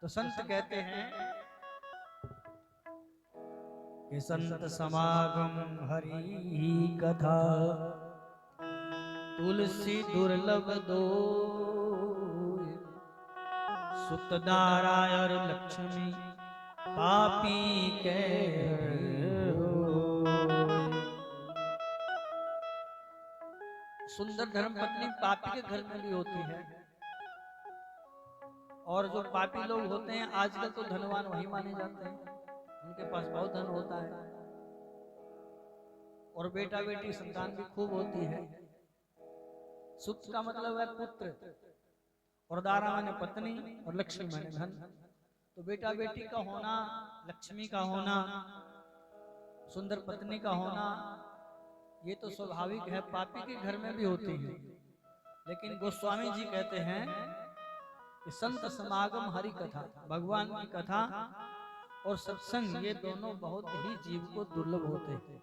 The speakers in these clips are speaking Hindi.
तो संत कहते हैं कि संत समागम हरि कथा तुलसी दुर्लभ दो सुत नारायण लक्ष्मी पापी के सुंदर धर्म पत्नी पापी के घर में भी होती है। और जो पापी लोग होते हैं आजकल तो धनवान वही माने जाते हैं, उनके पास बहुत धन होता है और बेटा बेटी संतान भी खूब होती है। सुत का मतलब है पुत्र और दारा माने पत्नी और लक्ष्मी माने धन। तो बेटा बेटी का होना, लक्ष्मी का होना, सुंदर पत्नी का होना, ये तो स्वाभाविक है, पापी के घर में भी होती है। लेकिन गोस्वामी जी कहते हैं कि संत समागम हरि कथा, भगवान की कथा और सत्संग, ये दोनों बहुत ही जीव को दुर्लभ होते हैं।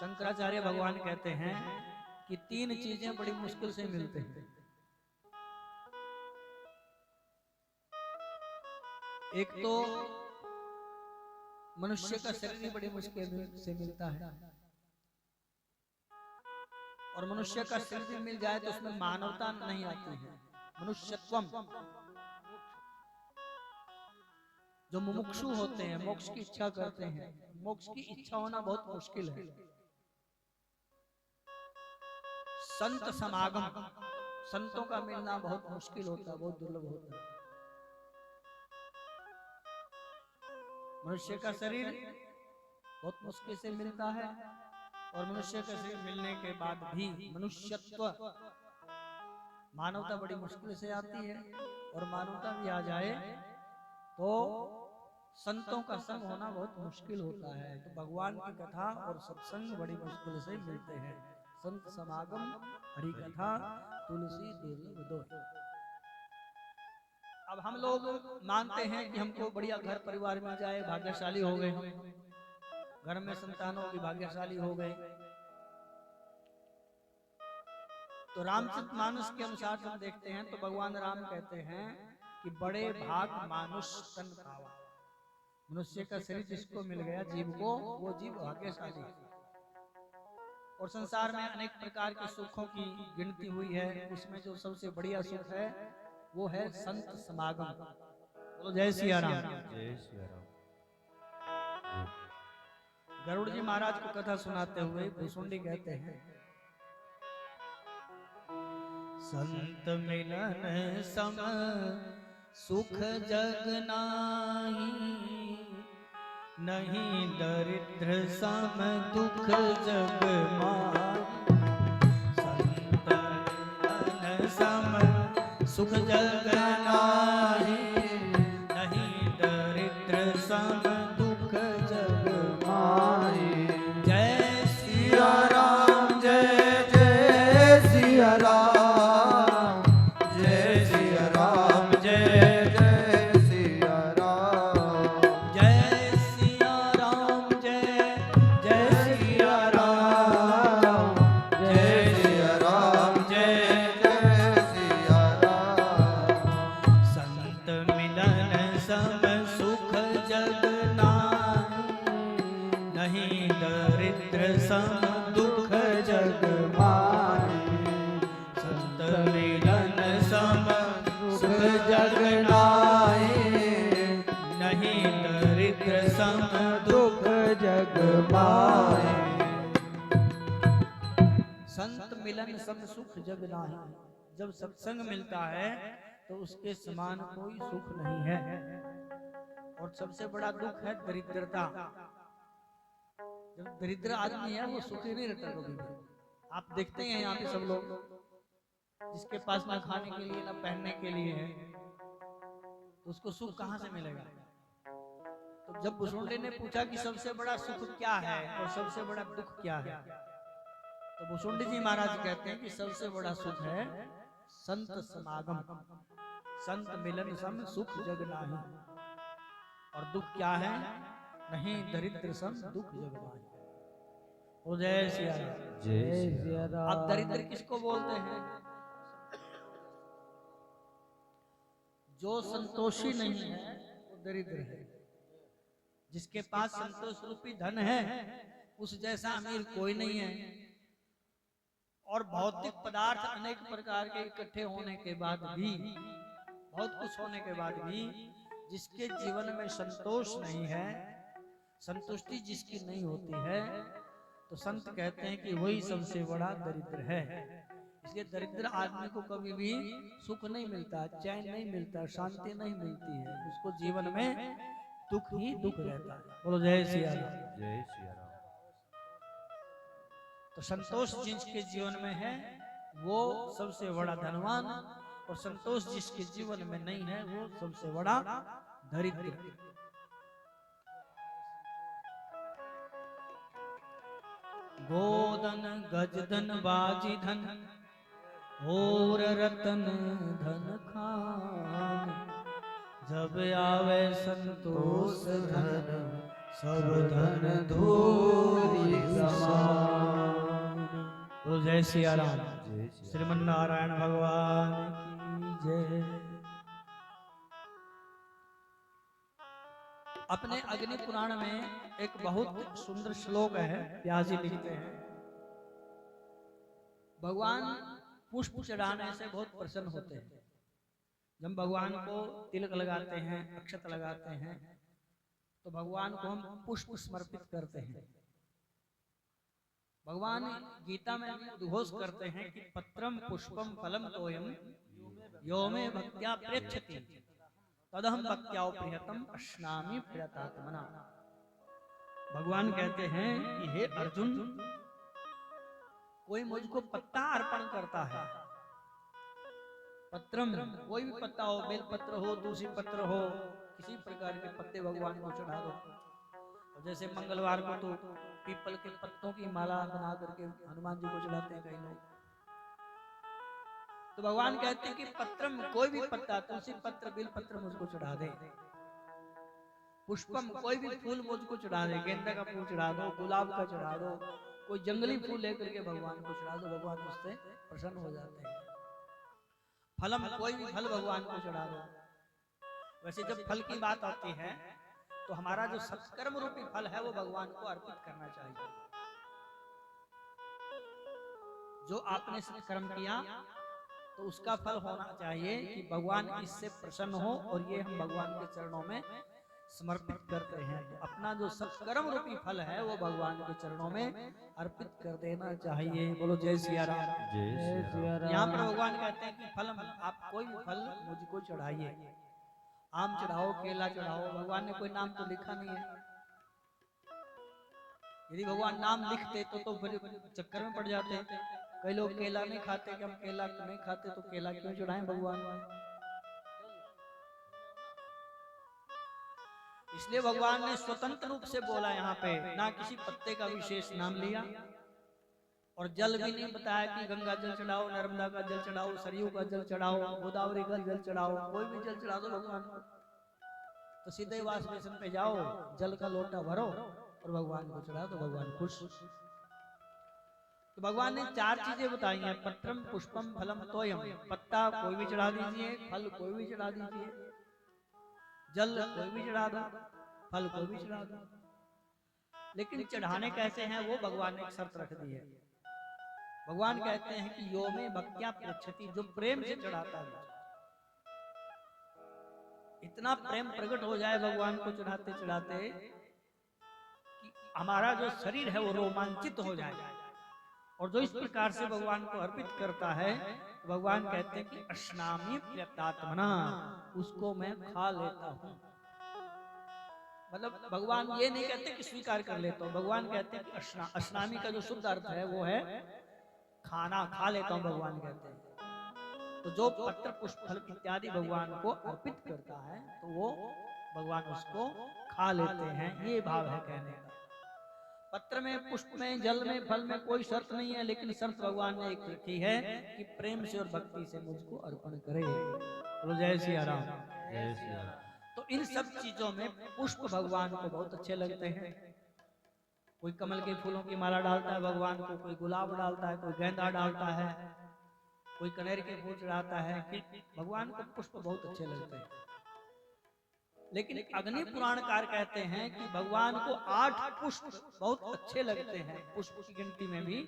शंकराचार्य भगवान कहते हैं कि तीन चीजें बड़ी मुश्किल से मिलते हैं। एक तो मनुष्य का शरीर बड़ी मुश्किल से मिलता है, और मनुष्य का शरीर मिल जाए तो उसमें मानवता नहीं आती है, मनुष्यत्वम। जो मुमुक्षु होते हैं, मोक्ष की इच्छा करते हैं, मोक्ष की इच्छा होना बहुत मुश्किल है। संत समागम, संतों का मिलना बहुत मुश्किल होता है, बहुत दुर्लभ होता है। मनुष्य का शरीर बहुत मुश्किल से मिलता है, और मनुष्य का शरीर मिलने के बाद भी मनुष्यत्व, मानवता बड़ी मुश्किल से आती है। और मानवता भी आ जाए तो संतों का संग होना बहुत मुश्किल होता है। तो भगवान की कथा और सत्संग बड़ी मुश्किल से मिलते हैं। संत समागम हरि कथा तुलसी दुर्लभ दो। अब हम लोग मानते हैं कि हमको बढ़िया घर परिवार मिल जाए, भाग्यशाली हो गए हम, घर में संतानों की भाग्यशाली हो गए। तो रामचरितमानस के अनुसार हम देखते हैं तो भगवान राम कहते हैं कि बड़े भाग मानुष तन पावा। मनुष्य का शरीर जिसको मिल गया, जीव को, वो जीव भाग्यशाली है। और संसार में अनेक प्रकार के सुखों की गिनती हुई है, उसमें जो सबसे बढ़िया सुख है वो है संत समागम। बोलो जय सिया राम। जय सिया राम। गरुड़ जी महाराज को कथा सुनाते हुए भुसुंडी कहते हैं, संत मिलन सम सुख जग नाही, नहीं दरिद्र सम दुख जग माही। संत मिलन सम सुख जग नाही, नहीं दरिद्र सम दुख जग माही। जय सिया राम, जय जय सिया राम, जय सिया राम, जय जय सिया राम, जय सिया राम, जय जय सिया राम, जय सिया राम, जय जय सिया राम। संत मिलन सम सुख जग नाही, नहीं दरिद्र सम दुख जग माही। संत मिलन सम सुख जग नाही, नहीं दरिद्र सम दुख जग माही। संत मिलन सम सुख जग नाही, जब सत्संग मिलता है तो उसके समान कोई सुख नहीं है। और सबसे बड़ा दुख है दरिद्रता। जब दरिद्र आदमी है वो सुखी नहीं रहता कभी भी। आप देखते हैं यहाँ पे सब लोग, जिसके पास ना खाने के लिए ना पहनने के लिए है, तो उसको सुख कहाँ से मिलेगा। तो जब भुसुंडी ने पूछा कि सबसे बड़ा सुख क्या है और सबसे बड़ा दुख क्या है, तो भुसुंडी जी महाराज कहते हैं कि सबसे बड़ा सुख है संत समागम, संत मिलन सम सुख जग नाही। और दुख क्या है, नहीं दरिद्र सम दुख जग माही। हो जय सिया राम, जय सिया राम। अब दरिद्र किसको बोलते हैं? जो संतोषी नहीं है वो दरिद्र है। जिसके पास संतोष रूपी धन है उस जैसा अमीर कोई नहीं है। और भौतिक पदार्थ अनेक प्रकार के इकट्ठे होने के बाद भी, बहुत कुछ होने के बाद भी जिसके जीवन में संतोष नहीं है, संतुष्टि जिसकी नहीं होती है, तो संत कहते हैं कि वही सबसे बड़ा दरिद्र है। इसलिए दरिद्र आदमी को कभी भी सुख नहीं मिलता, चैन नहीं मिलता, शांति नहीं मिलती है, उसको जीवन में दुख ही दुख रहता है। बोलो जय सिया राम। जय सिया राम। तो संतोष जिसके जीवन में है वो सबसे बड़ा धनवान, और संतोष जिसके जीवन में नहीं है वो सबसे बड़ा दरिद्र। गोधन गजधन बाजी धन और रतन धन खान, जब आवे संतोष धन सब धन धूलि समान। बोलो जय सिया राम। श्रीमन नारायण भगवान की जय। अपने अग्नि पुराण में एक बहुत सुंदर श्लोक है, व्यास जी लिखते हैं, भगवान पुष्प चढ़ाने से बहुत प्रसन्न होते हैं। जब भगवान को तिलक लगाते हैं, अक्षत लगाते हैं, तो भगवान को हम पुष्प समर्पित करते हैं। भगवान गीता में उद्घोष करते हैं कि पत्रम पुष्पम फलम तोयम यो मे भक्त्या प्रेक्षति तदहम भक्त्याओ प्रियतम अश्नामि प्रियतात्मना। भगवान कहते हैं कि हे अर्जुन, कोई मुझको पत्ता अर्पण करता है, पत्रम कोई भी पत्ता हो, बेल पत्र हो, तुलसी पत्र हो, किसी प्रकार के पत्ते भगवान को चढ़ा दो। और जैसे मंगलवार को तो पीपल के पत्तों की माला बना करके हनुमान जी को चढ़ाते हैं कई लोग। तो भगवान कहते हैं कि पत्रम कोई भी पत्ता, तुलसी पत्र, बेल पत्र मुझको चढ़ा दे। पुष्पम कोई भी फूल मुझको चढ़ा दे, गेंदा का फूल चढ़ा दो, गुलाब का चढ़ा दो, कोई जंगली फूल लेकर के भगवान को चढ़ा दो, भगवान उससे प्रसन्न हो जाते हैं। फलम कोई भी फल भगवान को चढ़ा दो। वैसे जब फल की बात आती है तो हमारा जो सत्कर्म रूपी फल है वो भगवान को अर्पित करना चाहिए। जो आपने सत्कर्म किया तो उसका फल होना चाहिए कि भगवान इससे प्रसन्न हो, और ये हम भगवान के चरणों में समर्पित करते हैं। तो अपना जो सत्कर्म रूपी फल है वो भगवान के चरणों में अर्पित कर देना चाहिए। बोलो जय सिया राम। जय सिया राम। यहाँ पर भगवान कहते हैं कि फल आप कोई भी फल मुझको चढ़ाइए, आम चढ़ाओ, केला चढ़ाओ। भगवान ने कोई नाम तो लिखा नहीं है। यदि भगवान नाम लिखते तो फिर चक्कर में पड़ जाते। कई लोग केला नहीं खाते कि हम केला नहीं खाते, तो केला क्यों चढ़ाएं भगवान में। इसलिए भगवान ने स्वतंत्र रूप से बोला, यहाँ पे ना किसी पत्ते का विशेष नाम लिया, और जल भी नहीं बताया कि गंगा जल चढ़ाओ, नर्मदा का जल चढ़ाओ, सरयू का जल चढ़ाओ, गोदावरी का जल चढ़ाओ। कोई भी जल चढ़ा दो भगवान को, तो सीधे वास बेसन पे जाओ, जल का लोटा भरो और भगवान को चढ़ा दो, भगवान खुश। तो भगवान ने चार चीजें बताई हैं, पत्रम पुष्पम फलम तोयम। पत्ता कोई भी चढ़ा दीजिए, फल कोई भी चढ़ा दीजिए, जल कोई भी चढ़ा दो, फल कोई भी चढ़ा दो। लेकिन चढ़ाने कैसे हैं वो भगवान ने एक शर्त रख दी है। भगवान कहते हैं कि यो में भक्त्या पृच्छति, जो प्रेम से चढ़ाता है, इतना प्रेम प्रकट हो जाए भगवान को चढ़ाते चढ़ाते कि हमारा जो शरीर है वो रोमांचित हो जाए। और जो इस प्रकार से भगवान को अर्पित करता है, तो भगवान कहते हैं कि अश्नामि प्रियतात्मना, उसको मैं खा लेता हूँ। मतलब भगवान ये नहीं कहते कि स्वीकार कर लेता हूँ, भगवान कहते हैं कि अश्नामी का जो शुद्ध अर्थ है वो है खाना, खा लेता हूँ भगवान कहते हैं। तो जो पत्र पुष्प फल इत्यादि भगवान को अर्पित करता है तो वो भगवान उसको खा लेते हैं, ये भाव है कहने का। पत्र में, पुष्प में, जल में, फल में कोई शर्त नहीं है, लेकिन शर्त भगवान ने एक रखी है कि प्रेम से और भक्ति से मुझको अर्पण करे। तो जय सिया राम। जय सिया राम। तो इन सब चीजों में पुष्प भगवान को बहुत अच्छे लगते हैं। कोई कमल के फूलों की माला डालता है भगवान को, कोई गुलाब डालता है, कोई गेंदा डालता है, कोई कनेर के फूल चढ़ाता है कि भगवान को पुष्प बहुत अच्छे लगते हैं। लेकिन अग्नि पुराणकार कहते हैं कि भगवान को 8 पुष्प बहुत अच्छे लगते हैं। पुष्प की गिनती में भी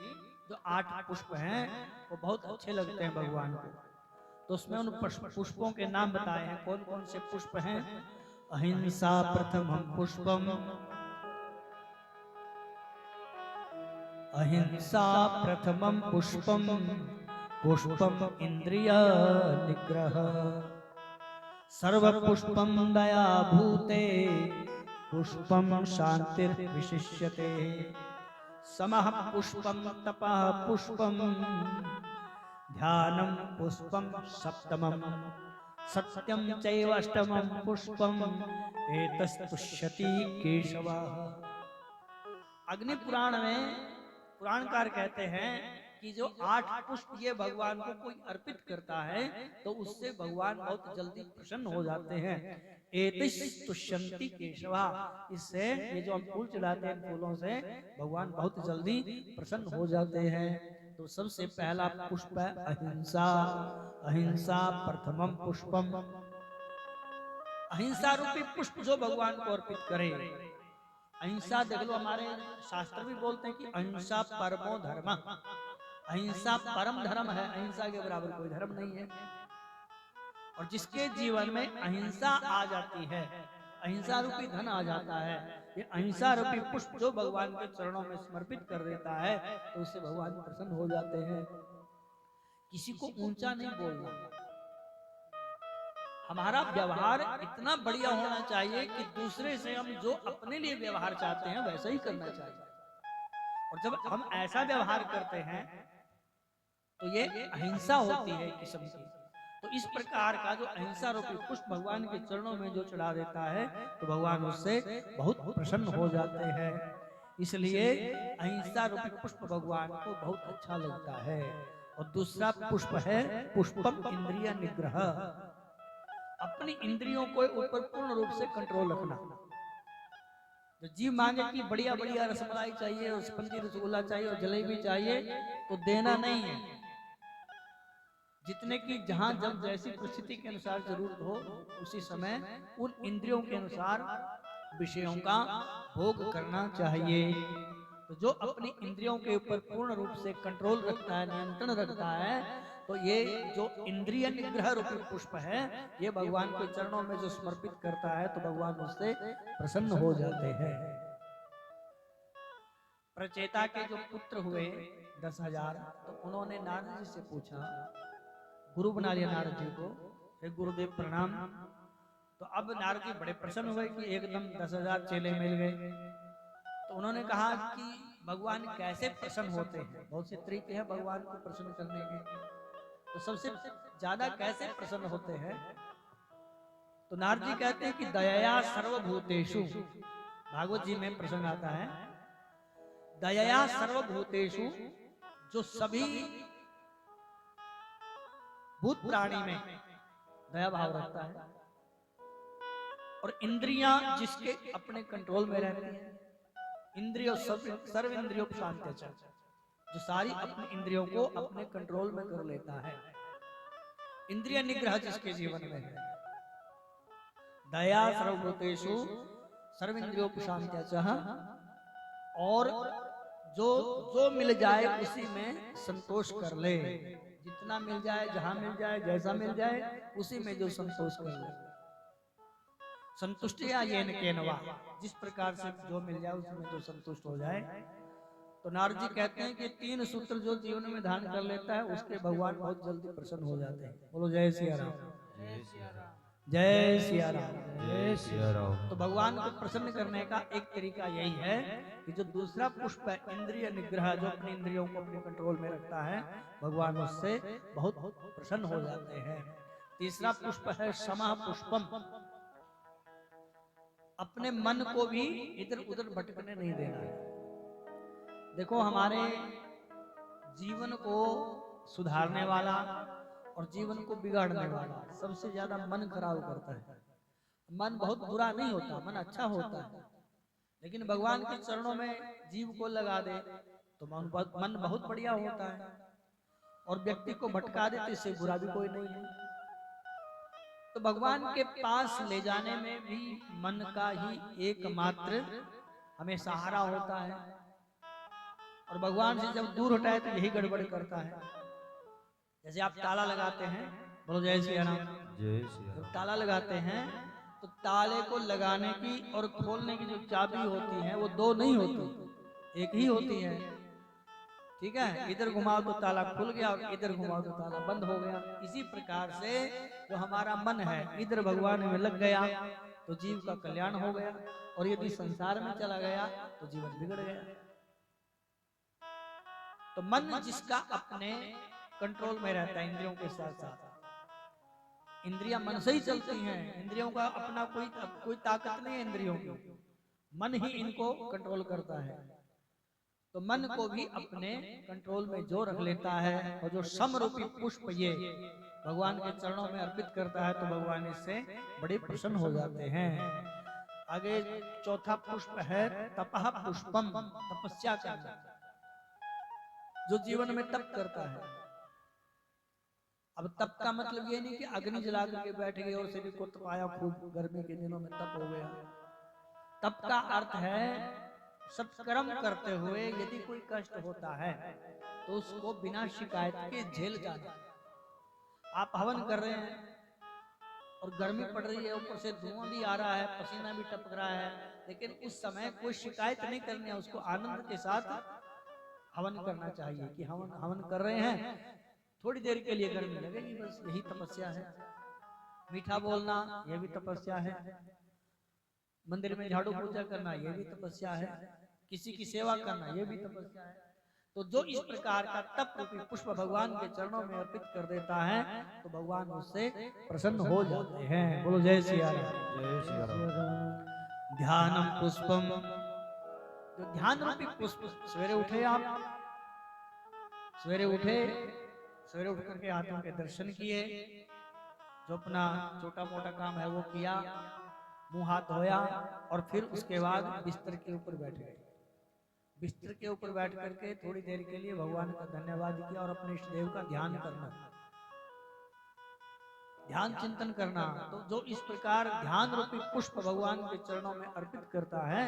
जो 8 पुष्प हैं वो बहुत अच्छे लगते हैं भगवान को। तो उसमें उन पुष्पों के नाम बताए हैं। कौन कौन से पुष्प हैं? अहिंसा प्रथमं पुष्पम, अहिंसा प्रथमं पुष्पम, पुष्पम इंद्रिय निग्रह, सर्व पुष्पम दया भूते, पुष्पम शांतिर्विशिष्यते, समः पुष्पम तपः पुष्पम, ध्यानम पुष्पम सप्तमम, सत्यम चैव अष्टमं पुष्पम, एतस्तुष्यति केशवः। अग्नि पुराण में पुराणकार कहते हैं कि जो 8 पुष्प ये भगवान को कोई अर्पित करता है तो उससे भगवान बहुत जल्दी प्रसन्न हो जाते हैं। एतस्तुष्यन्ति केशवा, इससे ये जो हम फूल चढ़ाते हैं फूलों से भगवान बहुत जल्दी प्रसन्न हो जाते हैं। तो सबसे पहला पुष्प है अहिंसा। अहिंसा प्रथमम पुष्पम, अहिंसा रूपी पुष्प जो भगवान को अर्पित करे। अहिंसा देख लो, हमारे शास्त्र भी बोलते हैं कि अहिंसा परमो धर्म, अहिंसा परम धर्म है, अहिंसा के बराबर कोई धर्म नहीं है। और जिसके जीवन में अहिंसा आ जाती है, अहिंसा रूपी धन आ जाता है, ये अहिंसा रूपी पुष्प जो भगवान के चरणों में समर्पित कर देता है तो उससे भगवान प्रसन्न हो जाते हैं। किसी को ऊंचा नहीं बोलना, हमारा व्यवहार इतना बढ़िया होना चाहिए कि दूसरे से हम जो अपने लिए व्यवहार चाहते हैं वैसा ही करना चाहिए। और जब हम ऐसा व्यवहार करते हैं तो ये अहिंसा होती है किस्म की। तो इस प्रकार का जो अहिंसा रूपी पुष्प भगवान के चरणों में जो चढ़ा देता है तो भगवान उससे बहुत प्रसन्न हो जाते हैं। इसलिए अहिंसा रूपी पुष्प भगवान को बहुत अच्छा लगता है। और दूसरा पुष्प है पुष्पम इंद्रिय निग्रह, अपनी इंद्रियों को ऊपर पूर्ण रूप से कंट्रोल रखना। जो जीव मांगे कि बढ़िया बढ़िया रसमलाई चाहिए और स्पंजी रसगुल्ला चाहिए और जलेबी चाहिए तो देना नहीं है। जितने की जहां जब जैसी परिस्थिति के अनुसार जरूरत हो उसी समय उन इंद्रियों के अनुसार विषयों का भोग करना चाहिए। तो जो अपनी इंद्रियों के ऊपर पूर्ण रूप से कंट्रोल रखता है, नियंत्रण रखता है, तो ये जो इंद्रिय निग्रह रूपी पुष्प है ये भगवान के चरणों में जो समर्पित करता है तो भगवान उससे प्रसन्न हो जाते हैं। प्रचेता के जो पुत्र हुए 10,000, तो उन्होंने नारद जी से पूछा, गुरु बना लिया नारद जी को, हे गुरुदेव प्रणाम। तो अब नारद जी बड़े प्रसन्न हुए कि एकदम 10,000 चेले मिल गए। तो उन्होंने कहा कि भगवान कैसे प्रसन्न होते हैं, बहुत से तरीके हैं भगवान को प्रसन्न करने के, तो सबसे ज्यादा कैसे प्रसन्न होते हैं? तो नारद जी कहते हैं कि दया सर्वभूतेषु, भागवत जी में प्रसंग आता है, दया सर्वभूतेषु, जो सभी भूत प्राणी में दया भाव रखता है, और इंद्रियां जिसके अपने कंट्रोल में रहती हैं, इंद्रियों सर्व इंद्रियों शांति, जो सारी अपनी इंद्रियों को अपने कंट्रोल में कर लेता है, इंद्रिय निग्रह जिसके जीवन में है। दया सर्वभूतेषु सर्व इंद्रियों शांति, और जो जो मिल जाए उसी में संतोष कर ले, जितना मिल जाए, जहां मिल जाए, जैसा मिल जाए, उसी में जो संतोष कर ले। संतुष्टिया येन केनवा, जिस प्रकार से जो मिल जाए उसमें जो संतुष्ट हो जाए। तो नारद जी कहते हैं कि 3 सूत्र जो जीवन में धारण कर लेता है उसके भगवान बहुत जल्दी प्रसन्न हो जाते हैं। बोलो जय सिया राम, जय सिया राम, जय सिया राम, जय सिया राम। तो भगवान को प्रसन्न करने का एक तरीका यही है कि जो दूसरा पुष्प है इंद्रिय निग्रह, जो अपनी इंद्रियों को अपने कंट्रोल में रखता है, भगवान उससे बहुत प्रसन्न हो जाते हैं। तीसरा पुष्प है क्षमा पुष्पम, अपने मन को भी इधर उधर भटकने नहीं देना है। देखो, हमारे जीवन को सुधारने वाला और जीवन को बिगाड़ने वाला सबसे ज्यादा मन खराब करता है। मन बहुत बुरा नहीं होता, मन अच्छा होता है, लेकिन भगवान के चरणों में जीव को लगा दे तो मन बहुत बढ़िया होता है। और व्यक्ति को भटका देते, इससे बुरा भी कोई नहीं है। तो भगवान के पास ले जाने में भी मन का ही एकमात्र हमें सहारा होता है, और भगवान से जब दूर हटाए तो यही गड़बड़ करता है। जैसे आप ताला लगाते हैं, बोलो जय श्री राम। जय श्री जब राम। ताला लगाते हैं तो ताले को लगाने की और खोलने की जो चाबी होती है वो दो नहीं होती, एक ही होती है। ठीक है, इधर घुमाओ तो ताला खुल गया और इधर घुमाओ तो ताला बंद हो गया। इसी प्रकार से जो हमारा मन है इधर भगवान में लग गया तो जीव का कल्याण हो गया, और यदि संसार में चला गया तो जीवन बिगड़ गया। तो मन जिसका अपने कंट्रोल में रहता है इंद्रियों के साथ साथ, इंद्रियां मन से ही चलती हैं, इंद्रियों का अपना कोई ताकत नहीं है इंद्रियों की, मन ही इनको कंट्रोल करता है। तो मन को भी अपने कंट्रोल में जो रख लेता है और जो समरूपी पुष्प ये भगवान के चरणों में अर्पित करता है तो भगवान इससे बड़े प्रसन्न हो जाते हैं। आगे चौथा पुष्प है तपः पुष्पम, तपस्या करना, जो जीवन में तप करता है। अब तप का मतलब ये नहीं कि अग्नि जला करके बैठ गए और शरीर को तपाया, खूब गर्मी के दिनों में तप हो गया। तप का अर्थ है सत्कर्म करते हुए यदि कोई कष्ट होता है तो उसको बिना शिकायत के झेल जाना। आप हवन कर रहे हैं और गर्मी पड़ रही है, ऊपर से धुआं भी आ रहा है, पसीना भी टपक रहा है, लेकिन उस समय कोई शिकायत नहीं करनी है, उसको आनंद के साथ हवन करना चाहिए कि हवन कर रहे हैं, थोड़ी देर के लिए गर्मी लगेगी, बस यही तपस्या है। मीठा बोलना यह भी तपस्या है, मंदिर में झाड़ू पूजा करना यह भी तपस्या है, किसी की सेवा करना यह भी तपस्या है। तो जो इस प्रकार का तप रूपी पुष्प भगवान के चरणों में अर्पित कर देता है तो भगवान उससे प्रसन्न हो जाते हैं। बोलो जय श्री राम। जय श्री राम। ध्यानम पुष्पम, जो ध्यान रूपी पुष्प, सवेरे उठे आप, सवेरे उठ करके हाथों के दर्शन किए, जो अपना छोटा मोटा काम है वो किया, मुंह हाथ धोया और फिर उसके बाद बिस्तर के ऊपर बैठ गए। बिस्तर के ऊपर बैठ करके थोड़ी देर के लिए भगवान का धन्यवाद किया और अपने इष्ट देव का ध्यान करना, ध्यान चिंतन करना। तो जो इस प्रकार ध्यान रूपी पुष्प भगवान के चरणों में अर्पित करता है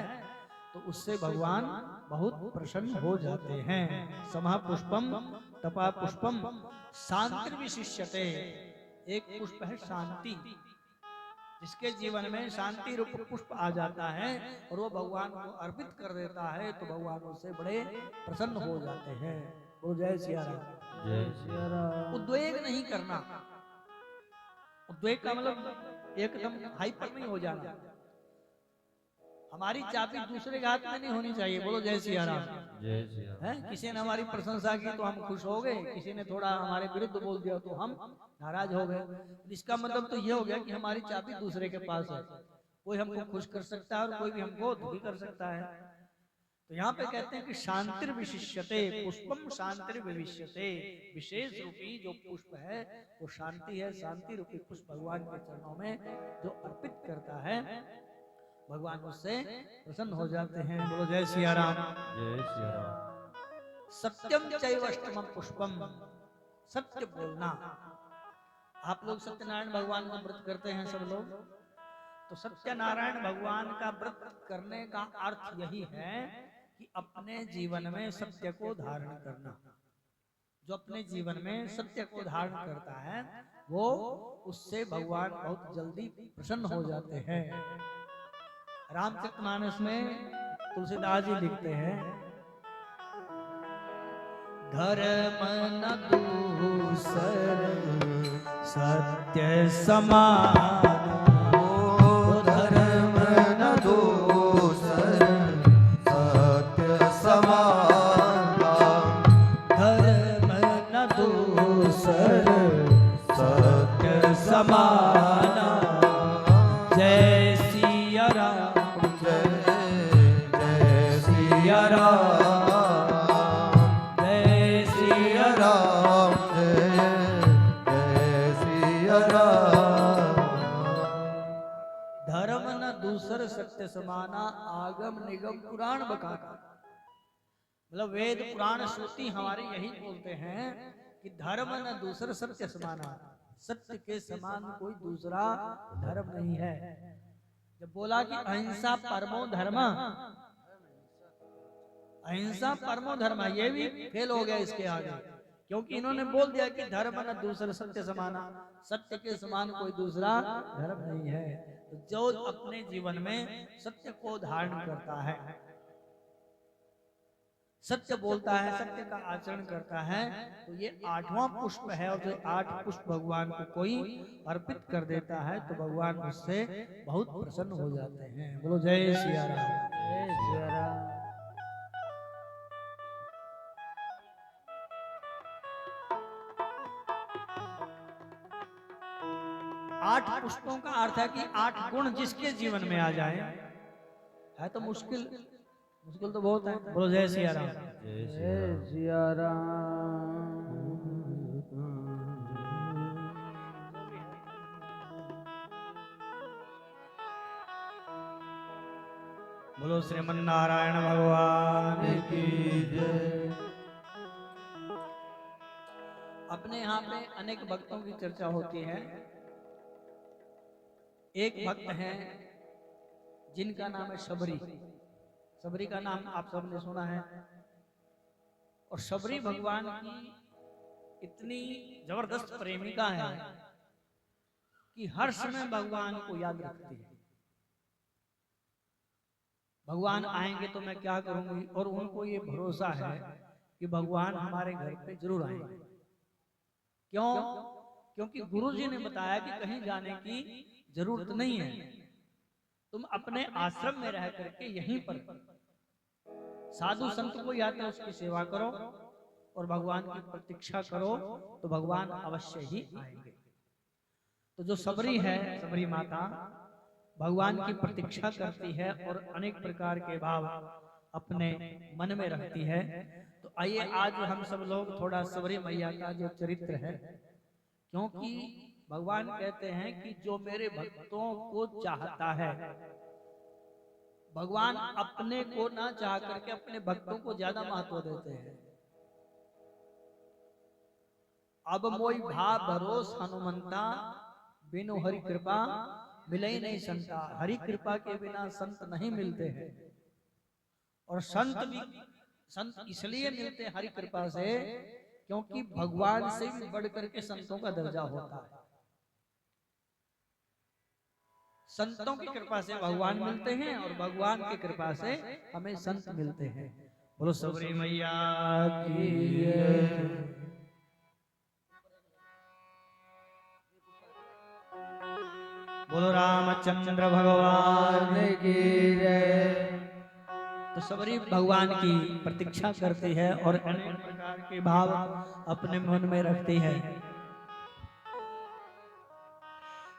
तो उससे भगवान बहुत प्रसन्न हो जाते हैं। समः पुष्पम तपा पुष्पम शांति विशिष्यते, एक पुष्प है शांति, जिसके जीवन में शांति रूप पुष्प आ जाता है और वो भगवान को अर्पित कर देता है तो भगवान उससे बड़े प्रसन्न हो जाते हैं। बोलो जय सिया राम। जय श्री राम। उद्वेग नहीं करना, उद्वेग का मतलब एकदम हाइपर नहीं हो जाना। हमारी चाबी दूसरे के हाथ में नहीं होनी चाहिए। बोलो जय सिया राम। जय श्री राम। है, किसी ने हमारी प्रशंसा की तो हम खुश हो गए, किसी ने थोड़ा हमारे विरुद्ध बोल दिया तो हम नाराज हो गए। इसका मतलब तो ये हो गया कि हमारी चाबी दूसरे के पास है। कोई हमको खुश कर सकता है और कोई भी हमको दुखी कर सकता है। तो यहाँ पे कहते हैं कि शांतिर विशिष्यते पुष्पम, शांतिर विशिष्यते, विशेष रूपी जो पुष्प है वो शांति है। शांति रूपी पुष्प भगवान के चरणों में जो अर्पित करता है भगवान उससे प्रसन्न हो जाते हैं। बोलो जय सिया राम। जय श्री राम। सत्यम चैवष्टमम पुष्पम, सत्य बोलना। आप लोग सत्यनारायण भगवान का व्रत करते हैं सब लोग, तो सत्यनारायण भगवान का व्रत करने का अर्थ यही है कि अपने जीवन में सत्य को धारण करना। जो अपने जीवन में सत्य को धारण करता है वो उससे भगवान बहुत जल्दी प्रसन्न हो जाते हैं। रामचरितमानस में तुलसीदास जी लिखते हैं, धर्म न दूसर सत्य समान, धर्म न दूसर सत्य समान, धर्म न दूसर सत्य समान। जय सिया राम। जय सिया राम, जय सिया राम जय सिया राम। धर्म न दूसर सत्य समाना, आगम निगम पुराण बखाना। मतलब वेद पुराण श्रुति हमारे यही बोलते हैं कि धर्म न दूसरा सत्य समाना, सत्य के समान कोई दूसरा धर्म नहीं है। जब बोला कि अहिंसा परमो धर्म, अहिंसा परमो धर्म, ये भी फेल हो गया इसके आगे, क्योंकि इन्होंने बोल दिया कि धर्म न दूसरा सत्य समाना, सत्य के समान कोई दूसरा धर्म नहीं है। तो जो अपने जीवन में सत्य को धारण करता है, सत्य बोलता है, सत्य का आचरण करता है, तो ये 8वां पुष्प है। और जो 8 पुष्प भगवान को कोई अर्पित कर देता है तो भगवान उससे बहुत प्रसन्न हो जाते हैं। बोलो जय सिया राम। जय सिया राम। 8 पुष्पों का अर्थ है कि 8 गुण जिसके जीवन में आ जाए, है तो मुश्किल तो बहुत है। बोलो जय सिया राम। जय सिया राम। बोलो श्रीमन नारायण भगवान की जय। अपने यहाँ पे अनेक भक्तों की चर्चा होती है। एक भक्त हैं जिनका नाम है शबरी। शबरी का नाम आप सबने सुना है। और शबरी भगवान की इतनी जबरदस्त प्रेमिका है कि हर समय भगवान को याद रखती है। भगवान आएंगे तो मैं क्या करूंगी, और उनको ये भरोसा है कि भगवान हमारे घर पे जरूर आएंगे। क्यों? क्योंकि गुरुजी ने बताया कि कहीं जाने की जरूरत नहीं है, तुम अपने आश्रम में रह करके यहीं पर साधु संत को याद है उसकी सेवा करो और भगवान की प्रतीक्षा करो, तो भगवान अवश्य ही आएंगे। तो जो शबरी है, शबरी माता भगवान की प्रतीक्षा करती है और अनेक प्रकार के भाव अपने मन में रखती है। तो आइए आज हम सब लोग थोड़ा शबरी मैया का जो चरित्र है, क्योंकि भगवान कहते हैं कि जो मेरे भक्तों को चाहता है, भगवान अपने को ना चाह करके अपने भक्तों को ज्यादा महत्व देते हैं। अब मोई भाव भरोस हनुमंता, बिनु हरि कृपा मिले ही नहीं संता। हरि कृपा के बिना संत नहीं मिलते हैं। और संत इसलिए मिलते हरि कृपा से क्योंकि भगवान से भी बढ़ करके संतों का दर्जा होता है। संतों की कृपा से भगवान मिलते हैं और भगवान की कृपा से हमें संत मिलते हैं। बोलो शबरी मैया की जय। बोलो रामचंद्र भगवान की जय। तो शबरी भगवान की प्रतीक्षा करती है और अनेक प्रकार के भाव अपने मन में रखती है।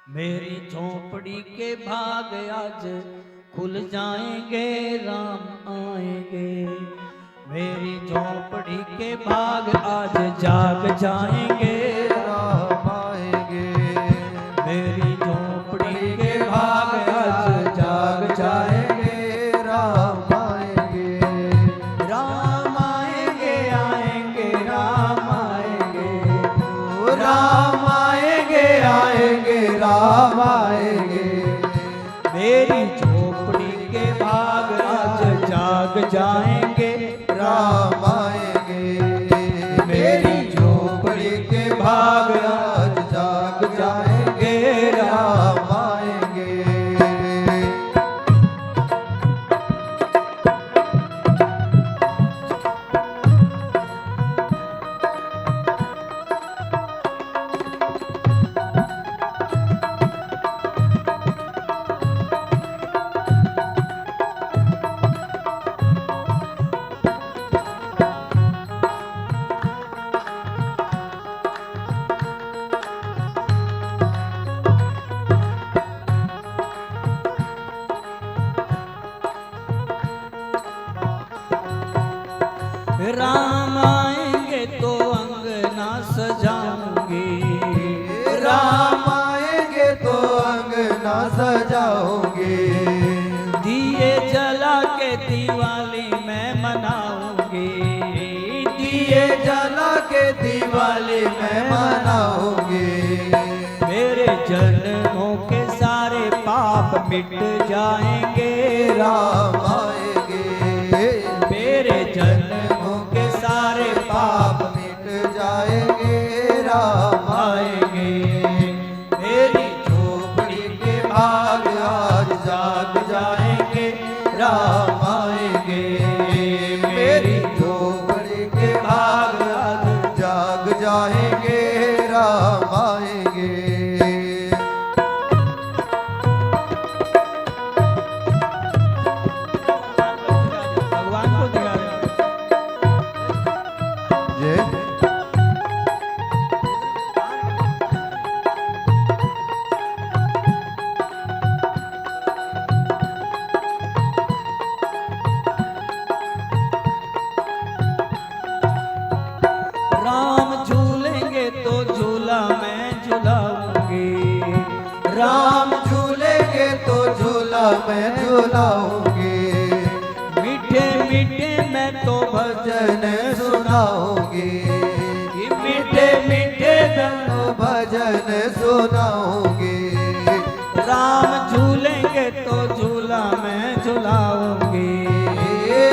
मेरी झोपड़ी के भाग आज खुल जाएंगे, राम आएंगे। मेरी झोपड़ी के भाग आज जाग जाएंगे, राम आएंगे। मेरी झोपड़ी के भाग आज जाग जाएंगे, राम आएंगे। राम आएंगे, आएंगे राम आएंगे, राम आएंगे, आएंगे राम आएंगे। मेरी झोपड़ी के भाग आज जाग जाएंगे, राम आएंगे। मेरी झोपड़ी के भाग आज जाग जाएंगे, राम आएंगे। राम आएंगे तो अंगना सजाऊंगी, राम आएंगे तो अंगना सजाओगे। दिए जला के दिवाली मैं मनाऊंगी, दिए जला के दिवाली दिवाली मैं मनाऊंगी। मेरे जन्मों के सारे पाप मिट जाएंगे राम आएंगे। मेरे जन्मों के सारे पाप मिट जाएंगे राम आएंगे। मेरी झोपड़ी के भाग आज जाग जाएंगे राम आएंगे। मेरी झोपड़ी के भाग आज जाग जाएंगे राम आएंगे। भगवान को दिया जय राम झूलेंगे तो झूला मैं झुलाऊंगी राम झूलेंगे तो झूला मैं झूलाऊंगी। मीठे मीठे मैं तो भजन भजन सुनाऊंगी। मीठे मीठे भजन सुनाऊंगी। राम झूलेंगे तो झूला मैं झुलाऊंगी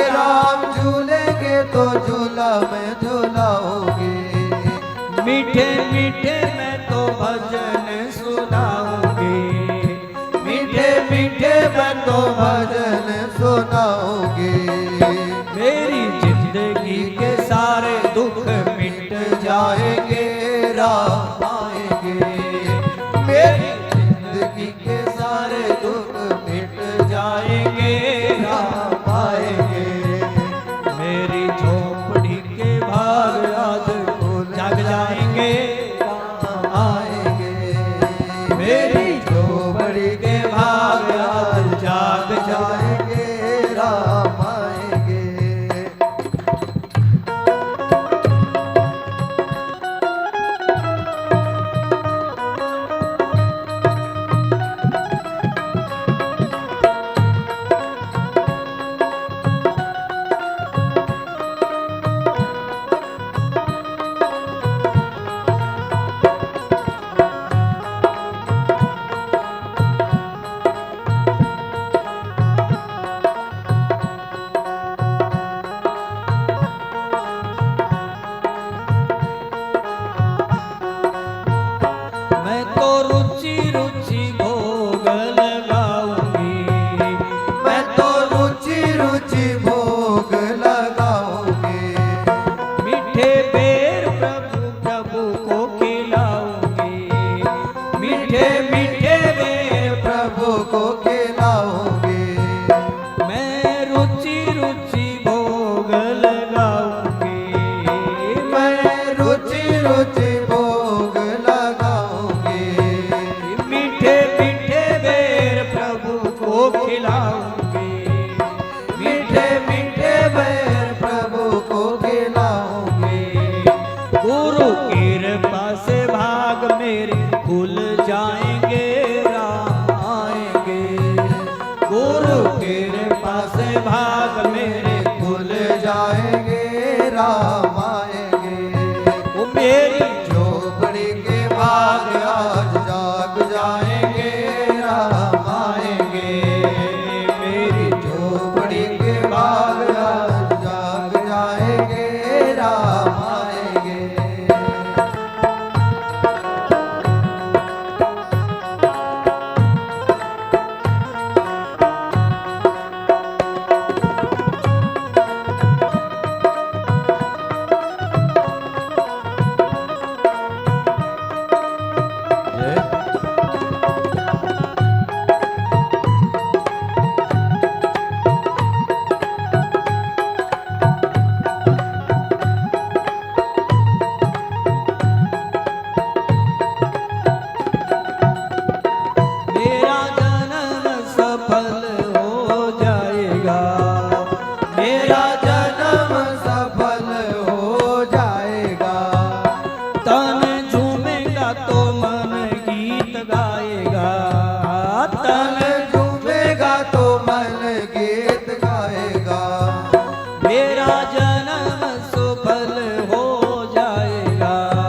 राम झूलेंगे तो झूला मैं झूलाऊंगी। मीठे मीठे मैं तो भजन सुनाऊंगी मीठे मीठे मैं तो भजन सुनाऊंगी। मेरी जिंदगी के सारे दुख मिट जाएंगे राम आएंगे। मेरी जिंदगी के सारे दुख मिट जाएंगे राम आएंगे। मेरी झोपड़ी के भाग आज जाग जाएंगे राम आएंगे। मेरी झोपड़ी के भाग आज जाग जाएंगे राम आएंगे। मैं तो रुचि रुचि भोग लगाऊंगी मैं तो रुचि रुचि भोग लगाऊंगी। मीठे बेर प्रभु प्रभु को खिलाऊंगी मीठे मीठे बेर प्रभु को खिलाऊंगी। मैं रुचि रुचि भोग लगाऊंगी मैं रुचि रुचि भोग लगाऊंगी। मीठे मीठे बेर प्रभु को खिलाऊंगी मीठे मीठे बैर प्रभु को खिलाऊंगी। गुरु कृपा से भाग मेरे खुल जाएंगे राम आएंगे गुरु कृपा से भाग मेरे खुल जाएंगे राम आएंगे। वो मेरी झोपड़ी के भाग आज जाग जाएंगे राम आएंगे। मेरी झोपड़ी के भाग आज जाग जाएंगे राम आएंगे। मेरा जन्म सफल हो जाएगा।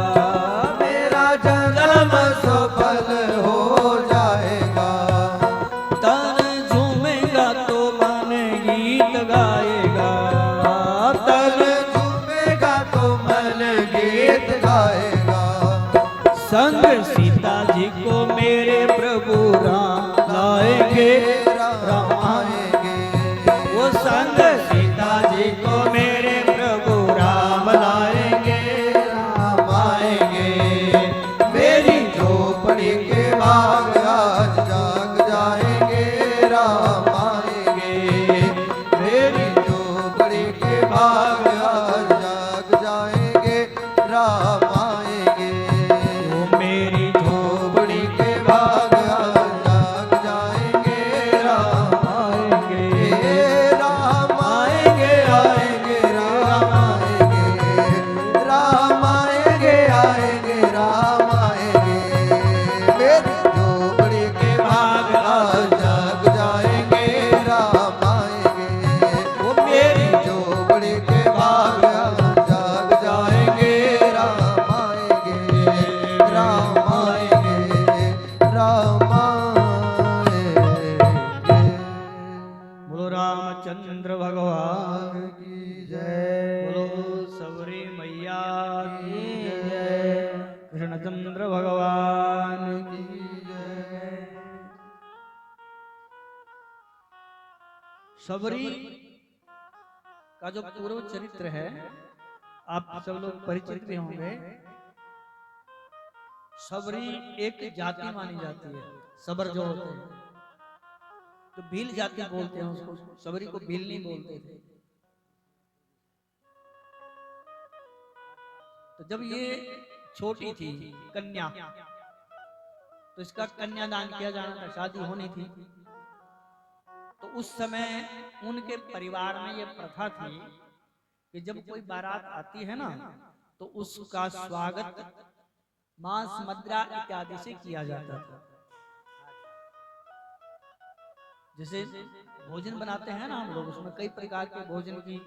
रामचंद्र भगवान की जय। बोलो सबरी मैया की जय। जय। कृष्णचंद्र भगवान की जय। सबरी का जो पूर्व चरित्र है आप सब लोग परिचित भी होंगे। सबरी एक जाति मानी जाती है। सबर जो होते हैं, तो भील जाति बोलते हैं उसको, सबरी को भील नहीं बोलते थे। तो जब ये छोटी थी कन्या, तो इसका कन्यादान किया जाना था, शादी होनी थी। तो उस समय उनके परिवार में ये प्रथा थी कि जब कोई बारात आती है ना, तो उसका स्वागत मांस मदिरा इत्यादि से किया जाता था। जैसे भोजन बनाते हैं ना हम लोग, उसमें कई प्रकार के भोजन की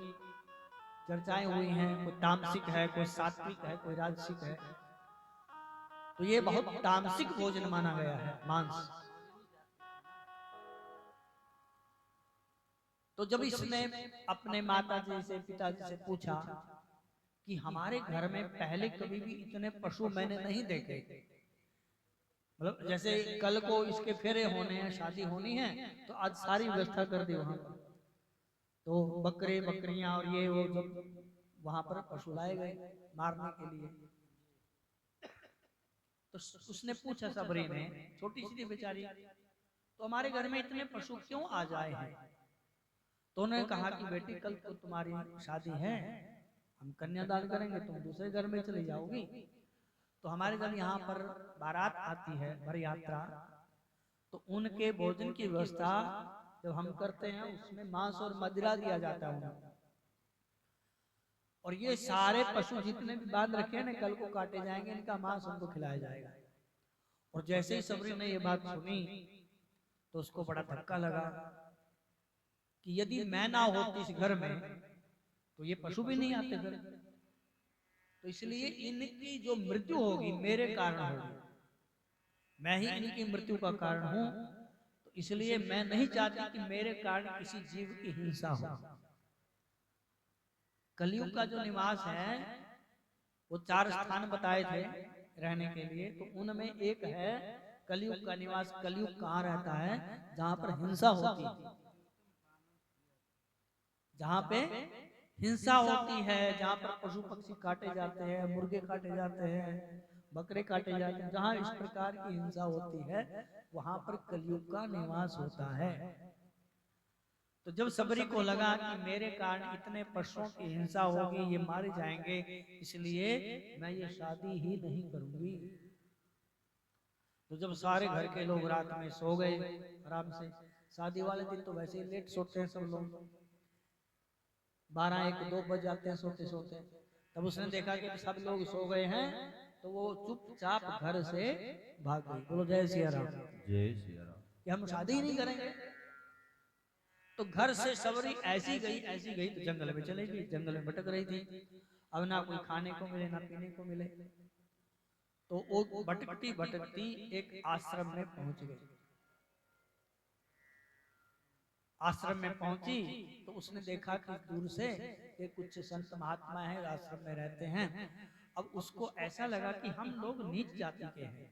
चर्चाएं हुई हैं। कोई तामसिक है, कोई सात्विक है, कोई राजसिक है। तो ये बहुत तामसिक भोजन माना गया है मांस। तो जब इसने अपने माता जी से, पिताजी से पूछा कि हमारे घर में पहले कभी भी इतने पशु मैंने नहीं देखे, मतलब जैसे कल को इसके फेरे होने हैं, शादी होनी है, तो आज सारी व्यवस्था कर दी वहां पर। तो बकरे बकरियां और ये वो जब वहां पर पशु लाए गए मारने के लिए, तो उसने पूछा सबरी ने, छोटी सी थी बेचारी, तो हमारे घर में इतने पशु क्यों आ जाए हैं? तो उन्होंने कहा कि बेटी कल तो तुम्हारी शादी है, हम कन्यादान करेंगे, तुम दूसरे घर में चली जाओगी। तो हमारे जब यहाँ पर बारात आती है, बर यात्रा, तो उनके भोजन की व्यवस्था जब हम करते हैं उसमें मांस और मदिरा दिया जाता है उन्हें। और ये सारे पशु जितने भी बांध रखे हैं ना, कल को काटे जाएंगे, इनका मांस उनको खिलाया जाएगा। और जैसे ही सबरी ने ये बात सुनी तो उसको बड़ा धक्का लगा कि यदि मैं ना होती इस घर में तो ये पशु भी नहीं आते घर। तो इसलिए इनकी जो मृत्यु होगी मेरे कारण होगी, मैं ही इनकी मृत्यु का कारण हूं। तो इसलिए मैं नहीं चाहती कि मेरे कारण किसी जीव की हिंसा हो। कलयुग का जो निवास है वो 4 स्थान बताए थे रहने के लिए, तो उनमें एक है कलयुग का निवास। कलयुग कहाँ रहता है? जहां पर हिंसा होती है, जहां पे हिंसा होती है, जहां पर पशु पक्षी काटे जाते हैं, मुर्गे काटे जाते हैं, बकरे काटे जाते हैं, जहां इस प्रकार की हिंसा होती है वहां पर कलयुग का निवास होता है। तो जब सबरी को लगा कि मेरे कारण इतने पशुओं की हिंसा होगी, ये मारे जाएंगे, इसलिए मैं ये शादी ही नहीं करूंगी। तो जब सारे घर के लोग रात में सो गए आराम से, शादी वाले दिन तो वैसे ही लेट सोते हैं सब लोग, 12 1 2 बज जाते हैं सोते सोते। तब उसने देखा कि सब लोग सो गए हैं, तो वो चुपचाप घर से भाग गई। बोलो जय सिया राम। जय श्री राम। कि हम शादी ही नहीं करेंगे। तो घर से सबरी ऐसी गई तो जंगल में चली गई। जंगल में भटक रही थी, अब ना कोई खाने को मिले ना पीने को मिले। तो वो भटकती भटकती एक आश्रम में पहुंच गई। आश्रम में पहुंची तो उसने देखा कि दूर से ये कुछ संत महात्मा हैं, आश्रम में रहते हैं। अब उसको ऐसा लगा कि हम लोग नीच जाति के हैं,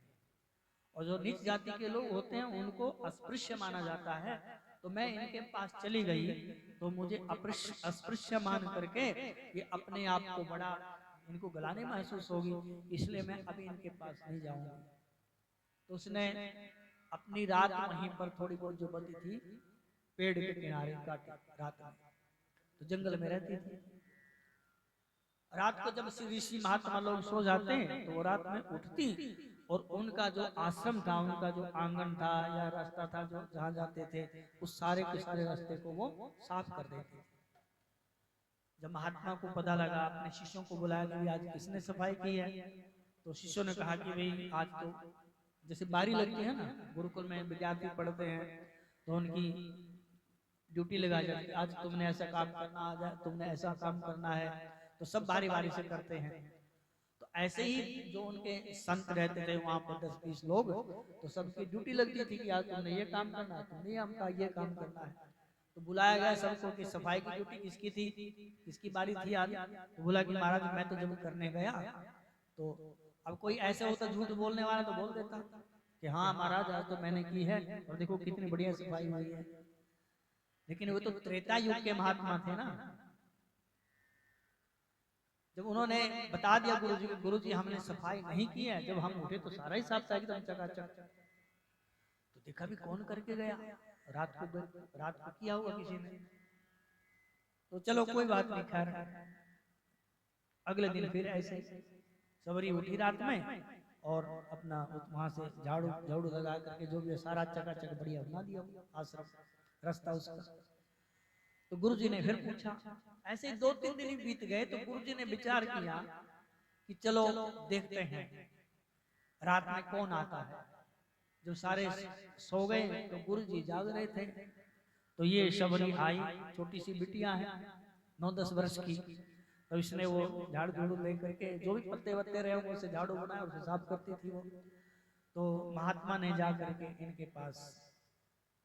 और जो नीच जाति के लोग होते हैं उनको अस्पृश्य माना जाता है। तो मैं इनके पास चली गई तो मुझे अस्पृश्य मान करके ये अपने आप को बड़ा इनको गलाने महसूस होगी, इसलिए मैं अभी इनके पास नहीं जाऊंगी। तो उसने अपनी रात वहीं पर थोड़ी बहुत जो बची थी पेड़ के किनारे काटी रात में, तो जंगल में रहती थी। रात को जब ऋषि महात्मा लोग सो जाते हैं तो वो रात में उठती और उनका जो आश्रम था, उनका जो आंगन था या रास्ता था जो जहां जाते थे, उस सारे के सारे रास्ते को वो साफ कर देते थे। जब महात्मा को पता लगा, अपने शिष्यों को बुलाया कि आज किसने सफाई की है, तो शिष्यों ने कहा कि भाई आज तो जैसे बारी लगती है ना, गुरुकुल में विद्यार्थी पढ़ते हैं तो उनकी ड्यूटी लगा जाती है, आज तुमने ऐसा काम करना, आज तुमने ऐसा काम करना है, तो सब बारी बारी से करते हैं। तो ऐसे ही जो उनके संत रहते थे वहां पर 10-20 लोग, तो सबकी ड्यूटी लगती थी कि आज तुमने ये काम करना है, तुमने ये काम का ये काम करना है। तो बुलाया गया सबको कि सफाई की ड्यूटी किसकी थी, किसकी बारी थी आज। तो बोला कि महाराज मैं तो जब करने गया तो अब कोई ऐसे होता झूठ बोलने वाला तो बोल देता कि हाँ महाराज आज तो मैंने की है और देखो कितनी बढ़िया सफाई हुई है। लेकिन वो तो त्रेता युग के महात्मा थे ना। जब उन्होंने बता दिया गुरु जी हमने सफाई नहीं की है, जब हम उठे तो सारा ही साफ था एकदम चकाचक। तो देखा भी कौन करके गया, रात को किया होगा किसी ने। तो चलो कोई बात नहीं, खैर अगले दिन फिर ऐसे सबरी उठी रात में और अपना वहां से झाड़ू झाड़ू लगा करके जो भी सारा चकाचक बढ़िया बना दिया आश्रम रास्ता उसका। तो गुरुजी ने फिर पूछा, ऐसे 2-3 दिन बीत गए तो गुरुजी ने विचार किया कि चलो देखते हैं रात में कौन आता है। जो सारे सो गए तो गुरुजी जाग रहे थे। तो ये शबरी आई, छोटी सी बिटिया है 9-10 वर्ष की। तो इसने वो झाड़ू झाड़ू लेकर के जो भी पत्ते वत्ते रहे होंगे उससे झाड़ू बनाया, उसे साफ करती थी वो। तो महात्मा ने जा करके इनके पास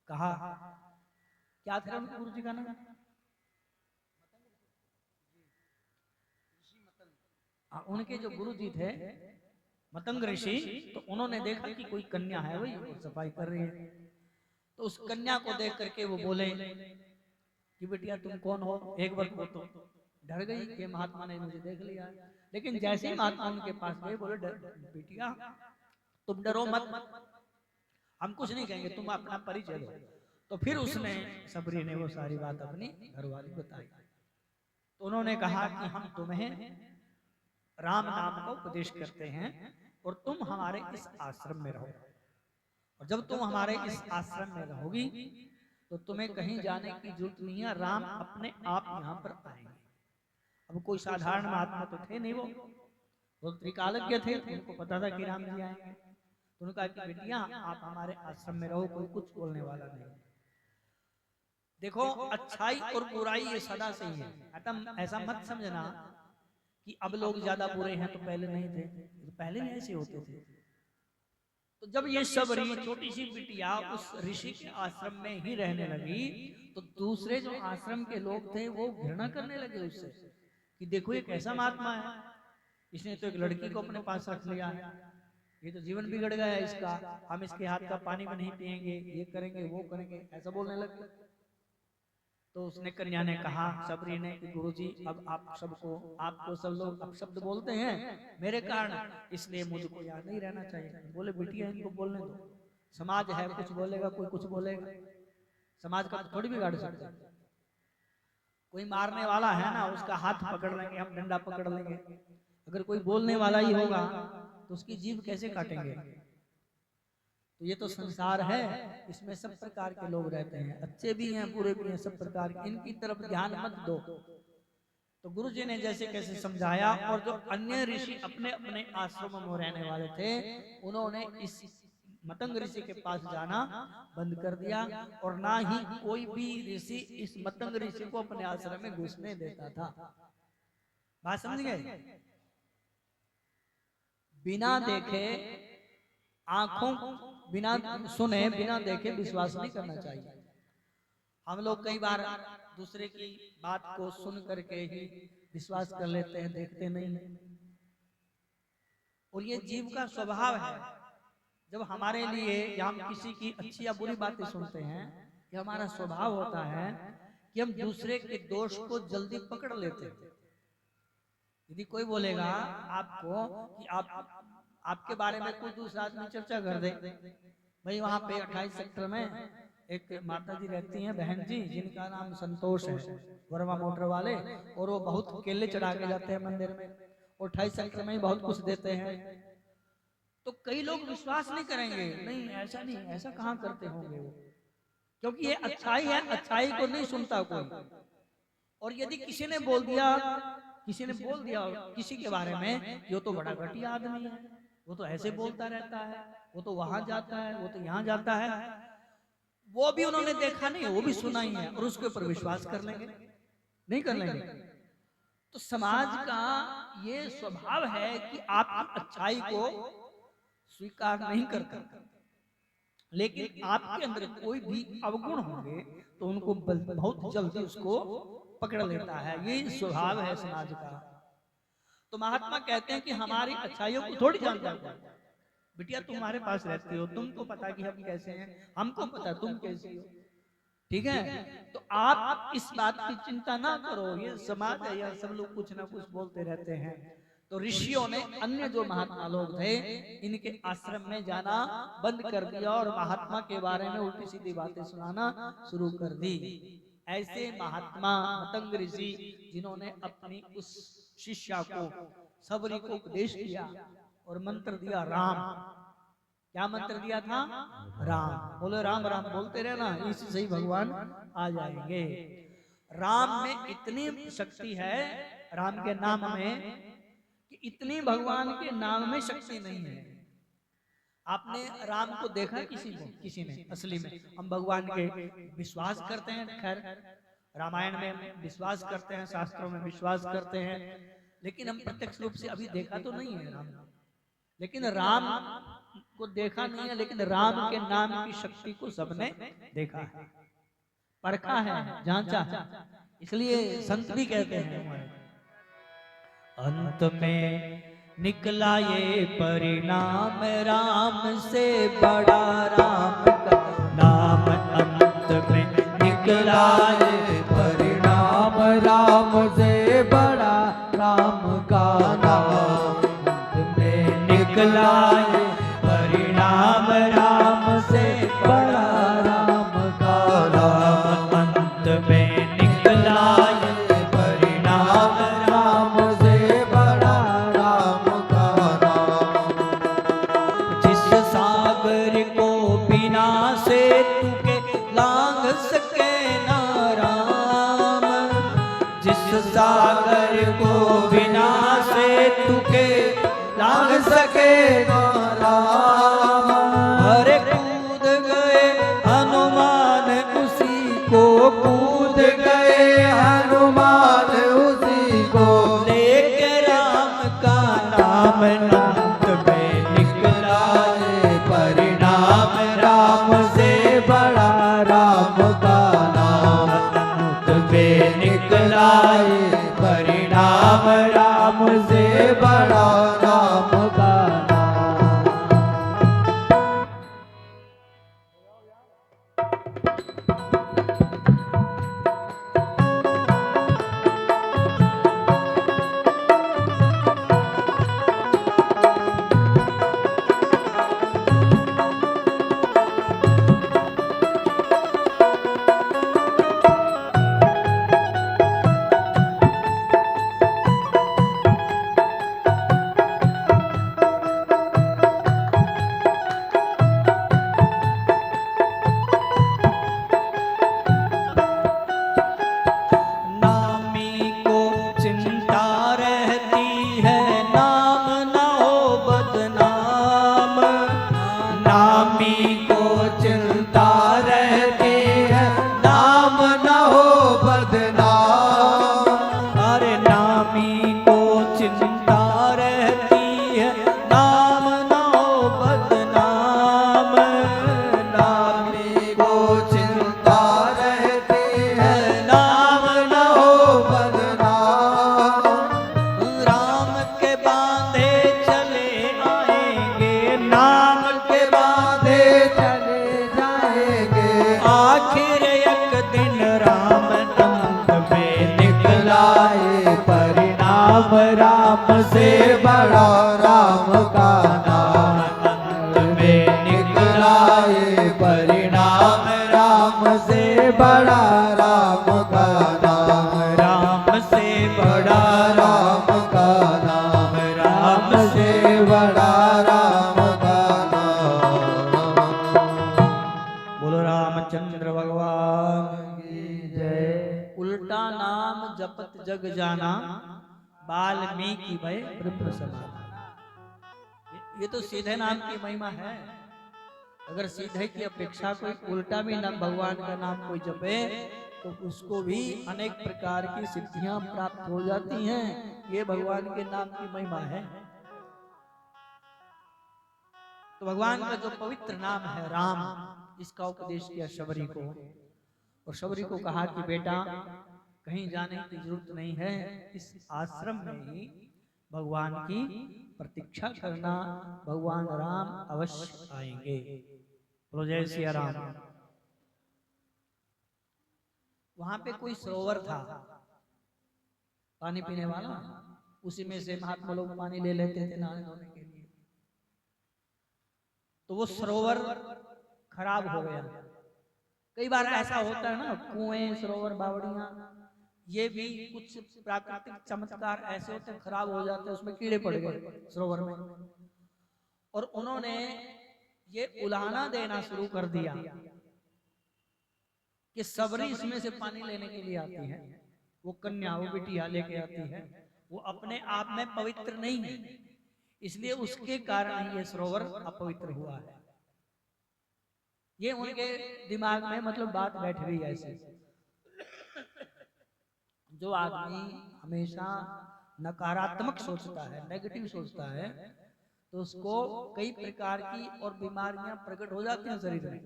कहा, क्या था गुरु जी का नाम? उनके जो गुरु जी थे मतंग ऋषि, तो उन्होंने देखा कि कोई कन्या है वही और सफाई कर रही है। तो उस कन्या को देख करके वो बोले कि बेटिया तुम कौन हो। एक बार वो तो डर गई कि महात्मा ने मुझे देख लिया। लेकिन जैसे ही महात्मा उनके पास गए बोले बेटिया तुम डरो मत, हम कुछ नहीं कहेंगे, तुम अपना परिचय दो। तो फिर उसने सबरी ने वो सारी बात अपनी घरवाली बताई। तो उन्होंने कहा कि हम तुम्हें राम नाम का उपदेश करते हैं और तुम हमारे इस आश्रम में रहो, और जब तुम हमारे इस आश्रम में रहोगी तो तुम्हें कहीं जाने की जरूरत नहीं है, राम अपने आप यहाँ पर आएंगे। अब कोई साधारण महात्मा तो थे नहीं, वो त्रिकालज्ञ थे, उनको पता था कि राम जी आएंगे। तो उन्होंने कहा कि बेटिया आप हमारे आश्रम में रहो, कोई कुछ बोलने वाला नहीं। देखो अच्छाई और बुराई ये सदा से ही है। तुम ऐसा मत समझना कि अब लोग ज्यादा बुरे हैं तो पहले नहीं थे, तो पहले भी ऐसे होते थे। तो जब ये सबरी छोटी सी बिटिया उस ऋषि के आश्रम में ही रहने लगी तो दूसरे जो आश्रम के लोग थे वो घृणा करने लगे उससे कि देखो ये कैसा महात्मा है, इसने तो एक लड़की को अपने पास रख लिया है, ये तो जीवन बिगड़ गया है इसका, हम इसके हाथ का पानी में नहीं पिएंगे, ये करेंगे वो करेंगे, ऐसा बोलने लगे। तो उसने कन्या ने कहा सबरी ने कि गुरुजी अब आपको सब लोग अपशब्द बोलते हैं मेरे कारण, इसलिए मुझको यहाँ नहीं रहना चाहिए। बोले बिटिया इनको बोलने दो, समाज है कुछ बोलेगा कोई कुछ बोलेगा, समाज का थोड़ी बिगाड़ सकते। कोई मारने वाला है ना उसका हाथ पकड़ लेंगे हम, डंडा पकड़ लेंगे, अगर कोई बोलने वाला ही होगा तो उसकी जीभ कैसे काटेंगे। तो ये तो संसार है, इसमें सब प्रकार के लोग रहते हैं, अच्छे भी हैं बुरे भी हैं, सब प्रकार के, इनकी तरफ ध्यान मत दो। तो गुरु जी ने जैसे कैसे समझाया, और जो अन्य ऋषि अपने अपने आश्रमों में रहने वाले थे उन्होंने इस मतंग ऋषि के पास जाना बंद कर दिया, और ना ही कोई भी ऋषि इस मतंग ऋषि को अपने आश्रम में घुसने देता था। बात समझ गए? बिना देखे आंखों, बिना सुने बिना देखे विश्वास नहीं करना चाहिए। हम लोग कई बार दूसरे की बात को सुन करके ही विश्वास कर लेते हैं, देखते नहीं हैं। और ये जीव का स्वभाव है, जब हमारे लिए या हम किसी की अच्छी या बुरी बातें सुनते हैं, ये हमारा स्वभाव होता है कि हम दूसरे के दोष को जल्दी पकड़ लेते हैं। यदि कोई बोलेगा आपको कि आपके बारे में कोई दूसरा आदमी चर्चा कर दे, भाई वहां पे 28 सेक्टर में एक माता जी रहती हैं, बहन जी, जिनका नाम संतोष है, वर्मा मोटर वाले, और वो बहुत केले चढ़ा के जाते हैं मंदिर में, और 28 सेक्टर में ही बहुत कुछ देते हैं। तो कई लोग विश्वास नहीं करेंगे, नहीं ऐसा नहीं, ऐसा कहाँ करते होंगे वो, क्योंकि ये अच्छाई है, अच्छाई को नहीं सुनता कोई। और यदि किसी ने बोल दिया किसी के बारे में ये तो बड़ा घटिया आदमी है, वो तो ऐसे बोलता रहता है, वो तो वहां जाता है, वो तो यहाँ जाता है, वो भी उन्होंने देखा नहीं, वो भी सुना ही है, और उसके ऊपर विश्वास कर लेंगे, नहीं कर लेंगे। तो समाज का ये स्वभाव है कि आपकी अच्छाई को स्वीकार नहीं करता। लेकिन आपके अंदर कोई भी अवगुण होंगे तो उनको बहुत जल्दी उसको पकड़ लेता है। ये स्वभाव है समाज का। तो महात्मा कहते हैं कि हमारी अच्छाइयों को थोड़ी जानता है। बिटिया तुम्हारे पास रहती हो, तुमको पता कि हम कैसे हैं, हमको पता तुम कैसी हो, ठीक है। तो आप इस बात की चिंता ना करो, ये समाज है, यह सब लोग कुछ ना कुछ बोलते रहते हैं। तो ऋषियों ने अन्य जो महात्मा लोग थे इनके आश्रम में जाना बंद कर दिया और महात्मा के बारे में उल्टी सीधी बातें सुनाना शुरू कर दी। ऐसे महात्मा मतंग ऋषि जिन्होंने अपनी उस शिष्या को सबरी को उपदेश दिया और मंत्र दिया राम। क्या मंत्र दिया था? राम। बोलो राम राम बोलते रहना, इसी से ही भगवान आ जाएंगे। राम में इतनी शक्ति है, राम के नाम में, कि इतनी भगवान के नाम में शक्ति नहीं है। आपने राम को देखा किसी ने असली में? हम भगवान के विश्वास करते हैं, खैर रामायण में विश्वास करते हैं, शास्त्रों में विश्वास करते हैं, लेकिन हम प्रत्यक्ष रूप से अभी देखा तो नहीं है राम। लेकिन राम को देखा नहीं है, लेकिन राम के नाम की शक्ति को सबने देखा है, परखा है, जांचा। इसलिए संत भी कहते हैं हमारे, अंत में निकला ये परिणाम राम से बड़ा राम का नाम। अंत में निकला ये परिणाम राम से बड़ा राम का नाम। अंत में निकला ये परिणाम राम से बड़ा राम का नाम। अंत में निकला ये परिणाम राम से बड़ा राम का नाम। जिस सागर को बिना से तुके लांघ सके ना राम, जिस सागर को बिना से तुके लांघ सके ना राम। अरे कूद गए हनुमान उसी को, कूद गए हनुमान उसी को, लेके राम का नाम। अंत में निकला ये परिणाम राम से बड़ा राम का नाम। अंत में निकला ये परिणाम राम से बड़ा राम का नाम। नामी को चिंता रहती है नाम न हो बदनाम। नामी को चिंता रहती है नाम न हो बदनाम। अरे नामी को चिंता रहती है नाम न हो बदनाम। नामी को चिंता रहती है नाम न हो बदनाम। राम के बांधे चले आएंगे, नाम के बांधे चले जाएंगे। आखिर एक दिन राम अंत में निकला ये परिणाम राम से बड़ा राम का नाम। अंत में निकला ये परिणाम राम से बड़ा राम का नाम। राम से बड़ा राम का नाम। राम से बड़ा राम का नाम। बोलो रामचंद्र भगवान की जय। उल्टा नाम जपत जग जाना, वाल्मीकि भय ब्रह्म समाना। ये तो सीधे नाम की महिमा है। अगर सीधे की अपेक्षा कोई उल्टा भी नाम भगवान का नाम कोई जपे तो उसको भी अनेक प्रकार की सिद्धियां प्राप्त हो जाती हैं। ये भगवान के नाम की महिमा है। तो भगवान का जो पवित्र नाम है राम, इसका उपदेश किया शबरी को। और शबरी को कहा कि बेटा कहीं जाने की जरूरत नहीं है, इस आश्रम में ही भगवान की प्रतीक्षा करना, भगवान राम अवश्य आएंगे। बोलो जय सिया राम। वहां पे कोई सरोवर था पानी पीने वाला, उसी में से महात्मा लोग पानी ले लेते थे नहाने धोने के लिए। तो वो सरोवर खराब हो गया। कई बार ऐसा होता है ना, कुएं, सरोवर, बावड़ियां, ये भी कुछ प्राकृतिक चमत्कार ऐसे होते हैं, खराब हो जाते हैं, उसमें कीड़े पड़ गए सरोवर में। और उन्होंने ये उलाहना देना शुरू कर दिया कि सबरी इसमें से पानी लेने के लिए आती है, वो कन्या, वो बिटिया लेके आती है, वो अपने आप में पवित्र नहीं है, इसलिए उसके कारण ये सरोवर अपवित्र हुआ है। ये उनके दिमाग में मतलब बात बैठ गई ऐसे। जो आदमी हमेशा नकारात्मक सोचता है, नेगेटिव सोचता है, तो उसको कई प्रकार की और बीमारियां प्रकट हो जाती हैं शरीर में,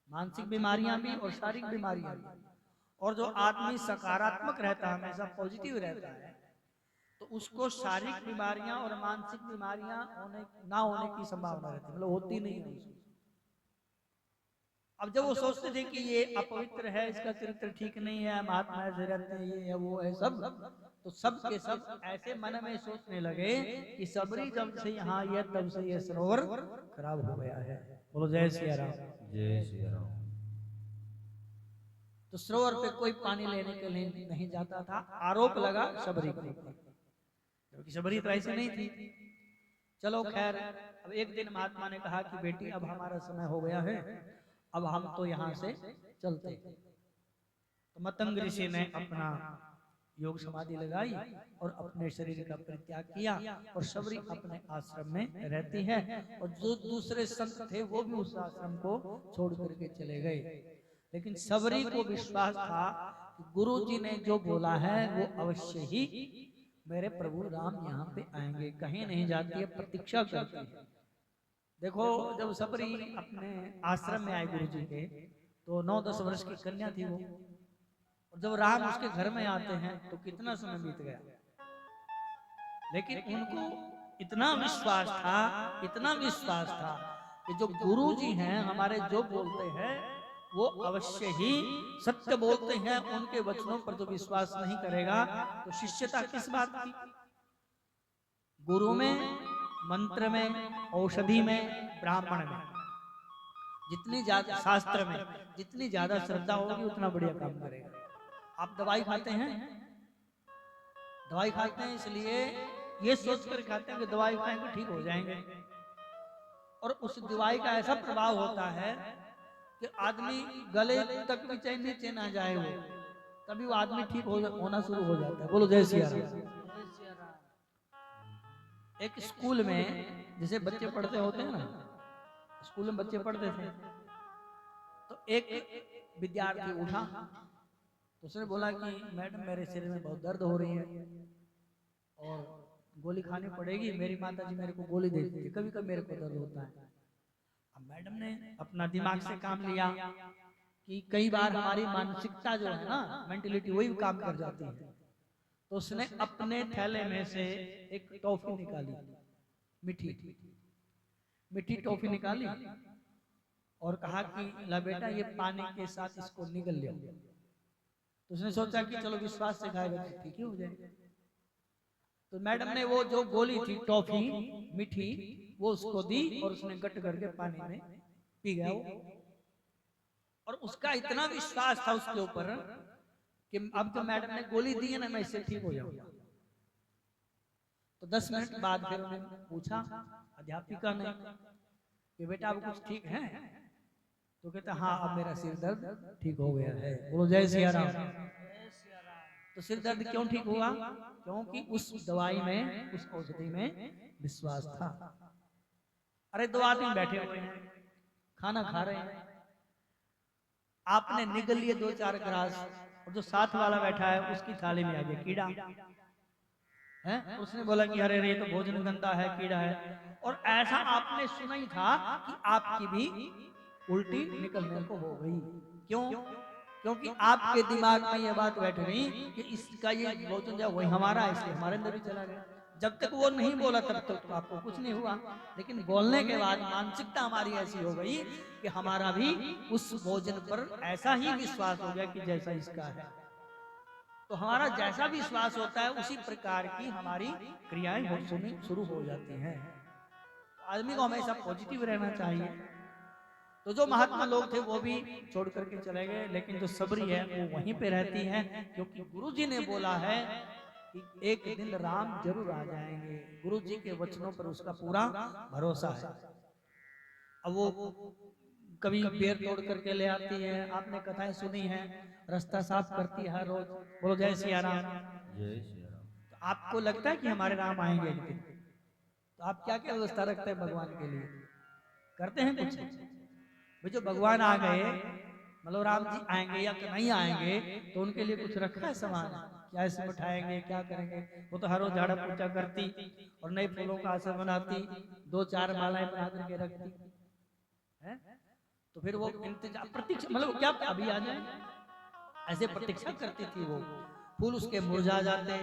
मानसिक बीमारियां भी और शारीरिक बीमारियां भी। और जो आदमी सकारात्मक रहता है, हमेशा पॉजिटिव रहता है, तो उसको शारीरिक बीमारियां और मानसिक बीमारियां ना होने की संभावना रहती है, मतलब होती नहीं है उसको। अब जब वो सोचते थे कि ये अपवित्र है, इसका चरित्र ठीक नहीं है, महात्मा ऐसे रहते हैं, ये है वो है सब, तो सब के सब ऐसे मन में सोचने लगे कि सबरी जब से यहाँ आई है तब से ये सरोवर खराब हो गया है। बोलो जय सिया राम। जय सिया राम। तो सरोवर पे कोई पानी लेने के लिए नहीं जाता था। आरोप लगा शबरी के ऊपर, क्योंकि शबरी तो ऐसी नहीं थी। चलो खैर, अब एक दिन महात्मा ने कहा कि बेटी अब हमारा समय हो गया है, अब हम तो यहाँ से चलते। तो मतंग ऋषि ने अपना योग समाधि लगाई और अपने शरीर का परित्याग किया, और शबरी अपने आश्रम में रहती है। और जो दूसरे संत थे वो भी उस आश्रम को छोड़ करके चले गए। लेकिन शबरी को विश्वास था कि गुरु जी ने जो बोला है वो अवश्य ही मेरे प्रभु राम यहाँ पे आएंगे, कहीं नहीं जाती है, प्रतीक्षा करती है। देखो, जब शबरी अपने आश्रम में आए गुरु जी के, तो 9-10 वर्ष की कन्या थी वो, और जब राम उसके घर में आते हैं तो कितना समय बीत गया। लेकिन उनको इतना विश्वास था, इतना विश्वास था कि जो गुरु जी हैं हमारे, जो बोलते हैं वो अवश्य ही सत्य बोलते हैं। उनके वचनों पर जो विश्वास नहीं करेगा तो शिष्यता किस बात की। गुरु में, मंत्र में, औषधि में, ब्राह्मण में, जितनी ज्यादा शास्त्र में जितनी ज्यादा श्रद्धा होगी उतना बढ़िया काम करेगा। आप दवाई खाते हैं, दवाई खाते हैं इसलिए ये सोचकर खाते हैं कि दवाई खाएंगे ठीक हो जाएंगे, और उस दवाई का ऐसा प्रभाव होता है कि आदमी गले तक भी चाहे नीचे ना जाए वो, तभी वो आदमी ठीक होना शुरू हो जाता है। बोलो जय सिया राम। एक स्कूल में जैसे बच्चे पढ़ते होते हैं ना, स्कूल में बच्चे पढ़ते थे, तो एक विद्यार्थी उठा तो उसने बोला कि मैडम मेरे सिर में बहुत दर्द हो रही है और गोली खानी पड़ेगी, मेरी माता जी मेरे को गोली दे देती है, कभी कभी मेरे को दर्द होता है। अब मैडम ने अपना दिमाग से काम लिया कि कई बार हमारी मानसिकता जो है ना, मेंटलिटी, वही काम कर जाती है। तो उसने अपने थैले में से एक टॉफी निकाली, मीठी मीठी टॉफी निकाली, और कहा कि ला बेटा ये पानी के साथ इसको निगल लिया। तो उसने सोचा कि चलो विश्वास से खाएगा तो ठीक ही हो जाएगा। तो मैडम ने वो जो गोली थी टॉफी मीठी, वो उसको दी और उसने गट करके पानी में पी गया वो। और उसका इतना विश्वास था उसके ऊपर कि अब जो मैडम ने गोली दी है ना, मैं इससे ठीक हो जाऊंगा। तो 10 मिनट बाद फिर उन्होंने पूछा अध्यापिका ने कि बेटा अब कुछ ठीक है? तो कहता हाँ, अब मेरा सिर दर्द ठीक हो गया है। बोलो जय सिया राम। तो सिर दर्द क्यों ठीक हुआ? क्योंकि उस दवाई में, उस औषधि में विश्वास था। अरे 2 आदमी बैठे हुए हैं, खाना खा रहे हैं, आपने निगल लिए 2-4 ग्रास, और जो साथ वाला बैठा है उसकी थाली में आ गया कीड़ा। हैं? उसने बोला कि अरे रे तो भोजन गंदा है, कीड़ा है। और ऐसा आपने सुना ही था कि आपकी भी उल्टी निकलने को हो गई। क्यों? क्योंकि आपके दिमाग में ये बात बैठ गई कि इसका ये भोजन जो वही हमारा है, इसलिए हमारे अंदर भी चला गया। जब तक वो नहीं बोला तब तक तो आपको कुछ नहीं हुआ, लेकिन बोलने के बाद मानसिकता हमारी ऐसी हो गई कि हमारा भी उस भोजन पर ऐसा ही विश्वास हो गया कि जैसा इसका है। तो हमारा जैसा विश्वास होता है उसी प्रकार की हमारी क्रियाएं होनी शुरू हो जाती हैं। आदमी को हमेशा पॉजिटिव रहना चाहिए। तो जो महात्मा लोग थे वो भी छोड़ करके चले गए, लेकिन जो सबरी है वो वहीं पे रहती है, क्योंकि गुरु जी ने बोला है कि एक दिन राम जरूर आ जाएंगे। गुरु जी के वचनों पर उसका पूरा भरोसा है। अब वो कभी पेड़ तोड़ करके ले आती है, आपने कथाएं सुनी है, रास्ता साफ करती है हर रोज। बोलो जय सिया राम। जय श्री राम। तो आपको लगता है कि हमारे राम आएंगे एक दिन, तो आप क्या क्या व्यवस्था रखते हैं भगवान के लिए? करते हैं कुछ? भाई जो भगवान आ गए, मतलब राम जी आएंगे या नहीं आएंगे, तो उनके लिए कुछ रखा है सामान? क्या इसे उठाएंगे, क्या करेंगे? वो तो हर रोज झाड़ा पूजा करती और नए फूलों का आसन बनाती, 2-4 मालाएं बना करके रखती है। तो फिर वो इंतजार प्रतीक्षा, मतलब क्या अभी आ जाए, ऐसे प्रतीक्षा करती थी वो। फूल उसके मुरझा जाते,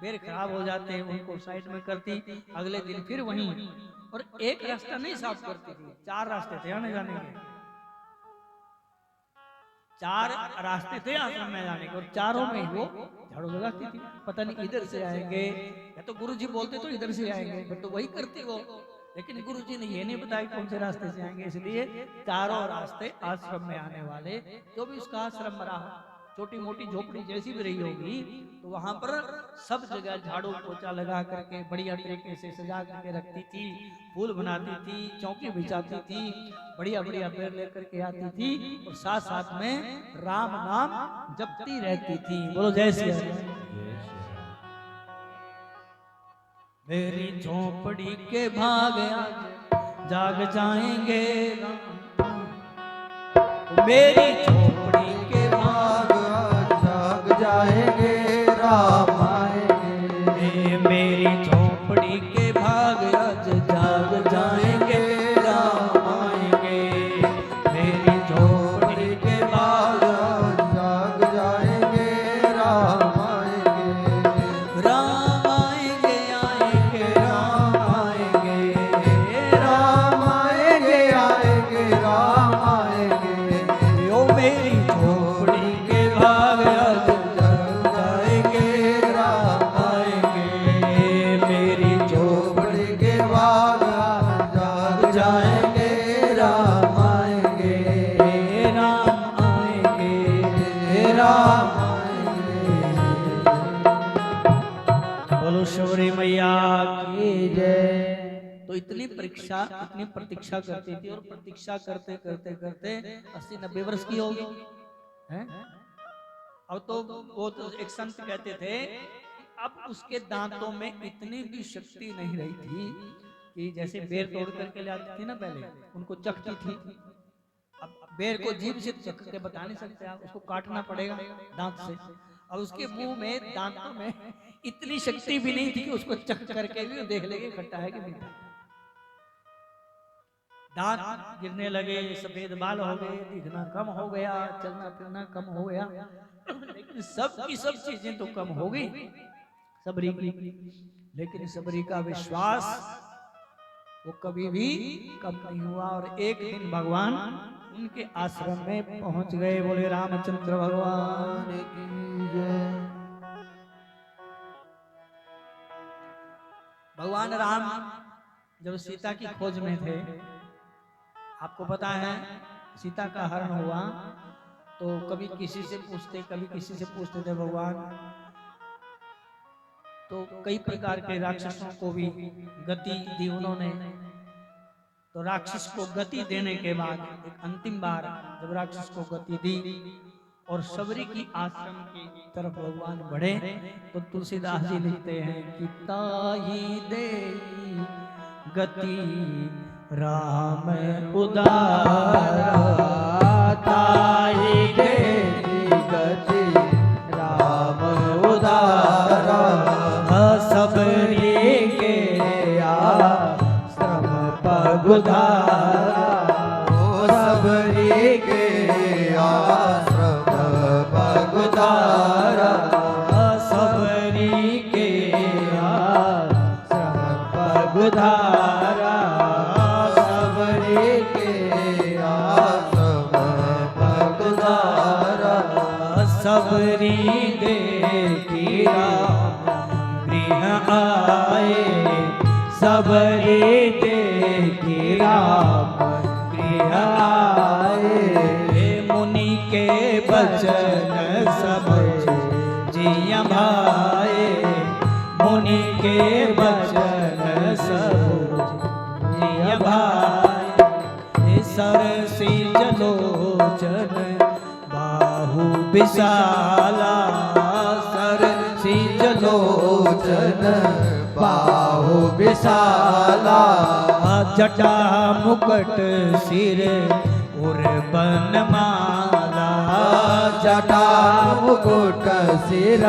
बेर खराब हो जाते, उनको साइड में करती, अगले दिन फिर वहीं। और एक रास्ता नहीं साफ करती थी, 4 रास्ते थे आने जाने के, 4 रास्ते थे आश्रम में जाने के, और चारों में वो झाड़ू लगाती थी। पता नहीं इधर से आएंगे, या तो गुरु जी बोलते तो इधर से आएंगे, फिर तो वही करती वो। लेकिन गुरु जी ने ये नहीं बताया कौन से रास्ते से आएंगे, इसलिए चारों रास्ते आश्रम में आने वाले। जो भी उसका आश्रम रहा, छोटी मोटी झोपड़ी जैसी भी रही होगी, तो वहां पर सब जगह झाड़ू पोछा लगा करके बढ़िया तरीके से सजा करके रखती थी, फूल बनाती थी, चौकी बिछाती थी, बढ़िया बढ़िया पेड़ लेकर के आती थी, और साथ साथ में राम नाम जपती रहती थी। बोलो जय श्री राम। जय श्री राम। मेरी झोपड़ी के भाग आज जाग जाएंगे राम, मेरी झोपड़ी के भाग जाग जाएंगे राम आएंगे। मेरी झोपड़ी के भाग आज जाग जाएंगे राम आएंगे। मेरी झोपड़ी के भाग जाग जाएंगे राम आएंगे। राम आएंगे, आएंगे राम आएंगे, राम आएंगे आएंगे राम आएंगे। ओ मेरी झोपड़ी के भाग आज जाग जाएंगे राम आएंगे। मेरी झोपड़ी के बाद जाग जाएंगे राम आएंगे। राम आएंगे, राम आएंगे। बोलो शबरी मैया की जय। तो इतनी प्रतीक्षा करती थी, और प्रतीक्षा करते करते करते 80-90 वर्ष की होगी हैं? अब तो वो तो एक संत कहते थे कि अब उसके दांतों में इतनी भी शक्ति नहीं रही थी कि जैसे बेर तोड़ करके ले आती थी ना पहले, उनको चखती थी। अब बेर को जीभ से चख के बता नहीं सकते आप, उसको काटना पड़ेगा दांत से। अब उसके मुंह में, दांतों में इतनी शक्ति भी नहीं थी कि उसको चख करके भी देख लेंगे खट्टा है कि मीठा। दांत गिरने लगे, सफेद बाल हो गए, दिखना कम हो गया, चलना फिरना कम हो गया, लेकिन सब की सब चीजें तो कम हो गई सबरी की। लेकिन सबरी का विश्वास वो कभी भी कम नहीं हुआ, और एक दिन भगवान उनके आश्रम में पहुंच गए। बोले रामचंद्र भगवान की जय। भगवान राम जब सीता की खोज में थे, आपको पता है सीता का हरण हुआ, तो कभी किसी से पूछते, कभी किसी से पूछते थे भगवान। तो कई प्रकार के राक्षसों को भी गति दी उन्होंने। तो राक्षस को गति देने के बाद एक अंतिम बार जब राक्षस को गति दी और सबरी की आश्रम की तरफ भगवान बढ़े, तो तुलसीदास जी लिखते हैं कि ताही दे गति राम उदारा, ताही दे गति राम उदारा। सब आश्रम पगधारा सबरी के आश्रम पगधारा सबरी के आश्रम पगधारा सबरी देखी राम गृह आए सबरी देखी राम गृह आए मुनि के बचन सब जिया भाए मुनि के बचन सब जिया भाए सरसी जलोचन बाहु विशाला सरसी लोचन बाहु विशाला जटा मुकुट सिर उर्बन माला जटा मुकुट सिर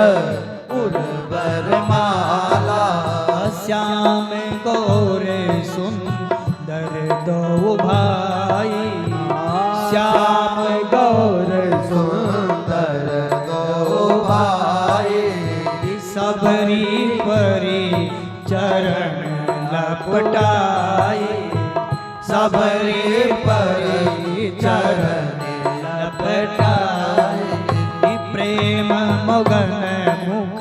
उर्वर माला श्याम गौर सुंदर दो भाई श्याम गौर सुंदर दो भाई सबरी परी चरण लपटाई सबरी परी चरण लपटाई प्रेम मगन मुख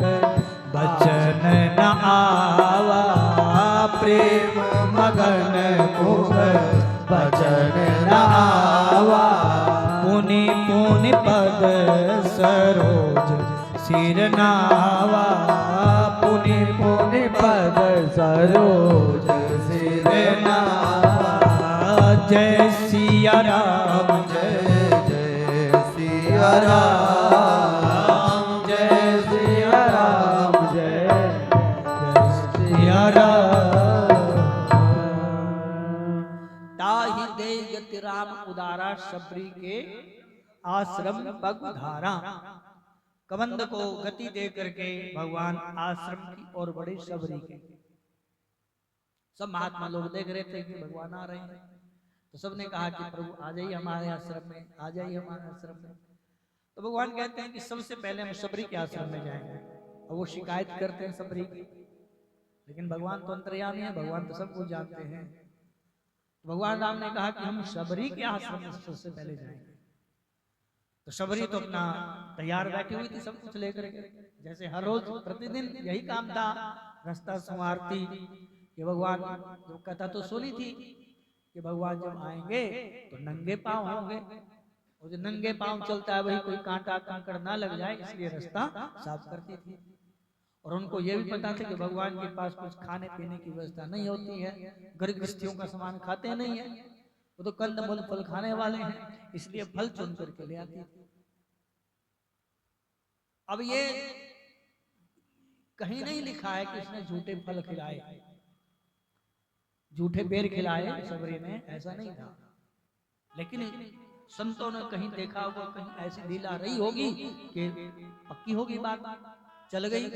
बचन न आवा प्रेम मगन मुख बचन न आवा पुनि पुनि पद सरोज सिर नावा पुनि पुनि पद सरोज सिर नावा जय सिया राम जय जय सिया राम जय सिया राम जय जय सिया ताहि दे गति राम उदारा सबरी के आश्रम पगधारा कबंध को गति दे करके भगवान आश्रम की ओर बढ़े सबरी के। सब महात्मा लोग देख रहे थे कि भगवान आ रहे हैं, तो सबने कहा कि प्रभु आ जाइए हमारे आश्रम में, आ जाइए हमारे आश्रम में। तो भगवान कहते हैं कि सबसे पहले हम सबरी के आश्रम में जाएंगे। और वो शिकायत करते हैं सबरी की, लेकिन भगवान तो अंतर्यामी है, भगवान तो सब कुछ जानते हैं। भगवान राम ने कहा कि हम सबरी के आश्रम में सबसे पहले जाएंगे। तो सबरी तो अपना तैयार बैठी हुई थी सब कुछ लेकर के, जैसे हर रोज प्रतिदिन यही काम था, रास्ता संवारती कि भगवान जो कथा तो सुनी थी कि भगवान जब आएंगे तो नंगे पांव होंगे, और जो नंगे पांव चलता है वही कोई कांटा कंकड़ ना लग जाए, इसलिए रास्ता साफ करती थी। और उनको ये भी पता था कि भगवान के पास कुछ खाने पीने की व्यवस्था नहीं होती है, गरीब गृहस्थियों का सामान खाते नहीं है, वो तो कंदमूल फल खाने वाले हैं, इसलिए फल चुन करके ले आती थी। अब ये कहीं नहीं लिखा है कि उसने झूठे फल खिलाए, झूठे बेर खिलाए सबरी ने, ऐसा नहीं था। लेकिन संतों ने कहीं देखा होगा, कहीं ऐसी लीला रही होगी कि पक्की होगी बात, चल गई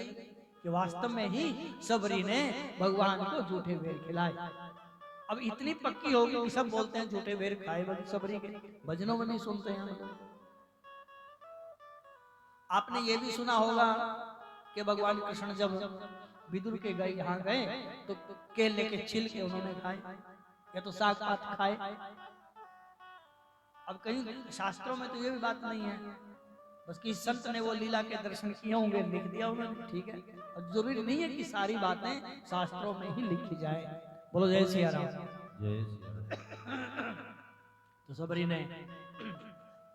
कि वास्तव में ही सबरी ने भगवान को झूठे बेर खिलाए। अब इतनी पक्की होगी कि सब बोलते हैं झूठे बेर खाए सबरी के, भजनों में नहीं सुनते हैं हम लोग। आपने ये भी सुना होगा कि भगवान कृष्ण जब विदुर के गए यहाँ गए तो केले के छिलके उन्होंने खाए, या तो साग पात खाए। अब कहीं शास्त्रों में तो ये भी बात नहीं है, बस कि संत ने वो लीला के दर्शन किए होंगे, लिख दिया उन्होंने, ठीक है। और जरूरी नहीं है कि सारी बातें शास्त्रों में ही लिखी जाए। बोलो जय सिया राम। जय सिया तो सबरी ने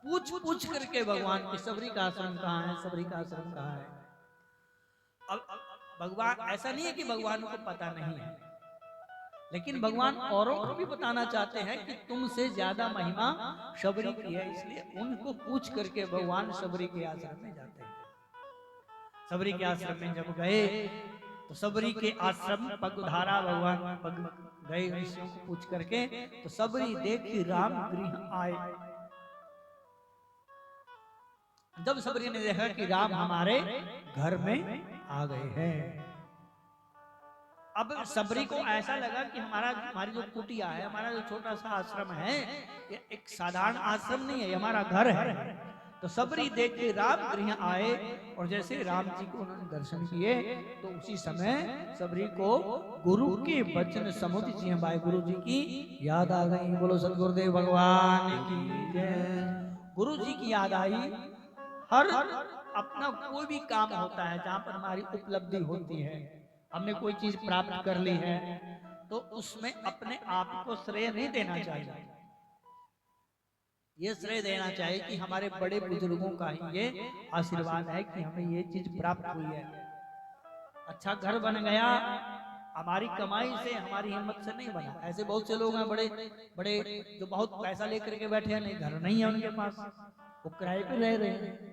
पूछ पूछ करके भगवान की सबरी का आश्रम कहाँ है, सबरी का आश्रम कहाँ है। अब भगवान ऐसा नहीं है कि भगवान को पता नहीं है, लेकिन भगवान औरों को भी बताना चाहते हैं कि तुमसे ज्यादा महिमा सबरी की है, इसलिए उनको पूछ करके भगवान सबरी के आश्रम में जाते हैं। सबरी के आश्रम में जब गए तो सबरी के आश्रम पगधारा भगवान पग गए ऋषियों को पूछ करके, तो सबरी देखी राम गृह आए। जब सबरी ने देखा कि राम हमारे घर में आ गए हैं, अब सबरी को ऐसा लगा कि हमारी जो कुटिया है, हमारा जो छोटा सा आश्रम है, ये एक साधारण आश्रम नहीं है, ये हमारा घर है। तो सबरी देख के राम गृह आए और जैसे राम जी को उन्होंने दर्शन किए तो उसी समय सबरी को गुरु के वचन समुद्र जी भाई गुरु जी की याद आ गई। बोलो सदगुरुदेव भगवान की जय। गुरु जी की याद आई। हर अपना कोई भी काम होता है जहां पर हमारी उपलब्धि होती है, हमने कोई चीज प्राप्त कर ली है, तो उसमें अपने आप को श्रेय नहीं देना चाहिए। ये श्रेय देना चाहिए कि हमारे बड़े बुजुर्गों का ही ये आशीर्वाद है कि हमें ये चीज प्राप्त हुई है। अच्छा घर बन गया, हमारी कमाई से, हमारी हिम्मत से नहीं बना। ऐसे बहुत से लोग हैं बड़े बड़े जो बहुत पैसा लेकर के बैठे हैं, नहीं घर नहीं है उनके पास, वो किराए पे रह रहे हैं।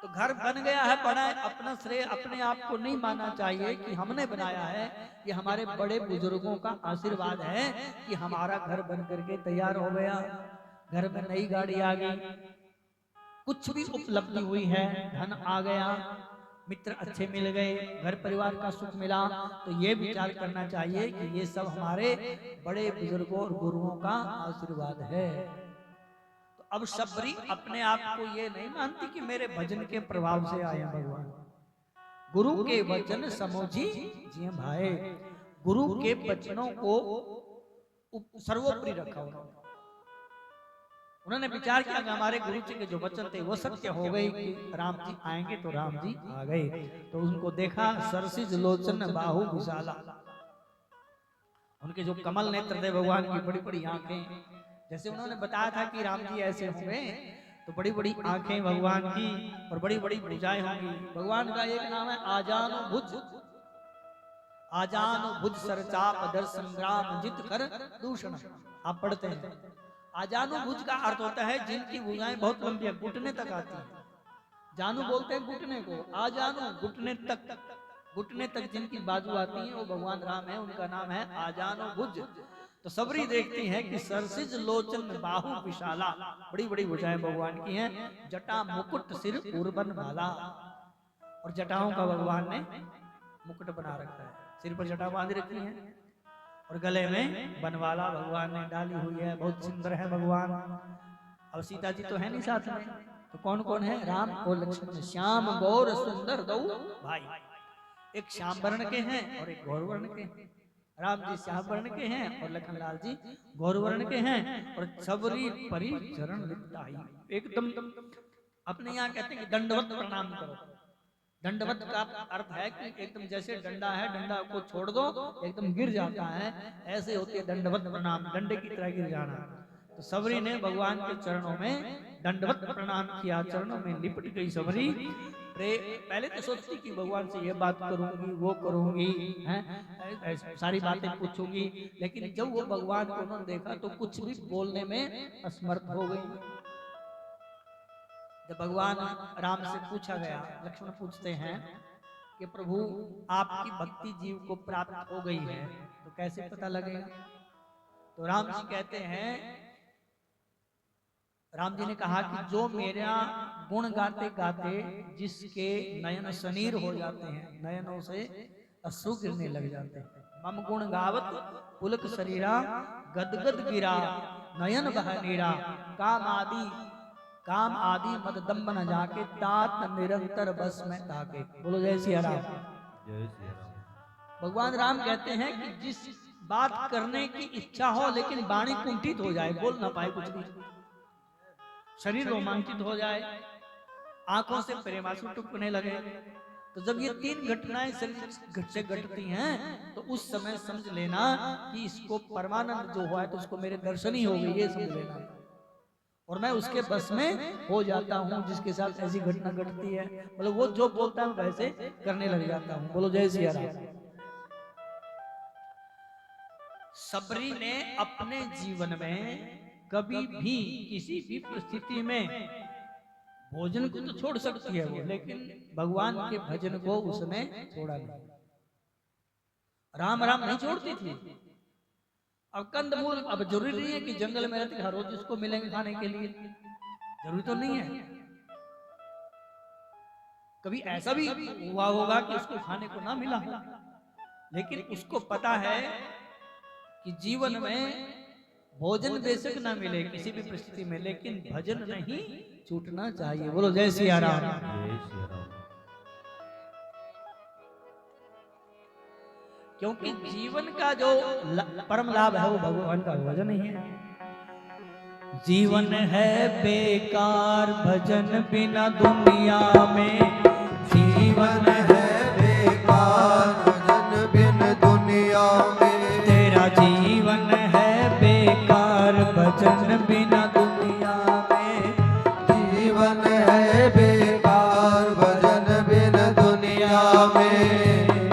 तो घर बन गया है, बना है, अपना श्रेय अपने आप को नहीं मानना चाहिए कि हमने बनाया है। ये हमारे बड़े बुजुर्गों का आशीर्वाद है कि हमारा घर बन करके तैयार हो गया, घर में नई गाड़ी आ गई, कुछ भी उपलब्धि हुई है, धन आ गया, मित्र अच्छे मिल गए, घर परिवार का सुख मिला, तो ये विचार करना चाहिए कि ये सब हमारे बड़े बुजुर्गों और गुरुओं का आशीर्वाद है। तो अब सबरी अपने आप को ये नहीं मानती कि मेरे भजन के प्रभाव से आए भगवान। गुरु के वचन समझी जी भाई, गुरु के वचनों को सर्वोपरि रखा उन्होंने विचार किया कि हमारे गुरु जी के जो वचन थे वो सत्य हो गए कि राम जी आएंगे, तो राम जी आ गए। तो उनको देखा, सरसिज लोचन बाहु विशाला, उनके जो कमल नेत्र थे भगवान की, बड़ी बड़ी आंखें, जैसे उन्होंने बताया था कि राम जी ऐसे होंगे, तो बड़ी बड़ी आंखें भगवान की और बड़ी बड़ी भुजाएं होंगी। भगवान का एक नाम है आजानु भुज, आजानु भुज सरचाप दर संग्राम जित कर दूषण, आप पढ़ते हैं। आजानु भुज का अर्थ होता है जिनकी भुजाएं बहुत लंबी है, घुटने तक आती है। जानू बोलते हैं घुटने को, आजानु घुटने तक, घुटने तक जिनकी बाजू आती है वो भगवान राम है, उनका नाम है आजानु भुज। तो सबरी देखती है कि सरसिज लोचन बाहु विशाला, बड़ी बड़ी भुजाएं भगवान की हैं, जटा मुकुट सिर उर्बन भाला, और जटाओं का भगवान ने मुकुट बना रखा है, सिर पर जटा बांध रखी है और गले में बनवाला भगवान ने डाली हुई है, बहुत सुंदर है भगवान। अब सीता जी तो है नहीं साथ में, तो कौन कौन है? राम और लक्ष्मण, श्याम गौर सुंदर दो भाई, एक श्याम वर्ण के हैं और एक गौर वर्ण के हैं। राम जी श्याम वर्ण के हैं और लखन लाल जी गौर वर्ण के हैं। और सबरी परी चरण लिपटाई, एकदम अपने यहाँ कहते हैं कि दंडवत प्रणाम करो। दंडवत का अर्थ है कि एकदम जैसे डंडा है, डंडा को छोड़ दो एकदम गिर जाता है, ऐसे होती है दंडवत प्रणाम, डंडे की तरह गिर जाना। तो सबरी ने भगवान के चरणों में दंडवत प्रणाम किया, चरणों में लिपट गई सबरी। पहले तो सोचती कि भगवान से ये बात करूंगी, वो करूंगी, हैं सारी बातें पूछूंगी, लेकिन जब वो भगवान को उन्होंने देखा तो कुछ भी बोलने में असमर्थ हो गई। जब भगवान राम से पूछा गया, लक्ष्मण पूछते हैं कि प्रभु आपकी भक्ति जीव को प्राप्त हो गई है तो कैसे पता लगेगा? तो राम जी कहते हैं, राम जी ने कहा कि जो मेरा गुण गाते गाते जिसके नयन सनीर हो जाते हैं, नयनों से अश्रु गिरने लग जाते हैं, मम गुण गावत पुलक शरीरा गदगद गिरा नयन बह नीरा, काम आदि मद दम्ब न जाके तात निरंतर बस में ताके। बोलो जय सिया राम। जय श्री राम। भगवान राम कहते हैं कि जिस बात करने की इच्छा हो लेकिन वाणी कुंठित हो जाए, बोल ना पाए कुछ भी, शरीर रोमांचित हो जाए, आंखों से प्रेमासु टपकने लगे, तो जब ये तीन घटनाएं शरीर से घटती हैं तो उस समय समझ लेना कि इसको परमानंद जो हुआ है तो उसको मेरे दर्शन ही हो गए, ये समझ लेना, और मैं उसके बस में हो जाता हूँ जिसके साथ ऐसी घटना घटती है। मतलब वो जो बोलता है वैसे करने लग जाता हूँ। बोलो जय सिया राम। सबरी ने अपने जीवन में कभी भी किसी भी परिस्थिति में भोजन को तो छोड़ सकती है वो, लेकिन भगवान के भजन को उसने छोड़ा नहीं। राम राम नहीं छोड़ती थी। अब कंदमूल, अब जरूरी नहीं है कि जंगल में रहते हर रोज इसको मिलेंगे खाने के लिए, जरूरी तो नहीं है। कभी ऐसा भी हुआ होगा कि उसको खाने को ना मिला, लेकिन उसको पता है कि जीवन में भोजन बेशक ना मिले किसी भी परिस्थिति में, लेकिन भजन नहीं छूटना चाहिए। बोलो जय सिया राम। जय श्री राम। क्योंकि जीवन का जो परम लाभ है वो भगवान का भजन ही है। जीवन है बेकार भजन बिना दुनिया में, जीवन है बेकार भजन बिन दुनिया में। तेरा जीवन है बेकार भजन बिना दुनिया में। जीवन है बेकार भजन बिन दुनिया में।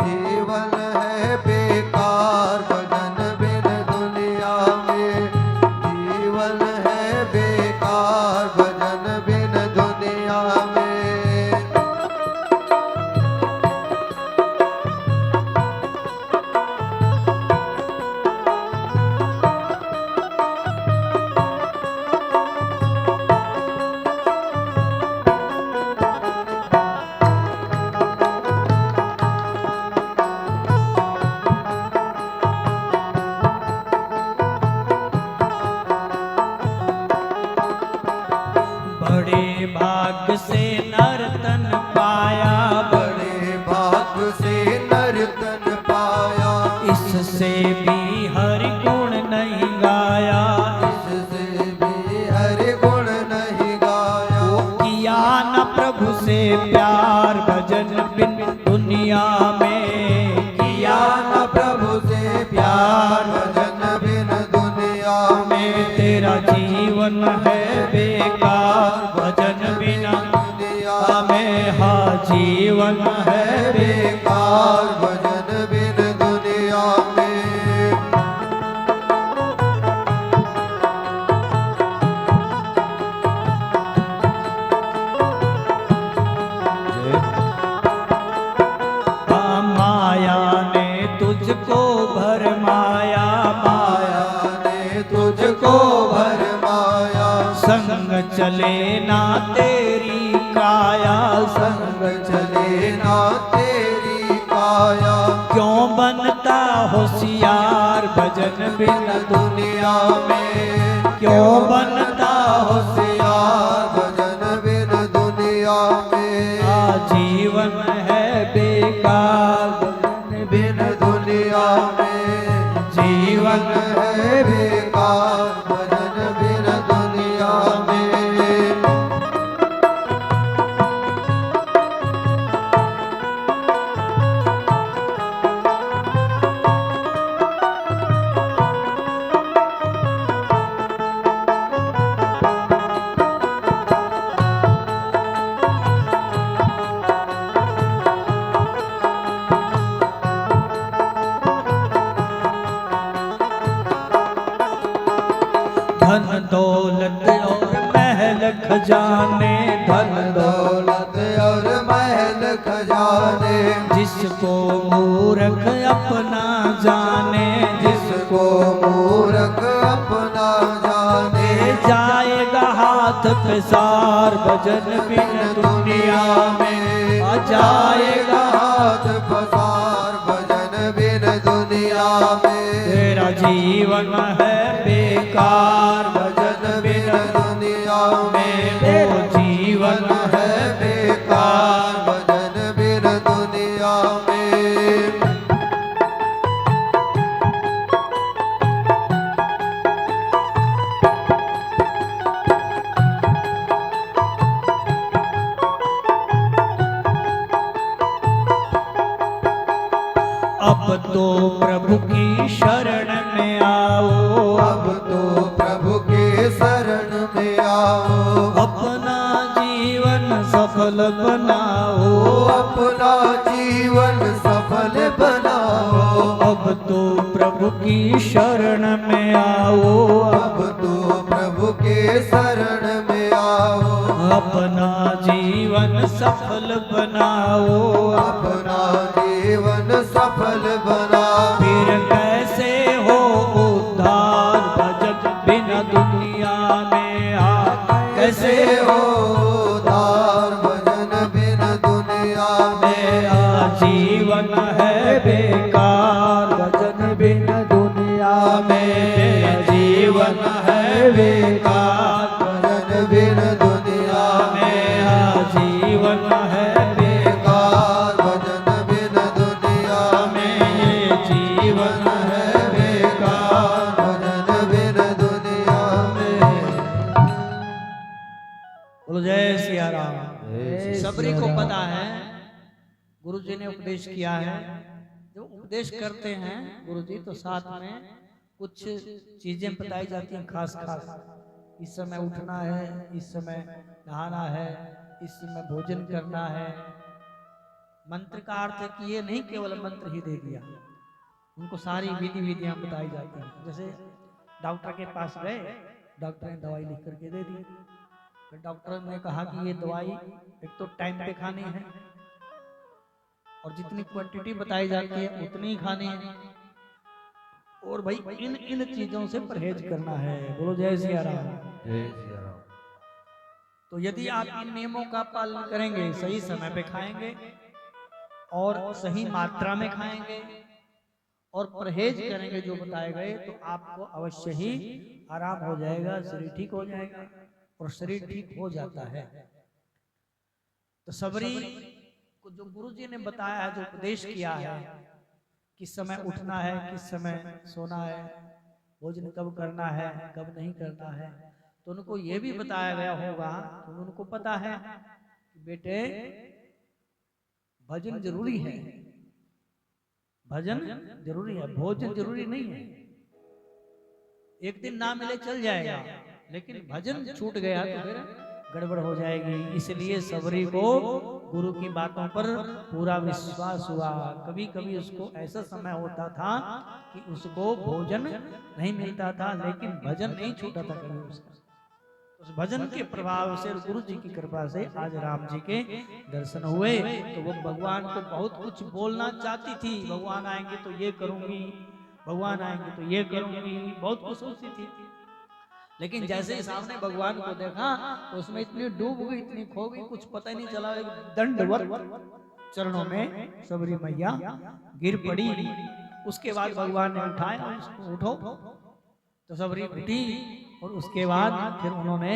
जीवन है बेकार भजन बिन दुनिया में। जीवन है बेकार भजन बिन दुनिया में। बड़े भाग से नर्तन पाया, बड़े भाग से नर्तन पाया। इससे भी हरि गुण नहीं गाया। इससे भी हरि गुण नहीं गाया। किया न प्रभु से प्यार भजन बिन दुनिया में। किया न प्रभु से प्यार भजन बिन दुनिया में। तेरा जीवन है बेकार भजन बिना दुनिया में। हाँ जीवन है बेकार भजन बिन दुनिया में। हाँ माया ने तुझको भरमाया। माया ने तुझको भरमाया। संग चले ना तेरी काया। संग चले ना तेरी काया। क्यों बनता होशियार भजन बिन दुनिया में क्यों बनता होशियार भजन बिन दुनिया में। जीवन है बेकार भजन बिन दुनिया में। जीवन है बेकार भजन बिन दुनिया में। धन दौलत और महल खजाने। धन दौलत और महल खजाने। जिसको मूर्ख अपना जाने। जिसको मूर्ख अपना जाने। जाएगा हाथ पसार भजन बिन दुनिया में। आ जाएगा हाथ पसार भजन बिन दुनिया में। तेरा जीवन है बेकार भजन बिन दुनिया में। वो जीवन है बेकार भजन बिन दुनिया में। अब तो प्रभु की शरण में आओ। अब तो प्रभु के शरण में आओ। अपना जीवन सफल बनाओ। अपना जीवन सफल बनाओ। अब तो प्रभु की शरण में आओ। अब तो प्रभु के शरण में आओ। अपना जीवन सफल बनाओ। अपना जीवन सफल बनाओ। फिर कैसे हो उद्धार भजन बिना दुनिया में। कैसे हो उद्धार भजन बिन दुनिया में। जीवन है बेकार बोलो जय सिया राम। जय सबरी को पता है गुरु जी ने उपदेश किया है। जब उपदेश करते हैं गुरु जी तो साथ में कुछ चीजें बताई जाती हैं खास खास। इस समय उठना है, इस समय नहाना है, इस समय भोजन करना है। मंत्र का अर्थ है कि ये नहीं केवल मंत्र ही दे दिया, उनको सारी विधि विधियां बताई जाती हैं। जैसे डॉक्टर के पास गए, डॉक्टर ने दवाई लिख करके दे दी। फिर डॉक्टर ने कहा कि ये दवाई एक तो टाइम पे खानी है और जितनी क्वांटिटी बताई जाती है उतनी ही खानी है, और भाई इन इन चीजों से परहेज करना है। बोलो जय सिया राम। जय सिया राम। तो यदि आप इन नियमों का पालन करेंगे, सही समय पे खाएंगे और सही मात्रा में खाएंगे और परहेज करेंगे जो बताए गए, तो आपको अवश्य ही आराम हो जाएगा, शरीर ठीक हो जाएगा। और शरीर ठीक हो जाता है तो सबरी को जो गुरु जी ने बताया है, जो उपदेश किया है, किस समय उठना है, किस समय सोना है, भोजन कब करना है, कब नहीं करना है, तो उनको ये भी बताया गया होगा तो उनको पता है कि बेटे भजन जरूरी है, भजन जरूरी है, भोजन जरूरी नहीं है। एक दिन ना मिले चल जाएगा, लेकिन भजन छूट गया तो फिर गड़बड़ हो जाएगी। इसलिए सबरी को गुरु की बातों पर पूरा विश्वास हुआ। कभी कभी उसको ऐसा समय होता था कि उसको भोजन नहीं मिलता था, लेकिन भजन नहीं छूटा था कभी उसका। उस भजन के प्रभाव से, गुरु जी की कृपा से आज राम जी के दर्शन हुए। तो वो भगवान को बहुत कुछ बोलना चाहती थी, भगवान आएंगे तो ये करूंगी, भगवान आएंगे तो ये करूंगी, बहुत कुछ सोचती थी। लेकिन जैसे ही सामने भगवान को देखा तो उसमें इतनी डूब गई, इतनी खो गई, कुछ पता ही नहीं चला। दंडवत चरणों में सबरी मैया गिर पड़ी। उसके बाद भगवान ने उठाया, उसको उठो, तो सबरी उठी। और उसके बाद फिर उन्होंने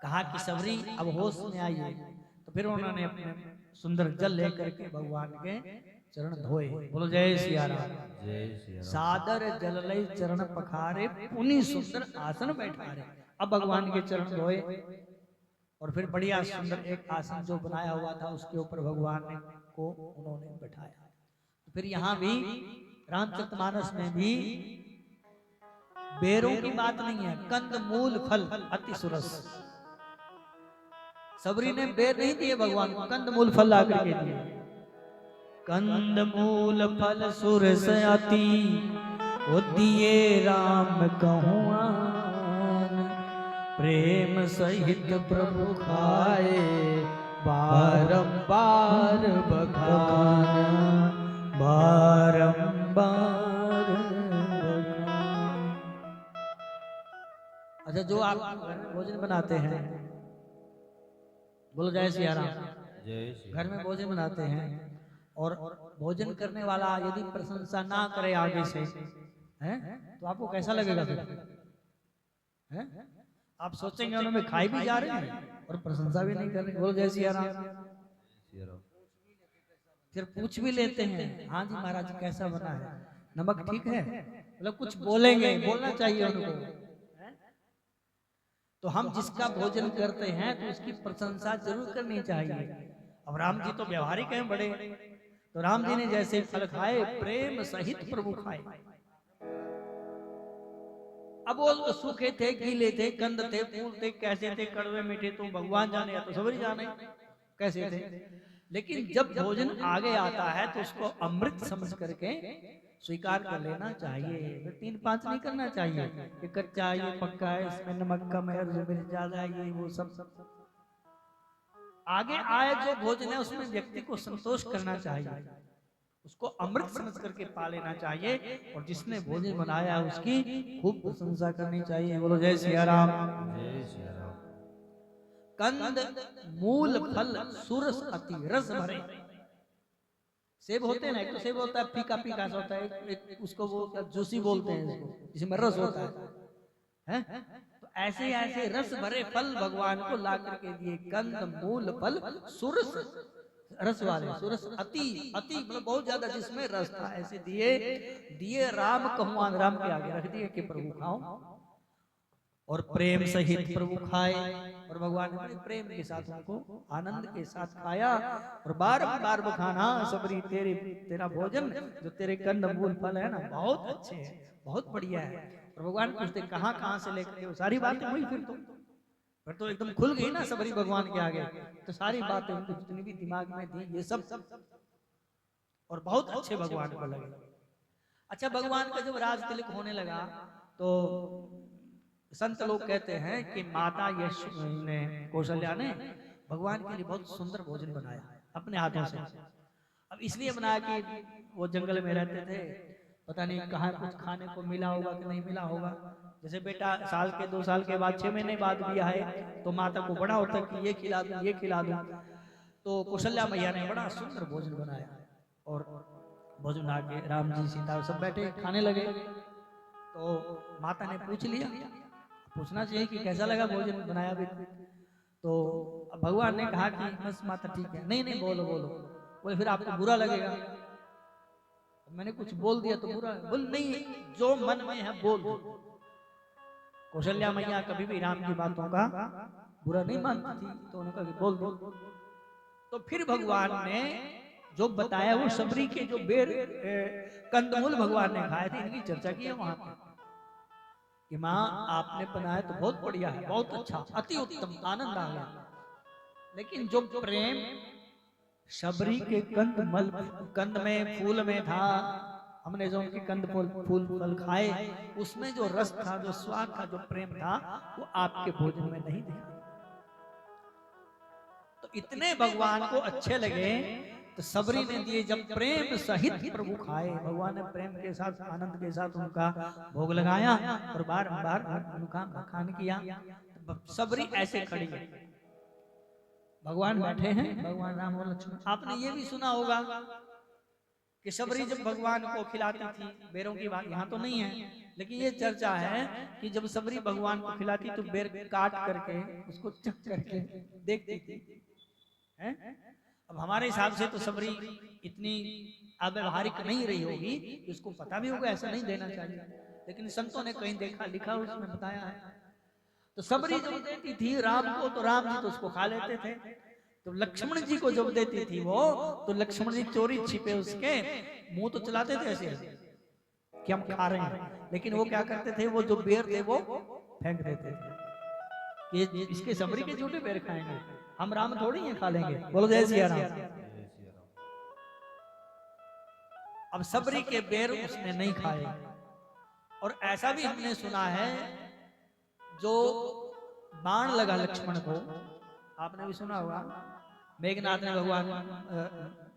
कहा कि सबरी अब होश में आइए। तो फिर उन्होंने अपने सुंदर जल लेकर के भगवान के चरण धोए। बोलो जय सिया राम। जय सिया राम। सादर जल लई चरण पखारे, पुनि सुंदर आसन बैठारे। अब भगवान के चरण धोए और फिर बढ़िया सुंदर एक आसन जो बनाया हुआ था उसके ऊपर भगवान को उन्होंने बैठाया। तो फिर यहाँ भी रामचरितमानस में भी बेरों की बात नहीं है, कंद मूल फल अति सुरस। सबरी ने बेर नहीं दिए भगवान को, कंद मूल फल ला करके दिए। कंद मूल फल सुरस अति वो दिए राम कहूआन, प्रेम सहित प्रभु खाए बारंबार बखान, बारंबार। अच्छा, जो आप भोजन बनाते हैं, बोलो जय सिया राम। जय सिया घर में भोजन बनाते हैं और भोजन करने वाला यदि प्रशंसा ना करे आगे से, हैं, तो आपको कैसा लगेगा फिर? हैं? आप सोचेंगे उन्होंने खाई भी जा रहे हैं और प्रशंसा भी नहीं कर रहे। बोलो जय सिया राम। राम। फिर पूछ भी लेते हैं, हाँ जी महाराज कैसा बना है, नमक ठीक है, मतलब कुछ बोलेंगे, बोलना चाहिए उनको। तो हम जिसका भोजन करते हैं तो उसकी प्रशंसा जरूर करनी चाहिए। अब राम जी तो व्यवहारिक हैं बड़े, तो राम जी ने जैसे फल खाए प्रेम सहित प्रभु खाए। अब वो सूखे थे, गीले थे, कंद थे, फूल थे, कैसे थे, कड़वे मीठे, तो भगवान जाने या तो सबरी जाने कैसे थे। लेकिन जब भोजन आगे आता है तो उसको अमृत समझ करके स्वीकार कर लेना चाहिए। तो 3-5 नहीं करना चाहिए, ये कच्चा है, ये पक्का है, इसमें नमक कम है, मिर्च ज्यादा है, ये वो सब। आगे आए जो भोजन है उसमें व्यक्ति को संतोष करना चाहिए, उसको अमृत समझ करके पा लेना चाहिए। और जिसने भोजन बनाया उसकी खूब प्रशंसा करनी चाहिए। बोलो जय सिया राम। जय सिया राम। कंद मूल फल सुरस अति रस भरे। सेब होते हैं ना, एक तो सेब होता है फीका फीका सा होता है, एक उसको वो जूसी बोलते हैं इसको, जिसमें रस होता है, हैं? तो ऐसे ऐसे रस भरे फल भगवान को ला करके दिए। कंद मूल फल सुरस, रस वाले, सुरस अति, अति मतलब बहुत ज्यादा जिसमें रस था, ऐसे दिए राम कहूआन, राम के आगे रख दिए कि प्रभु खाओ। और प्रेम सहित प्रभु खाए। और और भगवान ने बड़े प्रेम के साथ उनको आनंद के साथ खाया और बार बार बखाना, सबरी तेरा भोजन जो तेरे कंद मूल फल है ना बहुत अच्छे हैं, बहुत बढ़िया है। और भगवान पूछते कहाँ से लेकर के, सारी बातें हुई फिर तो एकदम खुल गई ना सबरी भगवान के आगे, तो सारी बातें उनको जितनी भी दिमाग में थी ये सब, और बहुत अच्छे भगवान को लगे। अच्छा, भगवान का जब राज तिलक होने लगा तो संत लोग कहते हैं कि माता यश ने, कौशल्या ने भगवान के लिए बहुत सुंदर भोजन बनाया अपने हाथों से। अब इसलिए बनाया कि वो जंगल में रहते थे, पता नहीं कहाँ कुछ खाने को मिला होगा कि नहीं मिला होगा। जैसे बेटा साल के 2 साल के बाद 6 महीने बाद भी आए तो माता को बड़ा होता कि ये खिला दूं ये खिला दूं। तो कौशल्या मैया ने बड़ा सुंदर भोजन बनाया और भोजन आके राम जी सीता सब बैठे खाने लगे। तो माता ने पूछ लिया, पूछना चाहिए कि कैसा लगा भोजन बनाया भी। तो भगवान ने कहा कि बस माता ठीक है। नहीं बोलो बोले फिर आपको बुरा लगेगा, मैंने कुछ बोल दिया तो बुरा। बोल नहीं, जो मन में है बोल। कौशल्या मैया कभी भी राम की बातों का बुरा नहीं मानती थी, तो उन्होंने कहा बोल दो। तो फिर भगवान ने जो बताया वो सबरी के जो बेर कंदमूल भगवान ने खाए थे, इनकी चर्चा की है वहां पर कि माँ आपने बनाया तो बहुत बढ़िया है, बहुत अच्छा, अति उत्तम, आनंद आ गया। लेकिन जो प्रेम सबरी के कंद में फूल में था, हमने जो उनके कंद फूल फल खाए उसमें जो रस था, जो स्वाद था, जो प्रेम था, वो आपके भोजन में नहीं दिखा। तो इतने भगवान को अच्छे लगे तो सबरी ने दिए। जब प्रेम सहित प्रभु खाए, भगवान ने प्रेम के साथ आनंद के साथ उनका भोग लगाया और बार बार उनका खान किया। सबरी ऐसे खड़ी है, भगवान बैठे हैं, भगवान राम और लक्ष्मण। आपने ये भी सुना होगा कि सबरी जब भगवान को खिलाती थी, बेरों की बात यहाँ तो नहीं है, लेकिन ये चर्चा है कि जब सबरी भगवान को खिलाती तो बेर काट करके उसको चख करके देखती थी। अब हमारे हिसाब से तो सबरी इतनी अव्यवहारिक नहीं रही होगी, उसको पता भी होगा ऐसा नहीं देना चाहिए, लेकिन संतों ने कहीं देखा लिखा उसमें बताया है। तो सबरी जब देती थी राम को तो राम जी तो उसको खा लेते थे। तो लक्ष्मण जी को जब देती थी वो, तो लक्ष्मण जी चोरी छिपे उसके मुंह तो चलाते थे ऐसे कि हम खा रहे हैं, लेकिन वो क्या करते थे, वो जो बेर थे वो फेंक देते थे कि इसके सबरी के झूठे बेर खाएंगे, हम राम थोड़ी है खा लेंगे। बोलो जय सिया राम। अब सबरी के बेर उसने नहीं खाए। और ऐसा भी हमने सुना है, जो बाण लगा लक्ष्मण को, आपने भी सुना होगा, मेघनाथ ने भगवान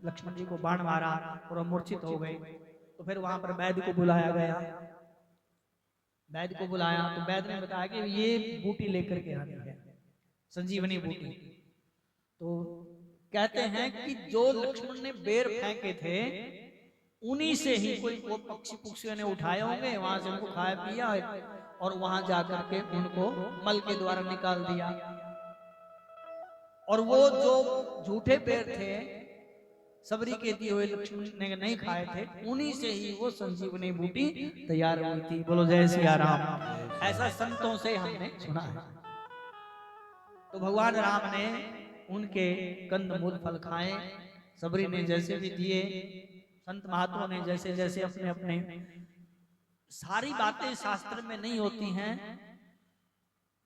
लक्ष्मण जी को बाण मारा और मूर्छित हो गए। तो फिर वहां पर वैद्य को बुलाया गया, वैद्य को बुलाया तो वैद्य ने बताया कि ये बूटी लेकर के आनी है, संजीवनी बूटी। तो कहते हैं कि जो लक्ष्मण ने बेर फेंके थे उन्हीं से ही कोई वो पक्षियों ने उठाए होंगे, वहां से उनको खाया पिया और वहां जाकर के उनको मल के द्वारा निकाल दिया। और वो जो झूठे बेर थे सबरी के दिए हुए लक्ष्मण ने नहीं खाए थे, उन्हीं से ही वो संजीवनी बूटी तैयार हुई थी। बोलो जय सिया राम। ऐसा संतों से हमने सुना है। तो भगवान राम ने उनके कंद मूल फल खाए, सबरी ने जैसे भी दिए, संत महात्माओं ने जैसे जैसे अपने अपने, सारी बातें शास्त्र में नहीं होती हैं,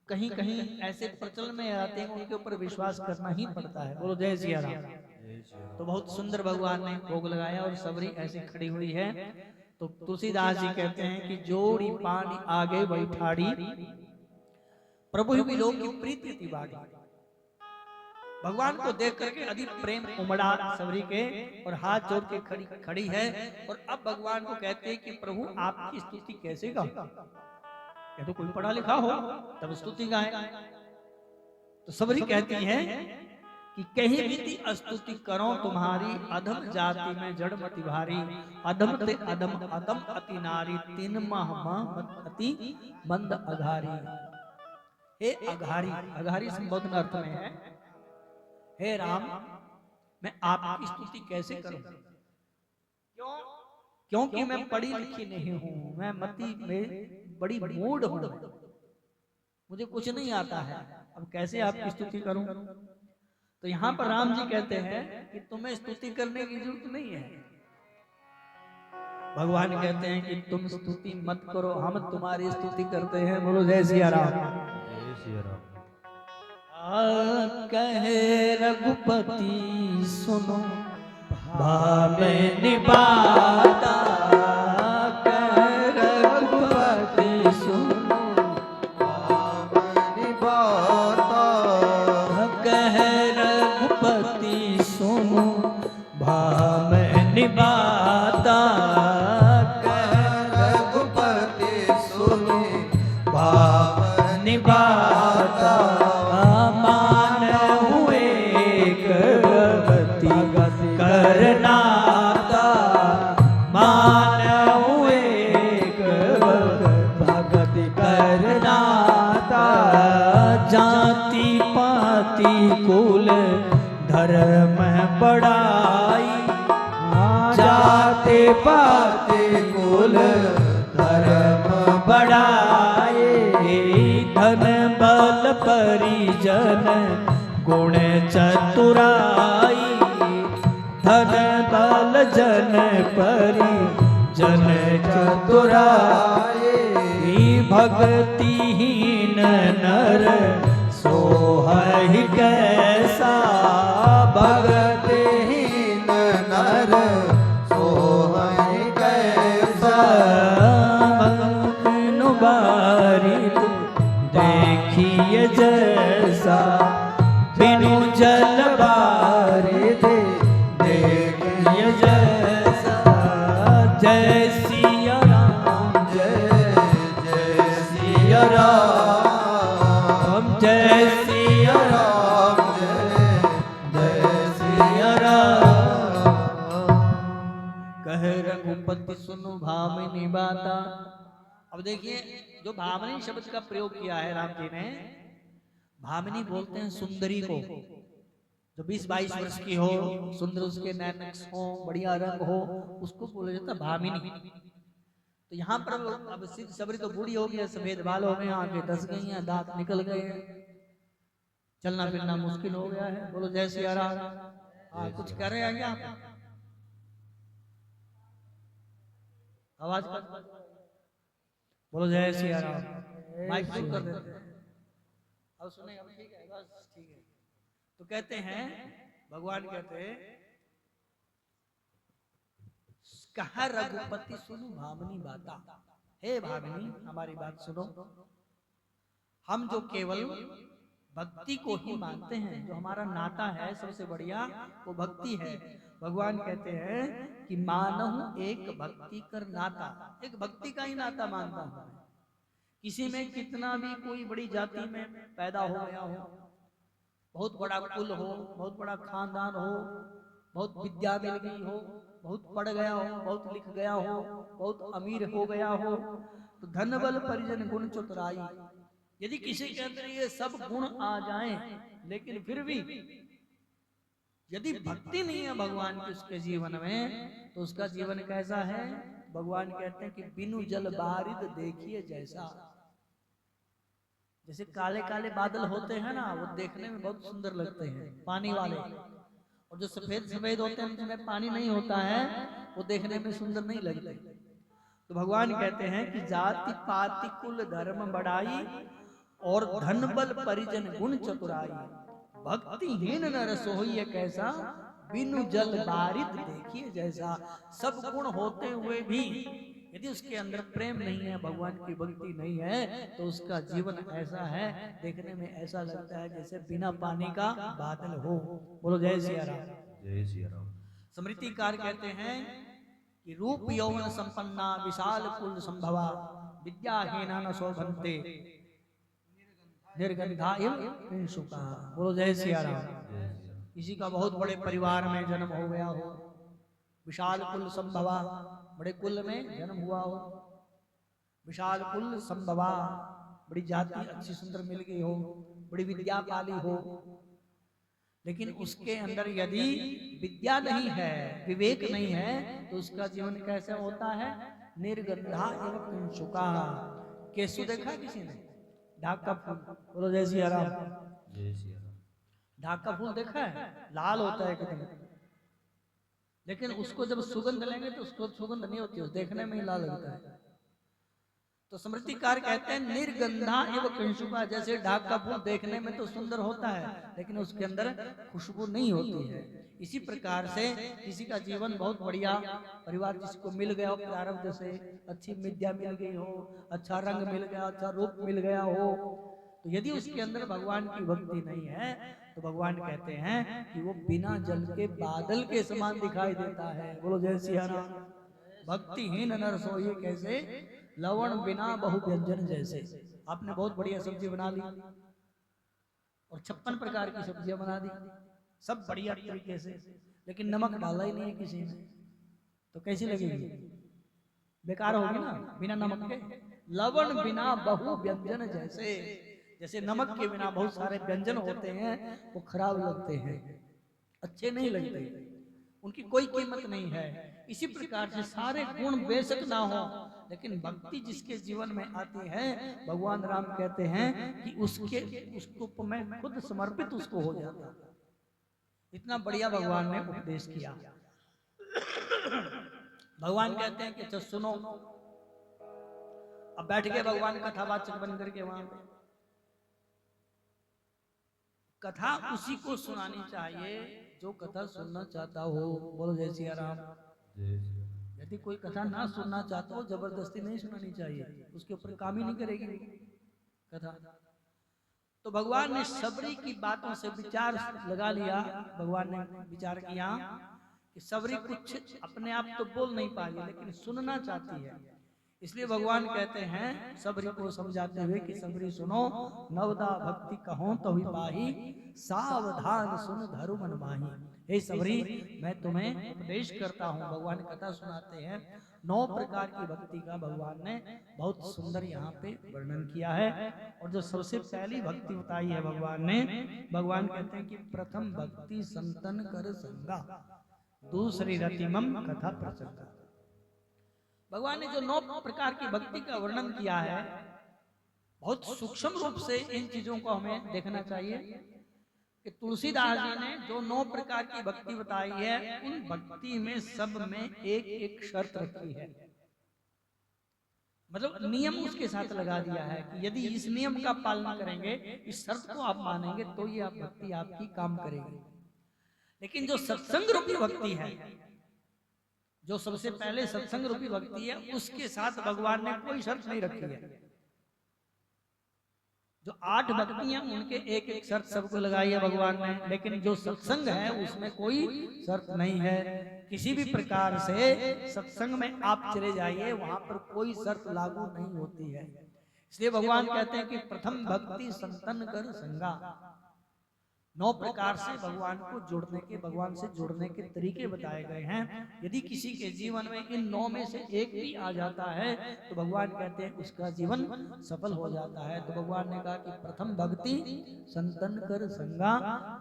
कहीं कहीं ऐसे प्रचलन में आते हैं, उनके ऊपर विश्वास करना ही पड़ता है। बोलो जय सिया राम। तो बहुत सुंदर भगवान ने भोग लगाया और सबरी ऐसी खड़ी हुई है। तो तुलसीदास जी कहते हैं कि जोड़ी पानी आगे बैठाड़ी, प्रभु भी लोग की प्रीति थी बाड़ी। भगवान को देख करके अधिक प्रेम उमड़ा सबरी के और हाथ जोड़ के खड़ी है। और अब भगवान को कहते हैं कि प्रभु आपकी स्तुति कैसे गाऊं, या तो कोई पढ़ा लिखा हो तब स्तुति गाए। तो सबरी कहती है कि कहीं बीती स्तुति करो तुम्हारी, अधम जाति में जड़ मति भारी, अधम ते अधम अधम अति नारी, तीन माह अति मंद अघारी। हे अघारी, अघारी संबोधन अर्थ में है, हे राम मैं आपकी स्तुति कैसे करूं, क्योंकि मैं पढ़ी लिखी नहीं हूं, मैं मति में बड़ी मूढ़ हूं, मुझे कुछ नहीं आता है। अब कैसे आपकी स्तुति करूं? तो यहाँ पर राम जी कहते हैं कि तुम्हें स्तुति करने की जरूरत नहीं है। भगवान कहते हैं कि तुम स्तुति मत करो, हम तुम्हारी स्तुति करते हैं। बोलो जय सिया राम। जय सिया राम। कहे रघुपति सुनो भावे निबाता, कहे रघुपति सुनो भावनि बाता, कहे रघुपति सुनो भावे निबाता, रघुपति सुनि भावनि बाता, मान हुए गति करनाता, मान हुए भगति करनाता, जाति पाति कुल धर्म बढ़ाई, जाति पाति कुल धर्म बढ़ाए, धन बल परिजन गुण चतुराई, धन बल जन परिजन चतुराई, भक्तिहीन नर सोहहि कैसा, भक्तिहीन नर सोहहि कैसा, मनु बारिद देखिए जैसा, बिनु जल बारिद देखिए जैसा, जय सिया राम जय जय सिया राम, जय सिया राम जय जय सिया राम। कहे रघुपति सुनो भामिनी बाता। अब देखिए जो भामिनी शब्द का प्रयोग किया है राम जी ने, भामिनी बोलते हैं सुंदरी को, जो 20-22 वर्ष की हो, सुंदर उसके नैनक्स हो, बढ़िया रंग हो, उसको बोला जाता है भामिनी। तो यहाँ पर अब सबरी तो बूढ़ी हो गई, सफेद बाल हो गए, आंखें धस गई हैं, दांत निकल गए हैं, चलना फिरना मुश्किल हो गया है। बोलो जय सिया राम। हाँ, कुछ कर रहे हैं क्या? आवाज कर, बोलो जय सिया राम। माइक शुरू कर देते हैं, अब सुने, अब ठीक है, बस ठीक है। तो कहते हैं, भगवान कहते हैं, कहा रघुपति सुनो भामिनी बाता। हे भामिनी हमारी बात सुनो, हम जो केवल भक्ति को ही मानते हैं, जो हमारा नाता है सबसे बढ़िया वो भक्ति है। भगवान कहते हैं कि मानहु एक भक्ति कर नाता, एक भक्ति का ही नाता मानता हूं। किसी में कितना भी कोई बड़ी जाति में पैदा हो गया हो, बहुत बड़ा कुल हो, बहुत बड़ा खानदान हो, बहुत विद्या मिल गई हो, बहुत पढ़ गया हो, बहुत लिख गया हो, बहुत अमीर हो गया हो, तो धन बल परिजन गुण चतुराई, यदि किसी के अंदर ये सब गुण आ जाएं, लेकिन फिर भी यदि भक्ति नहीं है भगवान की उसके जीवन में, तो उसका जीवन कैसा है? भगवान कहते हैं कि बिनु जल बारिद देखिए जैसा। जैसे काले काले बादल होते हैं ना, वो देखने में बहुत सुंदर लगते हैं पानी वाले, और जो सफेद सफेद होते हैं जिनमें पानी नहीं होता है, वो देखने में सुंदर नहीं लगते। तो भगवान कहते हैं कि जाति पाति कुल धर्म बढ़ाई और धन बल परिजन गुण चतुराई, भक्तिहीन नर सोहिए कैसा, बिनु जल बारिद देखिए जैसा। सब गुण होते हुए भी यदि उसके अंदर प्रेम नहीं है, भगवान की भक्ति नहीं है, तो उसका जीवन ऐसा है, देखने में ऐसा लगता है जैसे बिना पानी का बादल हो। बोलो जय सिया राम। जय सिया राम। स्मृतिकार कहते हैं कि रूप यौवन संपन्ना विशाल कुल संभवा, विद्याहीना न शोभन्ते निर्गंधा इव शुका। बोलो जय सिया राम। किसी का बहुत बड़े परिवार में जन्म हो गया हो, विशाल कुल संभवा, बड़े कुल में जन्म हुआ हो, विशाल कुल संभवा, बड़ी जाति अच्छी सुंदर मिल गई हो, बड़ी विद्या पाली हो, लेकिन उसके अंदर यदि विद्या नहीं है, विवेक नहीं है, तो उसका जीवन कैसे होता है? निर्गंधा एवं शुका। केसु देखा किसी ने? ढाक का फूल, बोलो जय सिया राम। जय सिया राम। ढाक का फूल देखा है, लाल होता है एकदम, लेकिन उसको जब सुगंध लेंगे तो उसको सुगंध नहीं होती, देखने में ही लाल लगता है। तो स्मृतिकार कहते हैं निर्गंधा एवं कंशुका, जैसे ढाक का फूल देखने में तो सुंदर होता है लेकिन उसके अंदर खुशबू नहीं होती है। इसी प्रकार से किसी का जीवन बहुत बढ़िया परिवार जिसको मिल गया हो, प्रारब्ध से अच्छी विद्या मिल गई हो, अच्छा रंग मिल गया, अच्छा रूप मिल गया हो, तो यदि उसके अंदर भगवान की भक्ति नहीं है तो भगवान कहते हैं कि वो बिना जल के बादल के समान दिखाई देता है। बोलो जय सिया राम। भक्तिहीन नर सोइए कैसे, लवण बिना बहु व्यंजन जैसे। आपने बहुत बढ़िया सब्जी बना ली और 56 प्रकार की सब्जियां बना दी, सब बढ़िया तरीके से, लेकिन नमक डाला ही नहीं है किसी ने, तो कैसी लगेगी? बेकार होगी ना, बिना नमक के। लवण बिना बहु व्यंजन जैसे, जैसे नमक के बिना बहुत सारे व्यंजन होते हैं वो खराब लगते हैं, अच्छे नहीं लगते, उनकी कोई कीमत नहीं है। इसी प्रकार से सारे गुण बेशक ना हो लेकिन भक्ति जिसके जीवन में आती है, भगवान राम कहते हैं कि उसको मैं खुद समर्पित उसको हो जाता। इतना बढ़िया भगवान ने उपदेश किया। भगवान कहते हैं कि अच्छा सुनो, अब बैठ गए भगवान कथावाचक बन करके वहां पे। कथा उसी को सुनानी चाहिए जो कथा सुनना चाहता हो। बोलो जय सिया राम। जय सिया राम। यदि कोई कथा ना सुनना चाहता हो जबरदस्ती नहीं सुनानी चाहिए, उसके ऊपर काम ही नहीं करेगी कथा। तो भगवान ने सबरी की बातों से विचार लगा लिया। भगवान ने विचार किया कि सबरी कुछ अपने आप तो बोल नहीं पाएगी लेकिन सुनना चाहती है, इसलिए भगवान कहते हैं सबरी को समझाते हुए कि सबरी सुनो, नवदा भक्ति कहो तो ही पाही, सावधान सुन धरु मन माही। हे सबरी, मैं तुम्हें उपदेश करता हूँ। भगवान कथा सुनाते हैं, 9 प्रकार की भक्ति का भगवान ने बहुत सुंदर यहाँ पे वर्णन किया है। और जो सबसे पहली भक्ति बताई है भगवान ने, भगवान कहते हैं कि प्रथम भक्ति संतन कर संगा, दूसरी रतिमम कथा प्रसंगा। भगवान ने जो 9 प्रकार की भक्ति का वर्णन किया है, बहुत सूक्ष्म रूप से इन चीजों को हमें देखना चाहिए कि तुलसीदास जी ने जो 9 प्रकार की भक्ति बताई है, उन भक्ति में सब में एक एक शर्त रखी है, मतलब नियम उसके साथ लगा दिया है कि यदि इस नियम का पालन करेंगे, इस शर्त को आप मानेंगे तो ये भक्ति आपकी काम करेगी। लेकिन जो सत्संग रूपी भक्ति है, जो सबसे पहले सत्संग रूपी भक्ति है, उसके साथ भगवान ने कोई शर्त नहीं रखी है। जो 8 भक्तियां उनके एक एक शर्त सबको लगाई है भगवान ने, लेकिन जो सत्संग है उसमें कोई शर्त नहीं है। किसी भी प्रकार से सत्संग में आप चले जाइए, वहां पर कोई शर्त लागू नहीं होती है। इसलिए भगवान कहते हैं कि प्रथम भक्ति संतन कर संगा। 9 प्रकार से भगवान को जोड़ने के, भगवान से जुड़ने के तरीके बताए गए हैं। यदि किसी के जीवन में इन 9 में से एक भी आ जाता है तो भगवान कहते हैं उसका जीवन सफल हो जाता है। तो भगवान ने कहा कि प्रथम भक्ति संतन कर संगा,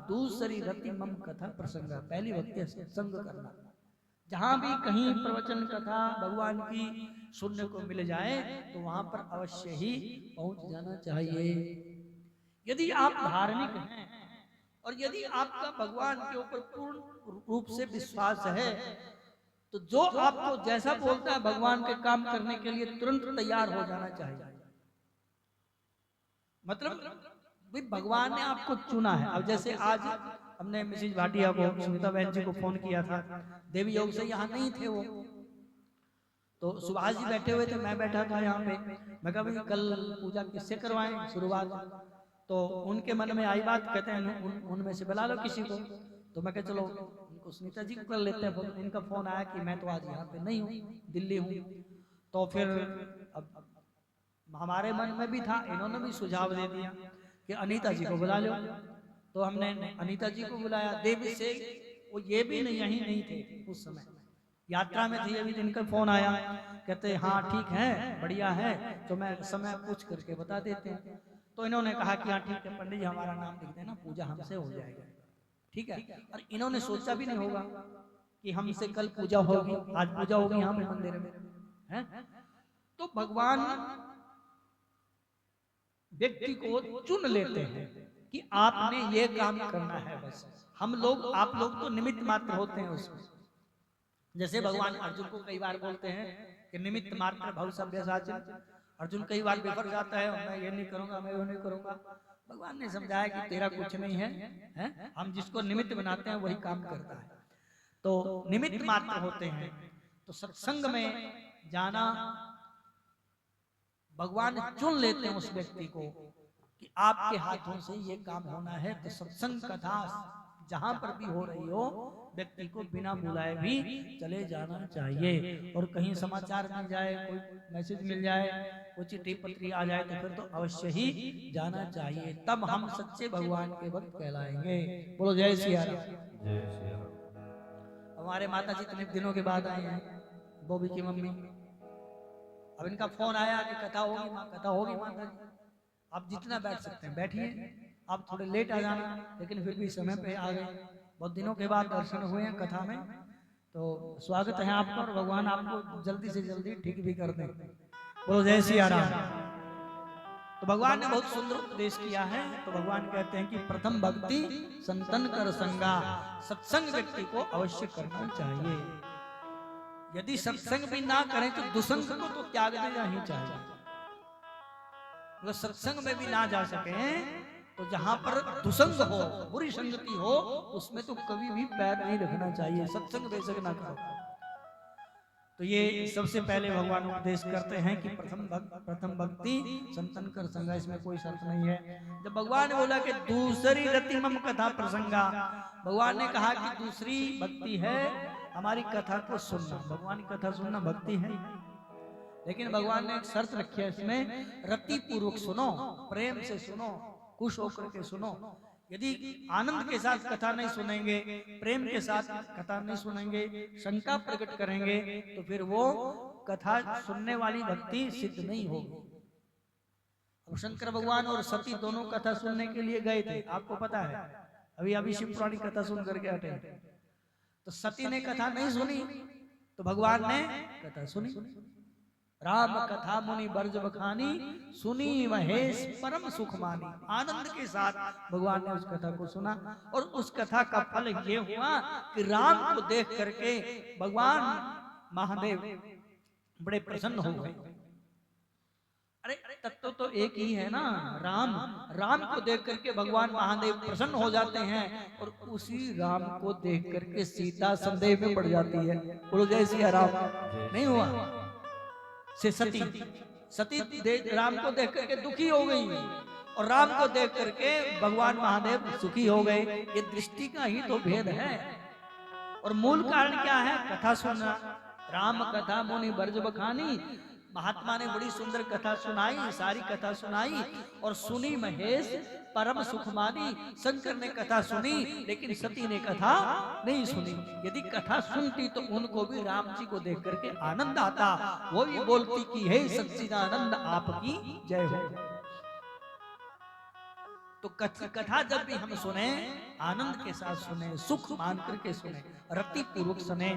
दूसरी रति मम कथा प्रसंगा। पहली भक्ति सत्संग करना, जहां भी कहीं प्रवचन कथा भगवान की सुनने को मिल जाए तो वहां पर अवश्य ही पहुंच जाना चाहिए। यदि आप धार्मिक हैं और यदि आपका भगवान के ऊपर पूर्ण रूप से विश्वास है, तो जो आपको जैसा बोलता है भगवान के काम करने के लिए तुरंत तैयार हो जाना चाहिए। मतलब भगवान ने आपको चुना है। अब जैसे आज हमने मिसेज भाटिया को, सुनीता बहन जी को फोन किया था, देवी योग से यहाँ नहीं थे वो, तो सुभाष जी बैठे हुए थे, मैं बैठा था यहाँ पे। मैं कहा भाई कल पूजा किससे करवाएं शुरुआत, तो उनके मन में आई बात, कहते हैं उनमें से बुला लो किसी को। तो मैं कहा चलो उनको सुनीता जी को कर लेते हैं। इनका फोन आया कि मैं तो आज यहाँ पे नहीं हूँ, दिल्ली हूँ। तो फिर अब हमारे मन में भी था, इन्होंने भी सुझाव दे दिया कि अनीता जी को बुला लो। तो हमने अनीता जी को बुलाया। देवी से वो ये भी यही नहीं थे उस समय, यात्रा में थे। अभी इनका फोन आया, कहते हाँ ठीक है, बढ़िया है, तो मैं समय पूछ करके बता देते हैं। तो इन्होंने कहा कि हाँ ठीक है पंडित जी, हमारा नाम लिख देना, पूजा हमसे हो जाएगी, ठीक है। और इन्होंने सोचा भी नहीं होगा कि हमसे कल पूजा होगी, आज पूजा होगी यहाँ पे मंदिर में, है। तो भगवान व्यक्ति को चुन लेते हैं कि आपने ये काम करना है। बस हम लोग, आप लोग तो निमित्त मात्र होते हैं उसमें। जैसे भगवान अर्जुन को कई बार बोलते हैं कि निमित्त मात्र भव सभ्यसाचिन। अर्जुन कई बार बिफर जाता है, मैं ये नहीं करूंगा, मैं वो नहीं करूंगा। भगवान ने समझाया कि तेरा कुछ नहीं है, हम जिसको निमित्त बनाते हैं वही काम करता है। तो निमित्त मात्र होते हैं। तो सत्संग में जाना, भगवान चुन लेते हैं उस व्यक्ति को कि आपके हाथों से ये काम होना है। तो सत्संग कथा जहां पर भी हो रही हो, व्यक्ति को बिना बुलाए भी चले जाना चाहिए। और कहीं समाचार मिल जाए, कोई मैसेज मिल जाए, कोई चिट्ठी पत्री आ जाए, तो फिर तो अवश्य ही जाना चाहिए। तब हम सच्चे भगवान के भक्त कहलाएंगे। बोलो जय सिया राम। जय श्री राम। हमारे माता जी इतने दिनों के बाद आए हैं, बॉबी की मम्मी। अब इनका फोन आया कि कथा होगी माँ, कथा होगी माता जी। आप जितना बैठ सकते हैं बैठिए, आप थोड़े लेट आ जाना, लेकिन फिर भी समय पे आ गए। बहुत दिनों के बाद दर्शन हुए हैं कथा में, तो स्वागत है आपका और भगवान आपको जल्दी से जल्दी ठीक भी कर दें। बोलो जय सिया राम। तो भगवान ने बहुत सुंदर उपदेश किया है। तो भगवान कहते हैं कि प्रथम भक्ति संतन कर संगा, सत्संग व्यक्ति को अवश्य करना चाहिए। यदि सत्संग भी ना करें तो दुसंग को तो त्याग देना ही चाहिए। अगर सत्संग में भी ना जा सके तो जहां पर दुसंग हो, बुरी संगति हो, उसमें तो कभी भी पैर नहीं रखना चाहिए। सत्संग बेशक ना करो। तो ये सबसे पहले भगवान उपदेश करते हैं कि प्रथम भक्ति संतन कर संगा, इसमें कोई शर्त नहीं है। जब भगवान ने बोला कि दूसरी रति मम कथा प्रसंगा, भगवान ने कहा कि दूसरी भक्ति है हमारी कथा को सुनना। भगवान की कथा सुनना भक्ति है, लेकिन भगवान ने एक शर्त रखी है इसमें, रति पूर्वक सुनो, प्रेम से सुनो, खुश होकर के सुनो। यदि आनंद के साथ कथा नहीं सुनेंगे, प्रेम के साथ कथा नहीं सुनेंगे, शंका प्रकट करेंगे, तो फिर वो कथा सुनने वाली भक्ति सिद्ध नहीं होगी। अब शंकर भगवान और सती दोनों कथा सुनने के लिए गए थे, आपको पता है। अभी शिव पुराण की कथा सुन करके हटे। तो सती ने कथा नहीं सुनी, तो भगवान ने कथा सुनी। राम कथा मुनि बरज बखानी, सुनी महेश परम सुख मानी। आनंद के साथ भगवान ने उस कथा को सुना, और उस कथा का फल ये हुआ कि राम को देख करके भगवान महादेव बड़े प्रसन्न हो गए। अरे तत्व तो एक ही है ना, राम। राम को देख करके भगवान महादेव प्रसन्न हो जाते हैं, और उसी राम को देख करके सीता संदेह में पड़ जाती है। बोलो जय सिया राम। नहीं हुआ से सती राम को देख करके दुखी हो गई, और राम को देख करके भगवान महादेव सुखी हो गए। ये दृष्टि का ही तो भेद है, और मूल कारण क्या है? कथा सुनना। राम कथा मुनि बरज बखानी, महात्मा ने बड़ी सुंदर कथा सुनाई, सारी कथा सुनाई, और सुनी महेश परम सुख मानी। शंकर ने कथा सुनी, लेकिन सती ने कथा नहीं सुनी। यदि कथा सुनती तो उनको भी राम जी को देख करके आनंद आता, वो भी बोलती कि हे सच्चिदानंद आपकी जय हो। तो कथा जब भी हम सुने, आनंद के साथ सुने, सुख मान करके सुने, रति पूर्वक सुने।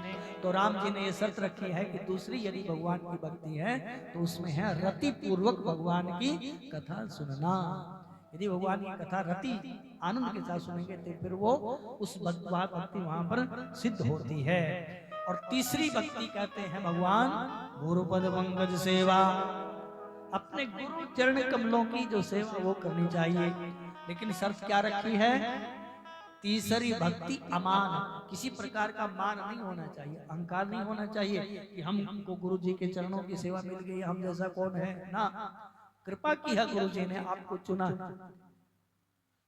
तो राम जी ने ये शर्त रखी है कि दूसरी यदि भगवान की भक्ति है तो उसमें है रति पूर्वक भगवान की कथा सुनना। यदि भगवान की कथा रति आनंद के साथ सुनेंगे तो फिर वो उस भक्ति वहां पर सिद्ध होती है। और तीसरी भक्ति कहते हैं भगवान गुरुपद पंकज सेवा, अपने गुरु चरण कमलों की जो सेवा वो करनी चाहिए। लेकिन शर्त क्या रखी है? तीसरी भक्ति अमान, किसी प्रकार का मान नहीं होना चाहिए, अहंकार नहीं होना चाहिए कि हमको गुरु जी के चरणों की सेवा मिल गई, हम जैसा कौन है ना। कृपा की है गुरु जी ने, आपको चुना।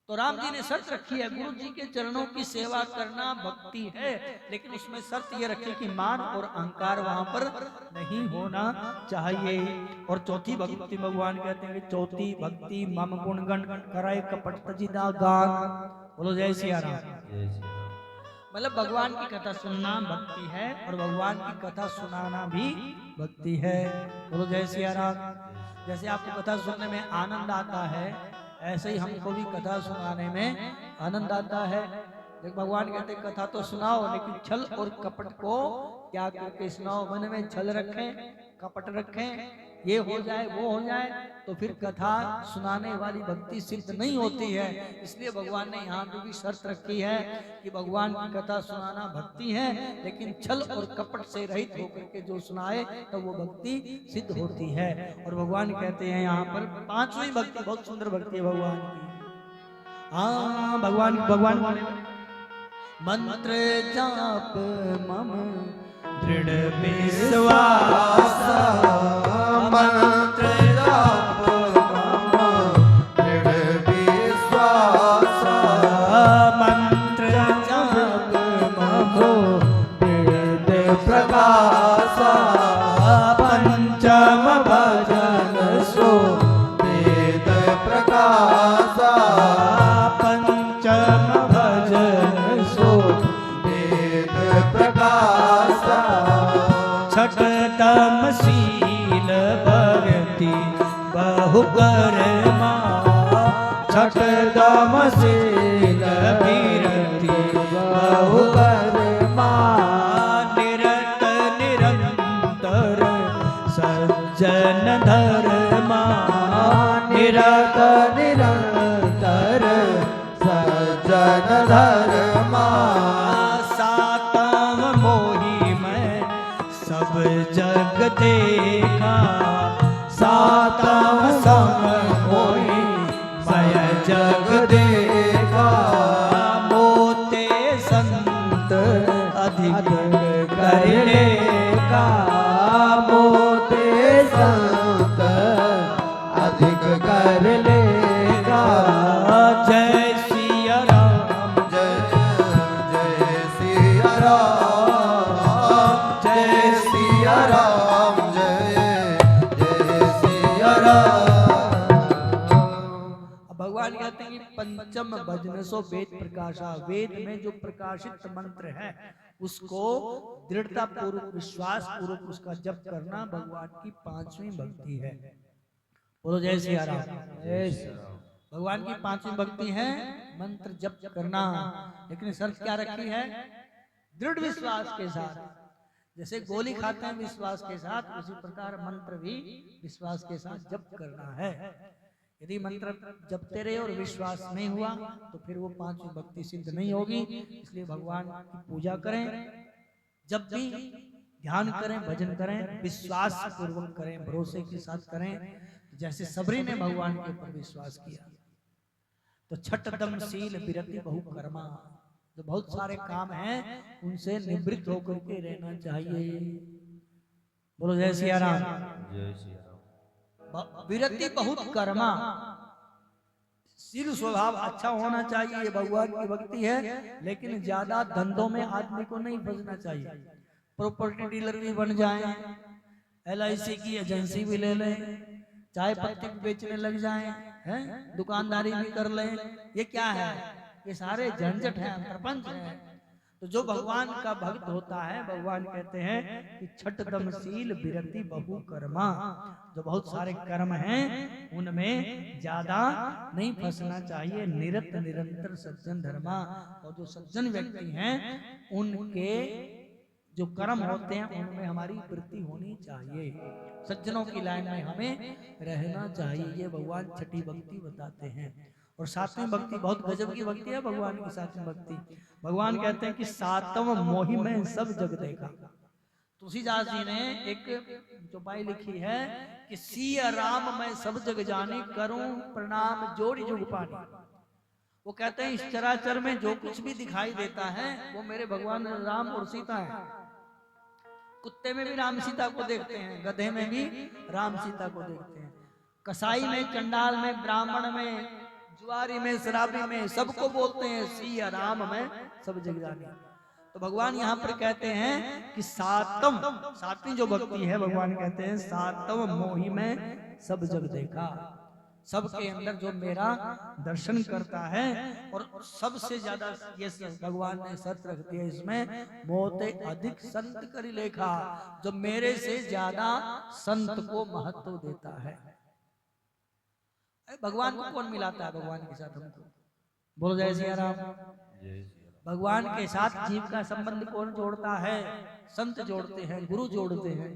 तो राम जी ने शर्त रखी है, गुरु जी के चरणों की सेवा करना भक्ति है, लेकिन उसमें शर्त ये रखी कि मान और अहंकार वहां पर नहीं होना चाहिए। और चौथी भक्ति भगवान कहते हैं, चौथी भक्ति मम गुणगण कराए कपट तजिदा गान। बोलो जय सिया राम। जय श्री राम। मतलब भगवान की कथा सुनना भक्ति है, और भगवान की कथा सुनाना भी भक्ति है। बोलो जय सिया राम। जैसे आपको कथा सुनने में आनंद आता है, ऐसे ही हमको भी कथा सुनाने में आनंद आता है। देख भगवान कहते कथा तो सुनाओ, लेकिन छल और कपट को त्याग करके सुनाओ। मन में छल रखें, कपट रखें, ये हो जाए वो हो जाए, तो फिर कथा सुनाने वाली भक्ति सिद्ध नहीं होती है। इसलिए भगवान ने यहाँ पे भी शर्त रखी है कि भगवान की कथा सुनाना भक्ति है, लेकिन छल और कपट से रहित होकर के जो सुनाए तो वो भक्ति सिद्ध होती है। और भगवान कहते हैं यहाँ पर पांचवी भक्ति, बहुत सुंदर भक्ति है भगवान की। हाँ, भगवान मंत्र जाप मम दृढ़ विश्वास, मंत्र जाप मम दृढ़ विश्वास, मंत्र जाप मम दृढ़ प्रकाश, पंचम भजन सो वेद प्रकाश, पंचम भजन सो वेद प्रकाश, छठतम शील भक्ति बहु करमा, छठदम शील कीर्ति बहु करमा, निरत निरंतर सज्जन धर्मा, निरत निरंतर सज्जन धर्मा, सातम मोहि मैं सब जग देखा, सातम सम मोहि मैं जग देखा, मोते संत अधिक करने का मोते संत अधिक कर लेगा, जय सिया राम जय जय सिया राम, जय सिया राम, जय जय सिया राम। भगवान कहते हैं कि पंचम भजन सो वेद प्रकाशा, वेद में जो प्रकाशित मंत्र है उसको दृढ़ता पूर्वक विश्वास पूर्वक उसका जप करना भगवान की पांचवी भक्ति है। बोलो जय सिया राम। जय श्री राम। भगवान की पांचवी भक्ति है मंत्र जप करना, लेकिन शर्त क्या रखी है? दृढ़ विश्वास के साथ। जैसे गोली खाते हैं विश्वास के साथ, उसी प्रकार मंत्र भी विश्वास के साथ जप करना है। यदि मंत्र जपते रहे और विश्वास नहीं हुआ तो फिर वो पांचवी भक्ति सिद्ध नहीं होगी। इसलिए भगवान की पूजा करें, जब भी ध्यान करें, भजन करें, विश्वास पूर्वक करें, भरोसे के साथ करें। जैसे सबरी ने भगवान के ऊपर विश्वास किया तो छठदम शील विरति बहु कर्मा, जो बहुत सारे काम हैं उनसे निवृत्त होकर के रहना चाहिए। बोलो जय सिया राम। जय श्री राम। विरति बहुत कर्मा, शील स्वभाव अच्छा होना चाहिए, ये भगवान की भक्ति है। लेकिन ज्यादा धंधों में आदमी को नहीं फंसना चाहिए। प्रॉपर्टी डीलर भी बन जाए, LIC की एजेंसी भी ले लें, चाय पत्ती बेचने लग जाएं, हैं, दुकानदारी भी कर लें। ये क्या है? ये सारे झंझट हैं, प्रपंच है। तो जो भगवान का भक्त होता है, भगवान कहते हैं कि छठदम शील विरति बहु कर्मा, जो बहुत सारे कर्म हैं उनमें ज्यादा नहीं फंसना चाहिए। निरत निरंतर सज्जन धर्मा, और जो सज्जन व्यक्ति हैं उनके जो कर्म होते हैं उनमें हमारी वृत्ति होनी चाहिए। सज्जनों की लाइन में हमें रहना चाहिए। ये भगवान छठी भक्ति बताते हैं। और सातवीं भक्ति बहुत गजब की भक्ति है भगवान की। सातवीं भक्ति भगवान कहते हैं कि सातम मोहि में सब जग देखा। तुलसीदास जी ने एक चौपाई लिखी है कि सिया राम मैं सब जग जाने, करूं प्रणाम जोड़ी जुग पानी। वो कहते हैं इस चराचर में जो कुछ भी दिखाई देता है वो मेरे भगवान राम और सीता है। कुत्ते में भी राम सीता को देखते हैं, गधे में भी राम सीता को देखते हैं, कसाई में, चंडाल में, ब्राह्मण में, जुआरी में, शराबी में, सबको बोलते हैं सिया राम में सब जग जाने। तो भगवान यहाँ पर कहते हैं कि सातवीं जो भक्ति है, भगवान कहते हैं सातम मोहि में सब जग देखा। सबके अंदर जो मेरा दर्शन करता है, और सबसे ज्यादा ये भगवान ने शर्त रख दिया इसमें, मोते अधिक संत करी लेखा, जो मेरे से ज्यादा संत को महत्व देता है। भगवान को कौन मिलाता है भगवान के साथ हमको? बोलो जय सिया राम। जय श्री राम। भगवान के साथ जीव का संबंध कौन जोड़ता है? संत जोड़ते हैं, गुरु जोड़ते हैं,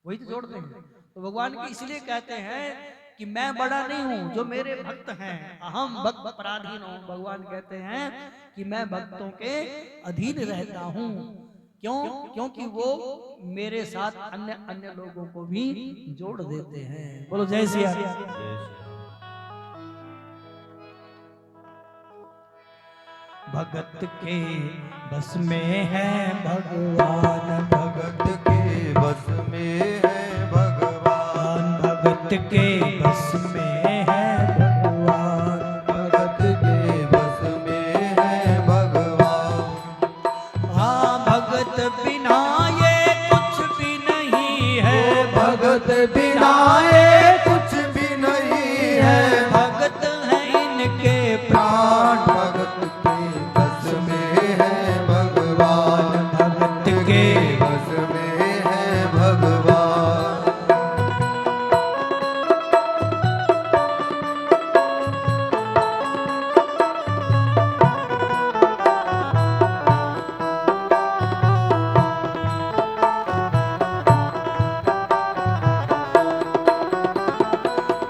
वही तो जोड़ते हैं। तो भगवान की इसलिए कहते हैं कि मैं बड़ा नहीं हूं, जो मेरे भक्त हैं, अहम भक्त पराधीन हूं। भगवान कहते हैं कि मैं भक्तों के अधीन रहता हूं। क्यों? क्योंकि वो मेरे साथ अन्य अन्य लोगों को भी जोड़ देते हैं। बोलो जय सिया राम। जय श्री राम। भगत के बस में है भगवान, भगत के बस में है भगवान, भगत के बस में है भगवान, भगत के बस में है भगवान। हाँ भगत बिना ये कुछ भी नहीं है, भगत बिना ये कुछ भी नहीं है, भगत है इनके प्राण भगत के बस में है भगवान, भगत के बस में है भगवान।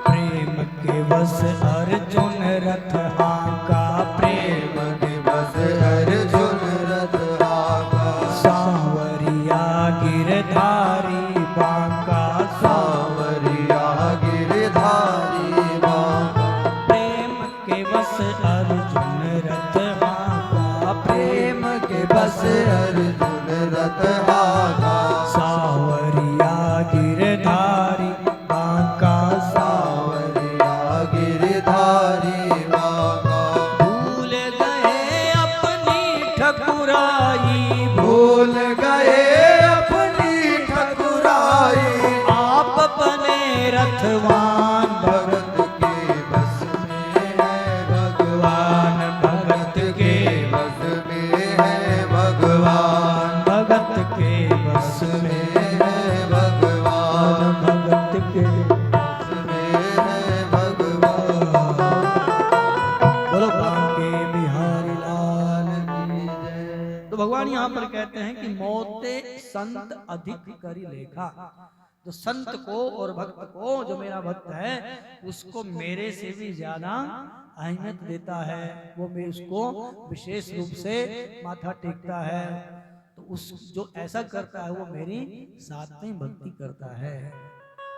प्रेम के बस अर्जुन रथ हाका, प्रेम प्रेम के बस अर्जुन रथ आका, सांवरिया गिरधारी बांका, सांवरिया गिरधारी बांका। प्रेम के बस अर्जुन रथ हाका, प्रेम के बस अर्जुन रथ आका, सांवरिया गिरधारी बांका, सांवरिया गिरधारी बांका। भूल गए अपनी ठकुराई, भूल गए अपनी ठकुराई, आप बने रथवान, भगत के बस में है भगवान, भगत के बस में है भगवान, भगत के बस में है भगवान, भगत के बस में है भगवान। बोलो बांके बिहारी लाल की जय। तो भगवान यहाँ पर कहते हैं कि मोते संत अधिक करी लेखा। जो संत को और भक्त को, जो मेरा भक्त है उसको मेरे से भी ज्यादा अहमियत देता है, वो मैं उसको विशेष रूप से माथा टेकता है। तो उस जो ऐसा करता है वो मेरी सातवीं भक्ति करता है।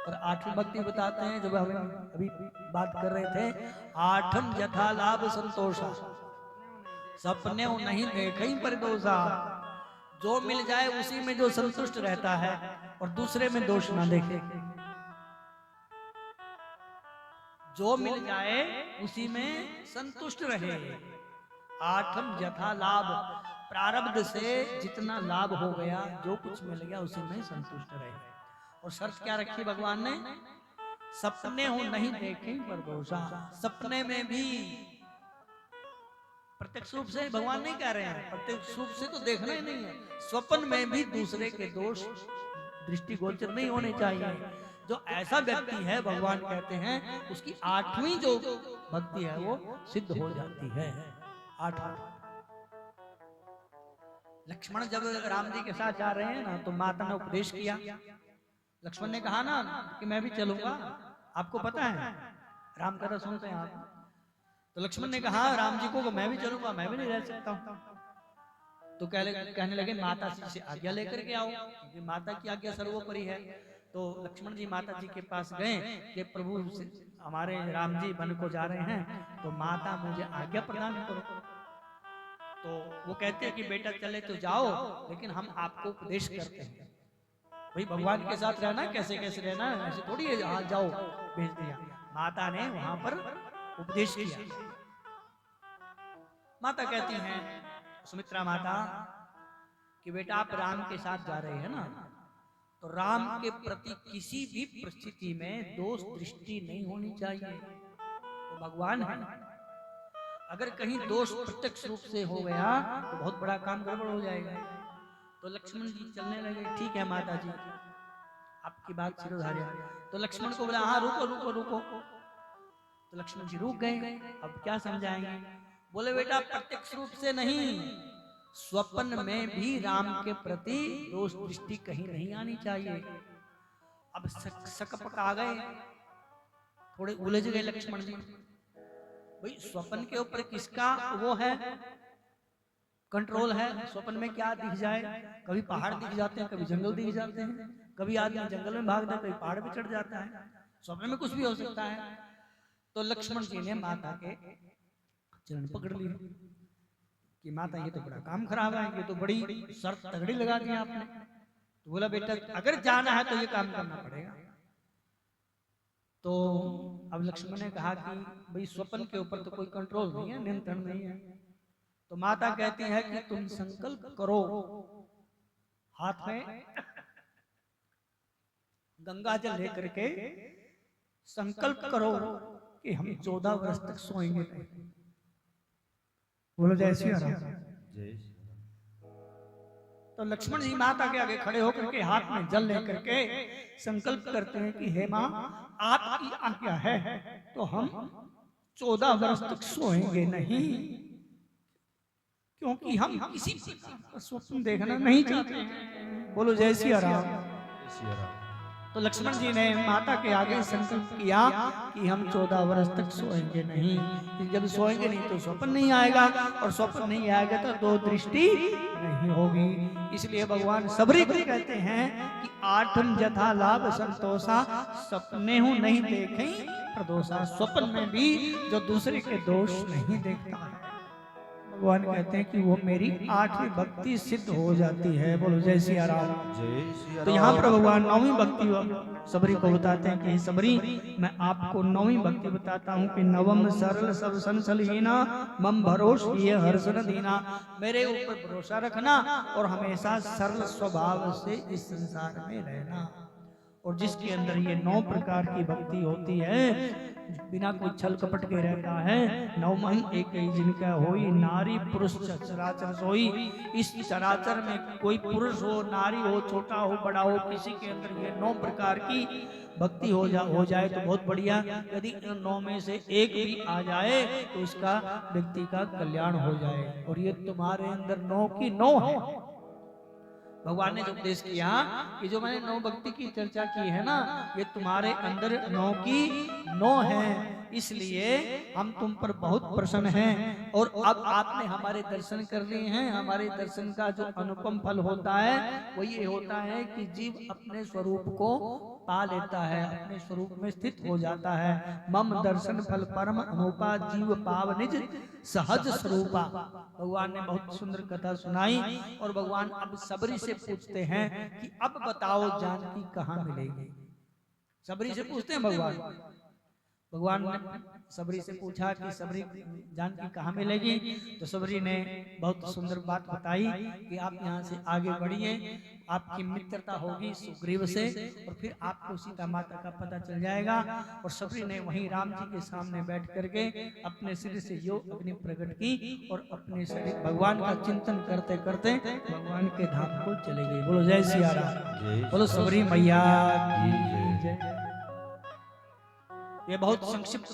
और आठवीं भक्ति बताते हैं, जब हम अभी बात कर रहे थे, आठम यथा लाभ संतोषा, सपने नहीं देखे पर दोषा। जो मिल जाए उसी में जो संतुष्ट रहता है और दूसरे में दोष ना देखे। जो मिल जाए उसी में संतुष्ट रहे। आठम यथा लाभ, प्रारब्ध से जितना लाभ हो गया, जो कुछ मिल गया उसी में संतुष्ट रहे। और शर्त क्या रखी भगवान ने? सपने हो नहीं देखे पर दोषा। सपने में भी प्रत्यक्ष रूप से भगवान नहीं कह रहे हैं, प्रत्यक्ष रूप से तो देखना ही नहीं है, स्वप्न में भी दूसरे के दोष दृष्टिगोचर नहीं होने चाहिए। जो ऐसा व्यक्ति है, भगवान कहते हैं उसकी आठवीं जो भक्ति है वो सिद्ध हो जाती है। आठवां लक्ष्मण जब राम जी के साथ जा रहे हैं ना, तो माता ने उपदेश किया। लक्ष्मण ने कहा ना कि मैं भी चलूंगा, आपको पता है राम कथा सुनते हैं आप। तो लक्ष्मण ने कहा राम जी को मैं भी चलूंगा, मैं भी नहीं रह सकता हूं। तो कहने लगे माता जी से आज्ञा लेकर के आओ, क्योंकि माता की आज्ञा सर्वोपरि है। तो लक्ष्मण जी माता जी के पास गए कि प्रभु हमारे राम जी वन को जा रहे हैं, तो माता मुझे आज्ञा प्रदान करो। तो वो कहते हैं कि बेटा चले तो जाओ, लेकिन हम आपको उपदेश करते हैं। भाई भगवान के साथ रहना कैसे कैसे रहना, ऐसे थोड़ी है हाँ जाओ भेज दिया। माता ने वहां पर उपदेश किया। माता कहती हैं सुमित्रा माता कि बेटा आप राम के साथ जा रहे हैं ना, तो राम के प्रति किसी भी परिस्थिति में दोष दृष्टि नहीं होनी चाहिए। तो भगवान है, अगर कहीं दोष प्रत्यक्ष रूप से हो गया तो बहुत बड़ा काम गड़बड़ हो जाएगा। तो लक्ष्मण जी चलने लगे, ठीक है माता जी आपकी बात सिरोधार्य। तो लक्ष्मण को बोला हाँ रुको रुको रुको। तो लक्ष्मण जी रुक गए। अब क्या समझाएंगे? बोले बेटा प्रत्यक्ष रूप से नहीं, स्वप्न में भी राम के प्रति दोष दृष्टि कहीं नहीं आनी चाहिए। अब शक पका गए, थोड़े उलझ गए लक्ष्मण जी। भाई स्वप्न के ऊपर किसका वो है, कंट्रोल है? स्वप्न में क्या दिख जाए, कभी पहाड़ दिख जाते हैं, कभी जंगल दिख जाते हैं, कभी आदमी जंगल में भागता है, कभी पहाड़ पे चढ़ जाता है, स्वप्न में कुछ भी हो सकता है। तो लक्ष्मण जी ने माता के चरण पकड़ लिए कि माता ये तो बड़ा काम खराब है, ये तो बड़ी शर्त तगड़ी लगा दी आपने। तो बोला बेटा अगर जाना है तो ये काम करना पड़ेगा। तो अब लक्ष्मण ने कहा कि भाई स्वप्न के ऊपर तो कोई कंट्रोल नहीं है, नियंत्रण नहीं है। तो माता कहती है कि तुम संकल्प करो, हाथ में गंगा जल लेकर के संकल्प करो कि हम 14 वर्ष तक सोएंगे नहीं। बोलो जय श्री राम। जय श्री राम। तो लक्ष्मण जी माता के आगे खड़े होकर के हाथ में जल लेकर के संकल्प करते हैं कि हे मां आपकी आज्ञा है तो हम 14 वर्ष तक सोएंगे नहीं, क्योंकि हम किसी प्रकार का स्वप्न देखना नहीं चाहते हैं। बोलो जय श्री राम। जय श्री राम। तो लक्ष्मण जी ने माता के आगे संकल्प किया कि हम 14 वर्ष तक सोएंगे नहीं। जब सोएंगे नहीं तो स्वप्न नहीं आएगा, और स्वप्न नहीं आएगा तो दो दृष्टि नहीं होगी। इसलिए भगवान सबरी को कहते हैं कि आठम जथा लाभ संतोषा, सपने हूं नहीं देखें प्रदोषा। स्वप्न में भी जो दूसरे के दोष नहीं देखता है, भगवान कहते हैं कि वो मेरी 8वीं भक्ति सिद्ध हो जाती है। बोलो जय श्री राम। जय श्री राम। तो यहाँ पर भगवान 9वीं भक्ति सबरी को बताते हैं कि सबरी मैं आपको 9वीं भक्ति बताता हूँ कि नवम सरल सब संसलहीना मम भरोस ये हर्षण दीना। मेरे ऊपर भरोसा रखना और हमेशा सरल स्वभाव से इस संसार में रहना। और जिसके अंदर ये 9 प्रकार की भक्ति होती है, बिना कोई छल कपट के रहता है, नवमन एक ही जिनका होई नारी पुरुष चराचर सोई। इस चराचर में कोई पुरुष हो, नारी हो, छोटा हो, बड़ा हो, किसी के अंदर ये 9 प्रकार की भक्ति हो जाए तो बहुत बढ़िया। यदि इन 9 में से एक भी आ जाए तो उसका व्यक्ति का कल्याण हो जाए। और ये तुम्हारे अंदर 9 की 9 है। भगवान ने जो उपदेश किया कि जो मैंने 9 भक्ति की चर्चा की है ना, ये तुम्हारे अंदर 9 की 9 है। इसलिए हम तुम पर बहुत प्रसन्न हैं। और अब आपने हमारे दर्शन कर लिए हैं। हमारे दर्शन का जो अनुपम फल होता है वो ये होता है कि जीव अपने स्वरूप को पा लेता है, अपने स्वरूप में स्थित हो जाता है। मम दर्शन फल परम अनुपा, जीव पाव निज सहज स्वरूपा। भगवान ने बहुत सुंदर कथा सुनाई। और भगवान अब सबरी से पूछते हैं कि अब बताओ जानकी कहाँ मिलेगी। सबरी से पूछते हैं भगवान ने सबरी से पूछा कि सबरी जानकी कहाँ मिलेगी। तो सबरी ने बहुत सुंदर बात बताई कि आप यहाँ से आगे बढ़िए, आपकी मित्रता होगी सुग्रीव से और फिर आपको सीता माता का पता चल जाएगा। और सबरी ने वहीं राम जी के सामने बैठ करके अपने सिर से योग अग्नि प्रकट की और अपने शरीर भगवान का चिंतन करते करते भगवान के धाम को चले गई। बोलो जय सिया राम। बोलो सबरी मैया की जय। ये बहुत संक्षिप्त